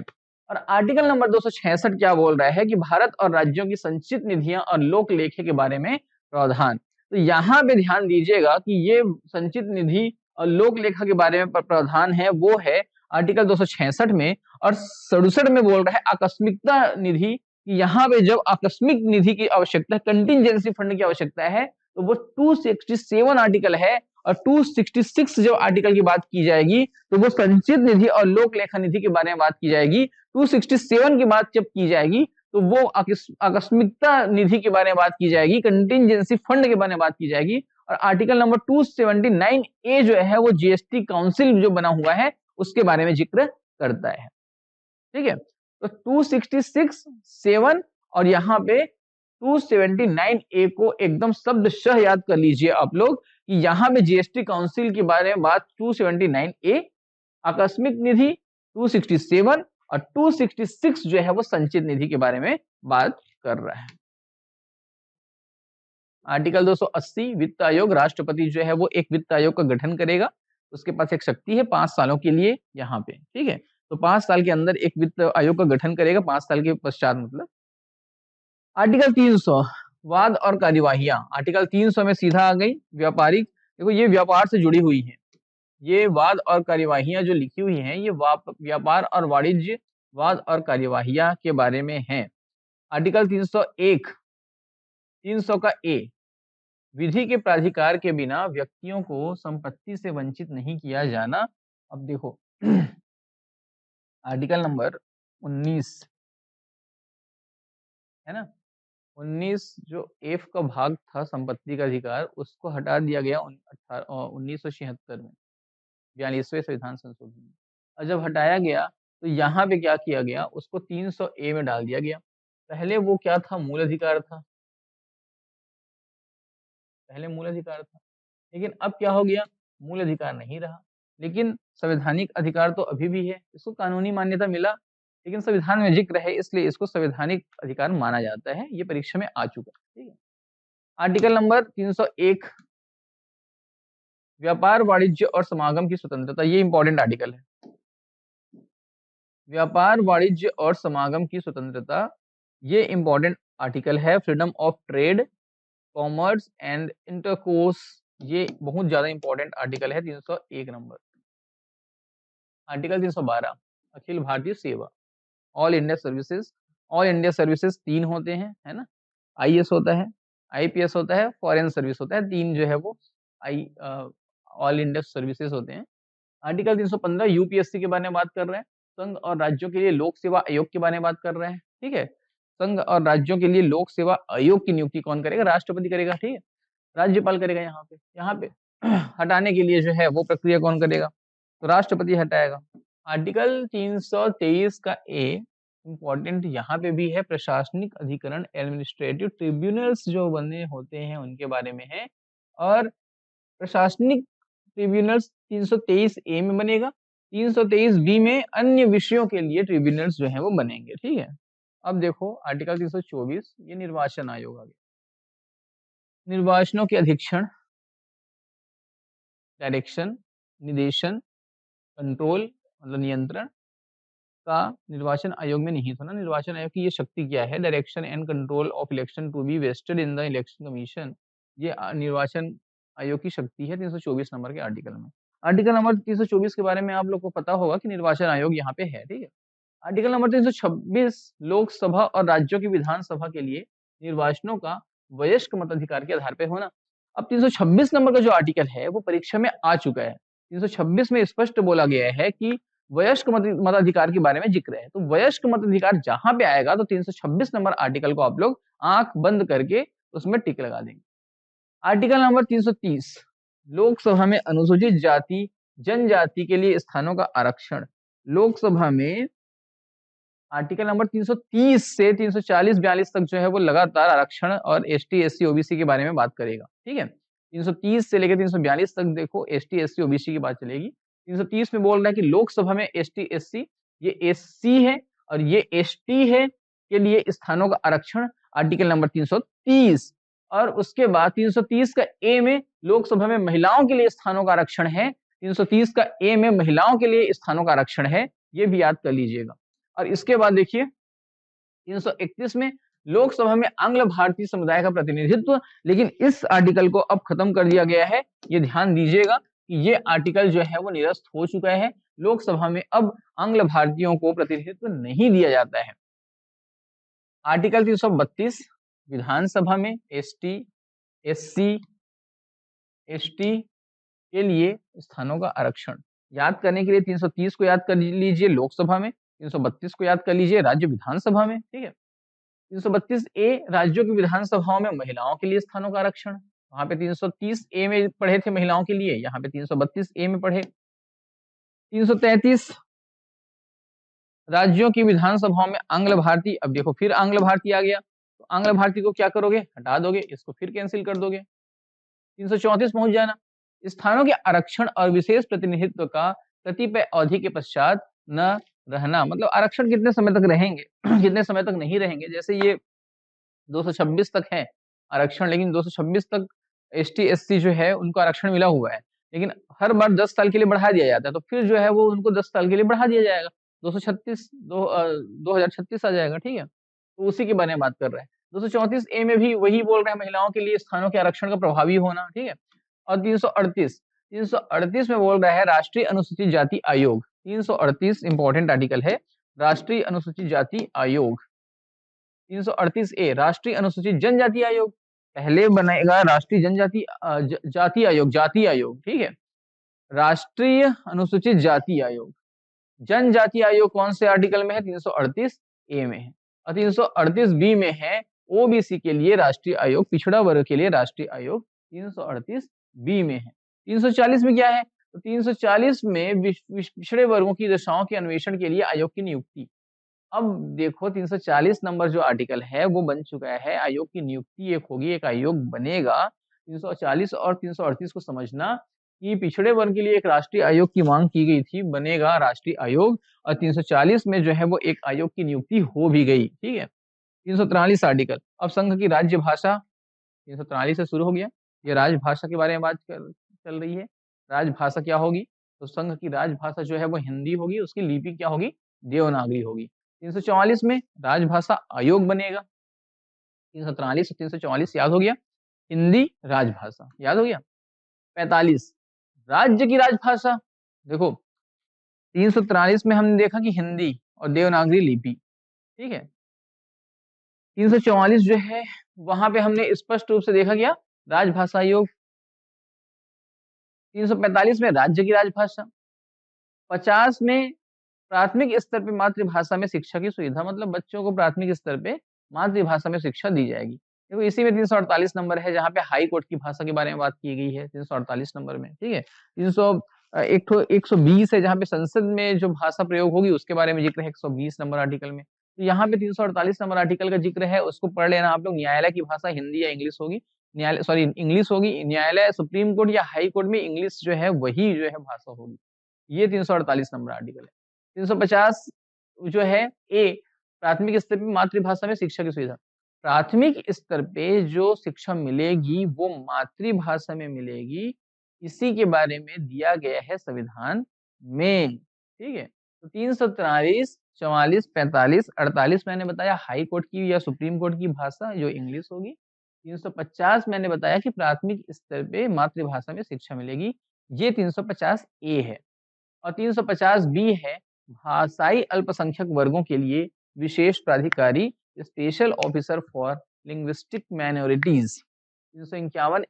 और आर्टिकल नंबर 266 क्या बोल रहा है कि भारत और राज्यों की संचित निधियां और लोक लेखे के बारे में प्रावधान। तो यहाँ पे ध्यान दीजिएगा कि ये संचित निधि और लोक लेखा के बारे में प्रावधान है वो है आर्टिकल 266 में। और 67 में बोल रहा है आकस्मिकता निधि, यहाँ पे जब आकस्मिक निधि की आवश्यकता है, कंटिजेंसी फंड की आवश्यकता है, तो वो 267 आर्टिकल है। और 266 जब आर्टिकल की बात की जाएगी तो वो संचित निधि और लोक लेखा निधि के बारे में बात की जाएगी। 267 की बात जब की जाएगी तो वो आकस्मिकता निधि के बारे में बात की जाएगी, कंटिजेंसी फंड के बारे में बात की जाएगी। और आर्टिकल नंबर 279A जो है वो जीएसटी काउंसिल जो बना हुआ है उसके बारे में जिक्र करता है, ठीक है। तो 266, 7 और यहाँ पे 279A को एकदम शब्दशः याद कर लीजिए आप लोग कि यहाँ पे जीएसटी काउंसिल के बारे में बात 279A, आकस्मिक निधि 267 और 266 जो है वो संचित निधि के बारे में बात कर रहा है। आर्टिकल 280 वित्त आयोग, राष्ट्रपति जो है वो एक वित्त आयोग का गठन करेगा, उसके पास एक शक्ति है 5 सालों के लिए यहाँ पे, ठीक है। तो 5 साल के अंदर एक वित्त आयोग का गठन करेगा, 5 साल के पश्चात मतलब। आर्टिकल 300 वाद और कार्यवाहियां, आर्टिकल 300 में सीधा आ गई व्यापारिक। देखो ये व्यापार से जुड़ी हुई है, ये वाद और कार्यवाहियां जो लिखी हुई हैं ये व्यापार और वाणिज्य वाद और कार्यवाहियां के बारे में है। आर्टिकल 301, 300 का ए, विधि के प्राधिकार के बिना व्यक्तियों को संपत्ति से वंचित नहीं किया जाना। अब देखो आर्टिकल नंबर 19 है ना, 19 जो एफ का भाग था संपत्ति का अधिकार उसको हटा दिया गया 1976 में 42वें संविधान संशोधन में। और जब हटाया गया तो यहाँ पे क्या किया गया, उसको 300A में डाल दिया गया। पहले वो क्या था, मूल अधिकार था, पहले मूल अधिकार था, लेकिन अब क्या हो गया, मूल अधिकार नहीं रहा। लेकिन संवैधानिक अधिकार तो अभी भी है, इसको कानूनी मान्यता मिला, लेकिन संविधान में जिक्र है इसलिए इसको संवैधानिक अधिकार माना जाता है। ये परीक्षा में आ चुका है, ठीक है। आर्टिकल नंबर 301 व्यापार वाणिज्य और समागम की स्वतंत्रता, ये इंपॉर्टेंट आर्टिकल है। व्यापार वाणिज्य और समागम की स्वतंत्रता ये इंपॉर्टेंट आर्टिकल है। Freedom of trade, commerce and intercourse, ये बहुत ज्यादा इंपॉर्टेंट आर्टिकल है 301 नंबर। आर्टिकल 312 अखिल भारतीय सेवा, all India services. All India services 3 होते हैं, है ना, आईएएस होता है, आईपीएस होता है, फॉरेन सर्विस होता है, 3 जो है वो ऑल इंडिया सर्विसेज होते हैं। आर्टिकल 315 यूपीएससी के बारे में बात कर रहे हैं। संघ और राज्यों के लिए लोक सेवा आयोग के बारे में बात कर रहे हैं, ठीक है। संघ और राज्यों के लिए लोक सेवा आयोग की नियुक्ति कौन करेगा, राष्ट्रपति करेगा, ठीक है, राज्यपाल करेगा। यहाँ पे हटाने के लिए जो है वो प्रक्रिया कौन करेगा, तो राष्ट्रपति हटाएगा। आर्टिकल 323 का ए इंपॉर्टेंट यहाँ पे भी है, प्रशासनिक अधिकरण एडमिनिस्ट्रेटिव ट्रिब्यूनल्स जो बने होते हैं उनके बारे में है। और प्रशासनिक ट्रिब्यूनल्स 323A में बनेगा, 323B में अन्य विषयों के लिए ट्रिब्यूनल्स जो है वो बनेंगे, ठीक है। अब देखो आर्टिकल 324, ये निर्वाचन आयोग आ गया। निर्वाचनों के अधीक्षण, डायरेक्शन, निदेशन, कंट्रोल मतलब नियंत्रण का निर्वाचन आयोग में नहीं था ना। निर्वाचन आयोग की ये शक्ति क्या है, direction and control of election to be vested in the election commission, ये निर्वाचन आयोग की शक्ति है 324 नंबर के आर्टिकल में। आर्टिकल नंबर 324 के बारे में आप लोग को पता होगा कि निर्वाचन आयोग यहाँ पे है, ठीक है। आर्टिकल नंबर 326 लोकसभा और राज्यों की विधानसभा के लिए निर्वाचनों का वयस्क मताधिकार के आधार पर होना। अब 326 नंबर का जो आर्टिकल है वो परीक्षा में आ चुका है। 326 में स्पष्ट बोला गया है कि वयस्क मताधिकार के बारे में जिक्र है। तो वयस्क मताधिकार जहां पे आएगा तो 326 नंबर आर्टिकल को आप लोग आंख बंद करके उसमें टिक लगा देंगे। आर्टिकल नंबर 330 लोकसभा में अनुसूचित जाति जनजाति के लिए स्थानों का आरक्षण। लोकसभा में आर्टिकल नंबर 330 से 340-42 तक जो है वो लगातार आरक्षण और एसटी एससी ओबीसी के बारे में बात करेगा। ठीक है, 330 से लेकर 342 तक देखो एसटी एससी ओबीसी की बात चलेगी। 330 में बोल रहा है कि लोकसभा में एसटी एससी, ये एससी है और ये एसटी है, के लिए स्थानों का आरक्षण आर्टिकल नंबर 330। और उसके बाद 330 का ए में लोकसभा में महिलाओं के लिए स्थानों का आरक्षण है। 330 का ए में महिलाओं के लिए स्थानों का आरक्षण है, ये भी याद कर लीजिएगा। और इसके बाद देखिए 331 में लोकसभा में आंग्ल भारतीय समुदाय का प्रतिनिधित्व, लेकिन इस आर्टिकल को अब खत्म कर दिया गया है। ये ध्यान दीजिएगा कि ये आर्टिकल जो है वो निरस्त हो चुका है। लोकसभा में अब आंग्ल भारतीयों को प्रतिनिधित्व नहीं दिया जाता है। आर्टिकल 332 विधानसभा में एसटी एससी एसटी के लिए स्थानों का आरक्षण। याद करने के लिए 330 को याद कर लीजिए लोकसभा में, 332 को याद कर लीजिए राज्य विधानसभा में। ठीक है, 332 ए राज्यों की विधानसभाओं में महिलाओं के लिए स्थानों का आरक्षण। वहां पे 330 ए में पढ़े थे महिलाओं के लिए, यहाँ पे 332 ए में पढ़े। 333 राज्यों की विधानसभाओं में आंग्ल भारतीय। अब देखो फिर आंग्ल भारतीय आ गया, तो आंग्ल भारतीय को क्या करोगे, हटा दोगे, इसको फिर कैंसिल कर दोगे। 334 पहुंच जाना, स्थानों के आरक्षण और विशेष प्रतिनिधित्व का कतिपय अवधि के पश्चात न रहना। मतलब आरक्षण कितने समय तक रहेंगे कितने समय तक नहीं रहेंगे। जैसे ये 226 तक है आरक्षण, लेकिन 226 तक एसटी एससी जो है उनको आरक्षण मिला हुआ है, लेकिन हर बार 10 साल के लिए बढ़ा दिया जाता है। तो फिर जो है वो उनको 10 साल के लिए बढ़ा दिया जाएगा, 2036 आ जाएगा। ठीक है, तो उसी के बारे में बात कर रहे हैं। 234 ए में भी वही बोल रहे हैं, महिलाओं के लिए स्थानों के आरक्षण का प्रभावी होना। ठीक है, और 338 में बोल रहा है राष्ट्रीय अनुसूचित जाति आयोग। 338 इंपॉर्टेंट आर्टिकल है, राष्ट्रीय अनुसूचित जाति आयोग। 338 ए राष्ट्रीय अनुसूचित जनजाति आयोग, पहले बनेगा राष्ट्रीय जनजाति जाति आयोग, जाति आयोग। ठीक है, राष्ट्रीय अनुसूचित जाति आयोग। जनजाति आयोग कौन से आर्टिकल में है, 338 ए में है। और 338 बी में है ओबीसी के लिए राष्ट्रीय आयोग, पिछड़ा वर्ग के लिए राष्ट्रीय आयोग, 338 बी में है। 340 में क्या है, तो 340 में पिछड़े वर्गों की दशाओं के अन्वेषण के लिए आयोग की नियुक्ति। अब देखो 340 नंबर जो आर्टिकल है वो बन चुका है, आयोग की नियुक्ति एक होगी, एक आयोग बनेगा। 340 और 338 को समझना कि पिछड़े वर्ग के लिए एक राष्ट्रीय आयोग की मांग की गई थी, बनेगा राष्ट्रीय आयोग। और 340 में जो है वो एक आयोग की नियुक्ति हो भी गई। ठीक है, 343 आर्टिकल। अब संघ की राज्य भाषा 343 से शुरू हो गया, ये राजभाषा के बारे में बात चल रही है। राजभाषा क्या होगी, तो संघ की राजभाषा जो है वो हिंदी होगी, उसकी लिपि क्या होगी, देवनागरी होगी। 344 में राजभाषा आयोग बनेगा। 343 और 344 याद हो गया, हिंदी राजभाषा याद हो गया। 45 राज्य की राजभाषा, देखो 343 में हमने देखा कि हिंदी और देवनागरी लिपि। ठीक है, 344 जो है वहां पे हमने स्पष्ट रूप से देखा गया राजभाषा आयोग। 345 में राज्य की राजभाषा। 50 में प्राथमिक स्तर पे मातृभाषा में शिक्षा की सुविधा, मतलब बच्चों को प्राथमिक स्तर पे मातृभाषा में शिक्षा दी जाएगी। देखो इसी में 348 नंबर है जहाँ पे हाई कोर्ट की भाषा के बारे में बात की गई है 348 नंबर में। ठीक है, 120 है जहाँ पे संसद में जो भाषा प्रयोग होगी उसके बारे में जिक्र है 120 नंबर आर्टिकल में। तो यहाँ पे 348 नंबर आर्टिकल का जिक्र है, उसको पढ़ लेना आप लोग। न्यायालय की भाषा हिंदी या इंग्लिश होगी, न्यायालय सॉरी इंग्लिश होगी। न्यायालय सुप्रीम कोर्ट या हाई कोर्ट में इंग्लिश जो है वही जो है भाषा होगी। ये 348 नंबर आर्टिकल है। 350 जो है ए प्राथमिक स्तर पे मातृभाषा में शिक्षा की सुविधा। प्राथमिक स्तर पे जो शिक्षा मिलेगी वो मातृभाषा में मिलेगी, इसी के बारे में दिया गया है संविधान में। ठीक है, तो 343, 44, 45, 48 मैंने बताया हाई कोर्ट की या सुप्रीम कोर्ट की भाषा जो इंग्लिश होगी। 350 मैंने बताया कि प्राथमिक स्तर पे मातृभाषा में शिक्षा मिलेगी, ये 350 ए है। और 350 बी है भाषाई अल्पसंख्यक वर्गों के लिए विशेष प्राधिकारी, special officer for linguistic minorities. 351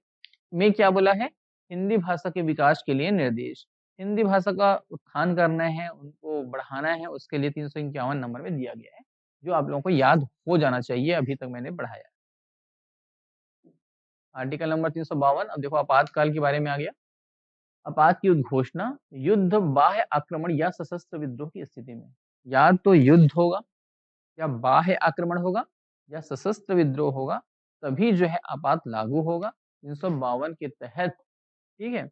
में क्या बोला है? हिंदी भाषा के विकास के लिए निर्देश। हिंदी भाषा का उत्थान करना है, उनको बढ़ाना है, उसके लिए 351 नंबर में दिया गया है, जो आप लोगों को याद हो जाना चाहिए, अभी तक मैंने बढ़ाया। Article number 352। अब देखो आपातकाल के बारे में आ गया। आपात की उद्घोषणा युद्ध, बाह्य आक्रमण या सशस्त्र विद्रोह की स्थिति में, या तो युद्ध होगा, या बाह्य आक्रमण होगा, या सशस्त्र विद्रोह होगा, तभी जो है आपात लागू होगा 352 के तहत। ठीक है।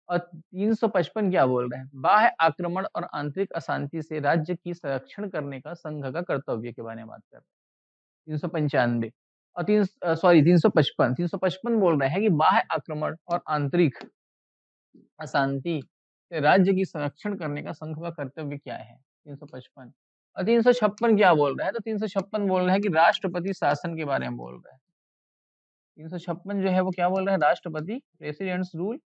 और 355 क्या बोल रहे हैं? बाह्य आक्रमण और आंतरिक अशांति से राज्य की संरक्षण करने का संघ का कर्तव्य के बारे में बात कर रहे हैं। 395 और 355 बोल रहे हैं कि बाह्य आक्रमण और आंतरिक अशांति से राज्य की संरक्षण करने का संघ का कर्तव्य क्या है? 355। और 356 क्या बोल रहा है? तो 356 बोल रहा है कि राष्ट्रपति शासन के बारे में बोल रहा है। 356 जो है वो क्या बोल रहा है? राष्ट्रपति, प्रेसिडेंट्स रूल।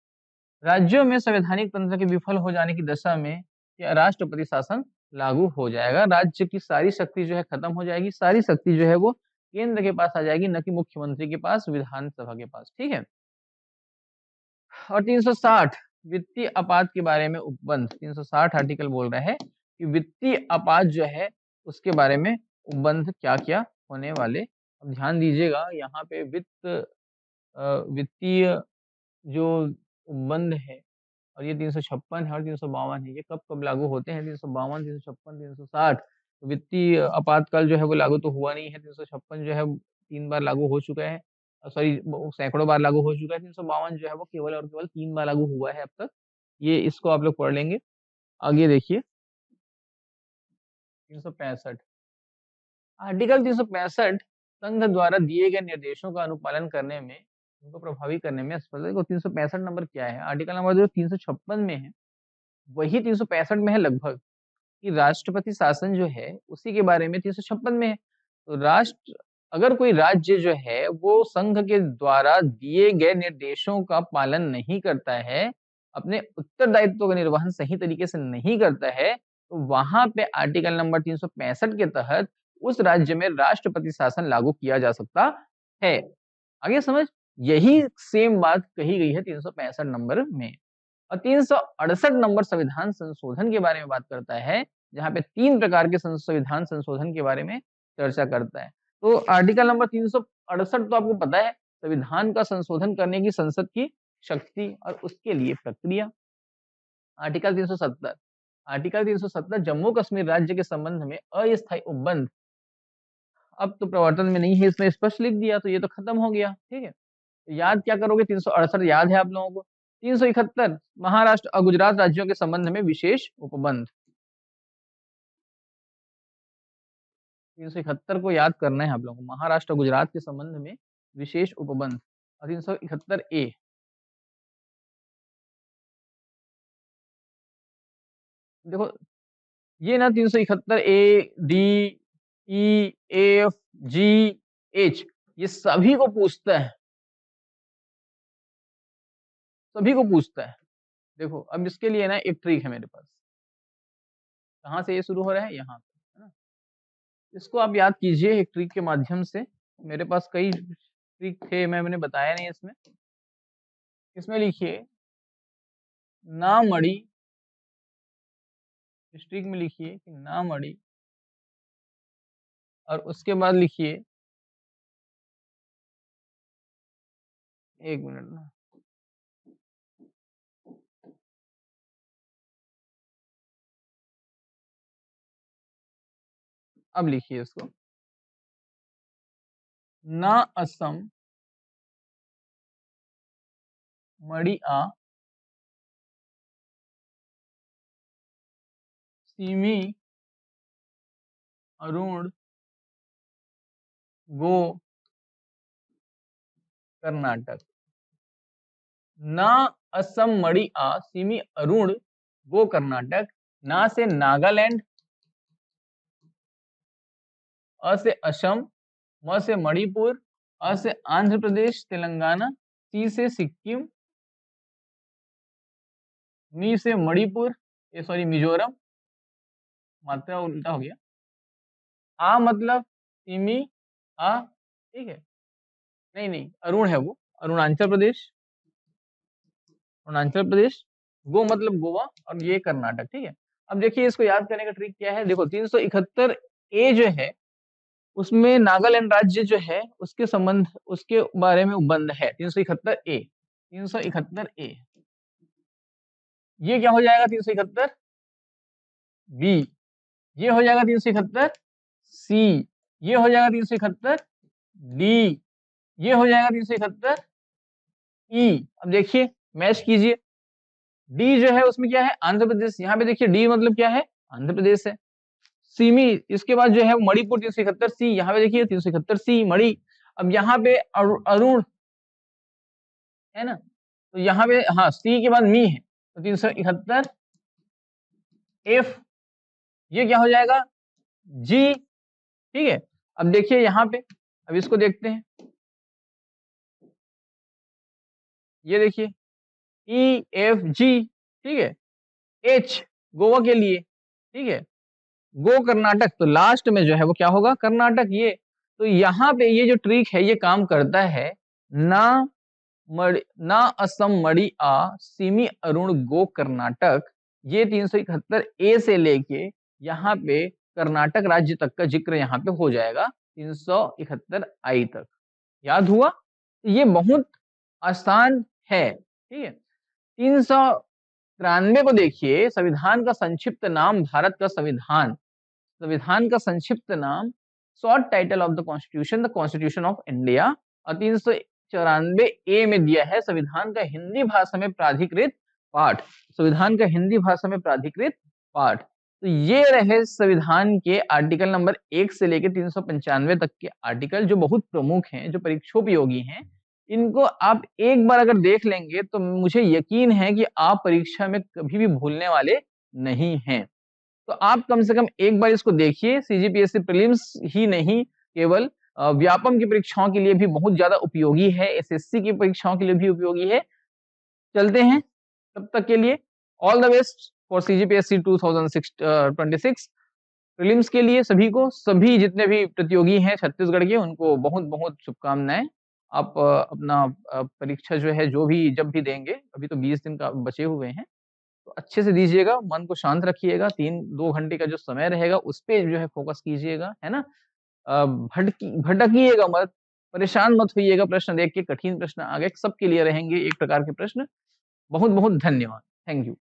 राज्यों में संवैधानिक तंत्र के विफल हो जाने की दशा में यह राष्ट्रपति शासन लागू हो जाएगा। राज्य की सारी शक्ति जो है खत्म हो जाएगी, सारी शक्ति जो है वो केंद्र के पास आ जाएगी, न कि मुख्यमंत्री के पास, विधानसभा के पास। ठीक है। और 360 वित्तीय आपात के बारे में उपबंध। 360 आर्टिकल बोल रहा है कि वित्तीय आपात जो है उसके बारे में उपबंध क्या क्या होने वाले। अब ध्यान दीजिएगा, यहाँ पे वित्तीय जो उपबंध है, और ये 356 है और 352 है, ये कब कब लागू होते हैं? 352, 356, 360। वित्तीय आपातकाल जो है वो लागू तो हुआ नहीं है। 356 जो है 3 बार लागू हो चुका है, सॉरी सैकड़ों बार लागू हो चुका है। 352 जो है वो केवल और केवल 3 बार लागू हुआ है अब तक। ये इसको आप लोग पढ़ लेंगे। आगे देखिए 365 आर्टिकल 365 संघ द्वारा दिए गए निर्देशों का अनुपालन करने में, उनको प्रभावी करने में असफल। देखो 365 नंबर क्या है? आर्टिकल नंबर जो 356 में है वही 365 में है लगभग, कि राष्ट्रपति शासन जो है उसी के बारे में 356 में है। तो अगर कोई राज्य जो है वो संघ के द्वारा दिए गए निर्देशों का पालन नहीं करता है, अपने उत्तरदायित्व का निर्वहन सही तरीके से नहीं करता है, तो वहां पे आर्टिकल नंबर 365 के तहत उस राज्य में राष्ट्रपति शासन लागू किया जा सकता है। आगे समझ? यही सेम बात कही गई है 365 नंबर में। और 368 नंबर संविधान संशोधन के बारे में बात करता है, जहाँ पे 3 प्रकार के संविधान संशोधन के बारे में चर्चा करता है। तो आर्टिकल नंबर 368 तो आपको पता है, संविधान का संशोधन करने की संसद की शक्ति और उसके लिए प्रक्रिया। आर्टिकल 370 जम्मू कश्मीर राज्य के संबंध में अस्थायी उपबंध। अब तो प्रवर्तन में नहीं है, इसमें स्पष्ट लिख दिया, तो ये तो खत्म हो गया। ठीक है। तो याद क्या करोगे? 368 याद है आप लोगों को। 371 महाराष्ट्र और गुजरात राज्यों के संबंध में विशेष उपबंध। 371 को याद करना है आप लोगों को, महाराष्ट्र और गुजरात के संबंध में विशेष उपबंध। और 371 ए, देखो ये ना 371 ए, डी, ई, एफ, जी, एच, ये सभी को पूछता है, सभी को पूछता है। देखो अब इसके लिए ना एक ट्रिक है मेरे पास। कहाँ से ये शुरू हो रहा है? यहाँ से, है ना? इसको आप याद कीजिए एक ट्रिक के माध्यम से। मेरे पास कई ट्रिक थे, मैंने बताया नहीं इसमें। इसमें लिखिए ना मड़ी, इस ट्रिक में लिखिए कि ना मड़ी, और उसके बाद लिखिए, एक मिनट ना, अब लिखिए इसको, ना असम मड़ी आ सीमी अरुण गो कर्नाटक। ना असम मड़ी आ सीमी अरुण गो कर्नाटक। ना से नागालैंड, अ से असम, म से मणिपुर, अ से आंध्र प्रदेश तेलंगाना, सी से सिक्किम, मी से मणिपुर, ये सॉरी मिजोरम, मात्रा उल्टा हो गया। आ मतलब सिमी, आ, ठीक है। नहीं नहीं, अरुण है वो, अरुणाचल प्रदेश, अरुणाचल प्रदेश। गो मतलब गोवा, और ये कर्नाटक, ठीक है। अब देखिए इसको याद करने का ट्रिक क्या है, देखो 371 ए जो है उसमें नागालैंड राज्य जो है उसके संबंध, उसके बारे में उपबंध है 371 ए, 371 ए। ये क्या हो जाएगा 371 बी, ये हो जाएगा 371 सी, ये हो जाएगा 371 डी, ये हो जाएगा 371 ई। अब देखिए मैच कीजिए, डी जो है उसमें क्या है, आंध्र प्रदेश। यहाँ पे देखिए डी मतलब क्या है, आंध्र प्रदेश है। सीमी, इसके बाद जो है मणिपुर 371 सी, यहाँ पे देखिए 371 सी मणि। अब यहाँ पे अरुण है ना, तो यहाँ पे हाँ सी के बाद मी है, तो 371 एफ, ये क्या हो जाएगा जी, ठीक है। अब देखिए यहाँ पे, अब इसको देखते हैं, ये देखिए ई एफ जी, ठीक है। एच गोवा के लिए, ठीक है। गो कर्नाटक, तो लास्ट में जो है वो क्या होगा, कर्नाटक। ये तो यहाँ पे ये जो ट्रिक है ये काम करता है ना। ना असम मणि आ सिमी अरुण गो कर्नाटक, ये 371 ए से लेके यहाँ पे कर्नाटक राज्य तक का जिक्र यहाँ पे हो जाएगा 371 आई तक। याद हुआ, ये बहुत आसान है, ठीक है। 393 को देखिए, संविधान का संक्षिप्त नाम, भारत का संविधान, संविधान का संक्षिप्त नाम, short title of the constitution, the constitution of India. और 394 ए में दिया है संविधान का हिंदी भाषा में प्राधिकृत पाठ, संविधान का हिंदी भाषा में प्राधिकृत पाठ। तो ये रहे संविधान के आर्टिकल नंबर 1 से लेकर 395 तक के आर्टिकल, जो बहुत प्रमुख हैं, जो परीक्षोपयोगी हैं। इनको आप एक बार अगर देख लेंगे तो मुझे यकीन है कि आप परीक्षा में कभी भी भूलने वाले नहीं हैं। तो आप कम से कम एक बार इसको देखिए, सीजीपीएससी प्रीलिम्स ही नहीं, केवल व्यापम की परीक्षाओं के लिए भी बहुत ज्यादा उपयोगी है, एसएससी की परीक्षाओं के लिए भी उपयोगी है। चलते हैं, तब तक के लिए all the best for CGPSC 2026 prelims के लिए सभी को, सभी जितने भी प्रतियोगी हैं छत्तीसगढ़ के, उनको बहुत बहुत शुभकामनाएं। आप अपना परीक्षा जो है, जो भी जब भी देंगे, अभी तो 20 दिन का बचे हुए हैं, तो अच्छे से दीजिएगा, मन को शांत रखिएगा, 2 घंटे का जो समय रहेगा उस पे जो है फोकस कीजिएगा, है ना। भटकिएगा मत, परेशान मत होइएगा, प्रश्न देख के कठिन प्रश्न आ गए, सबके लिए रहेंगे एक प्रकार के प्रश्न। बहुत बहुत धन्यवाद, थैंक यू।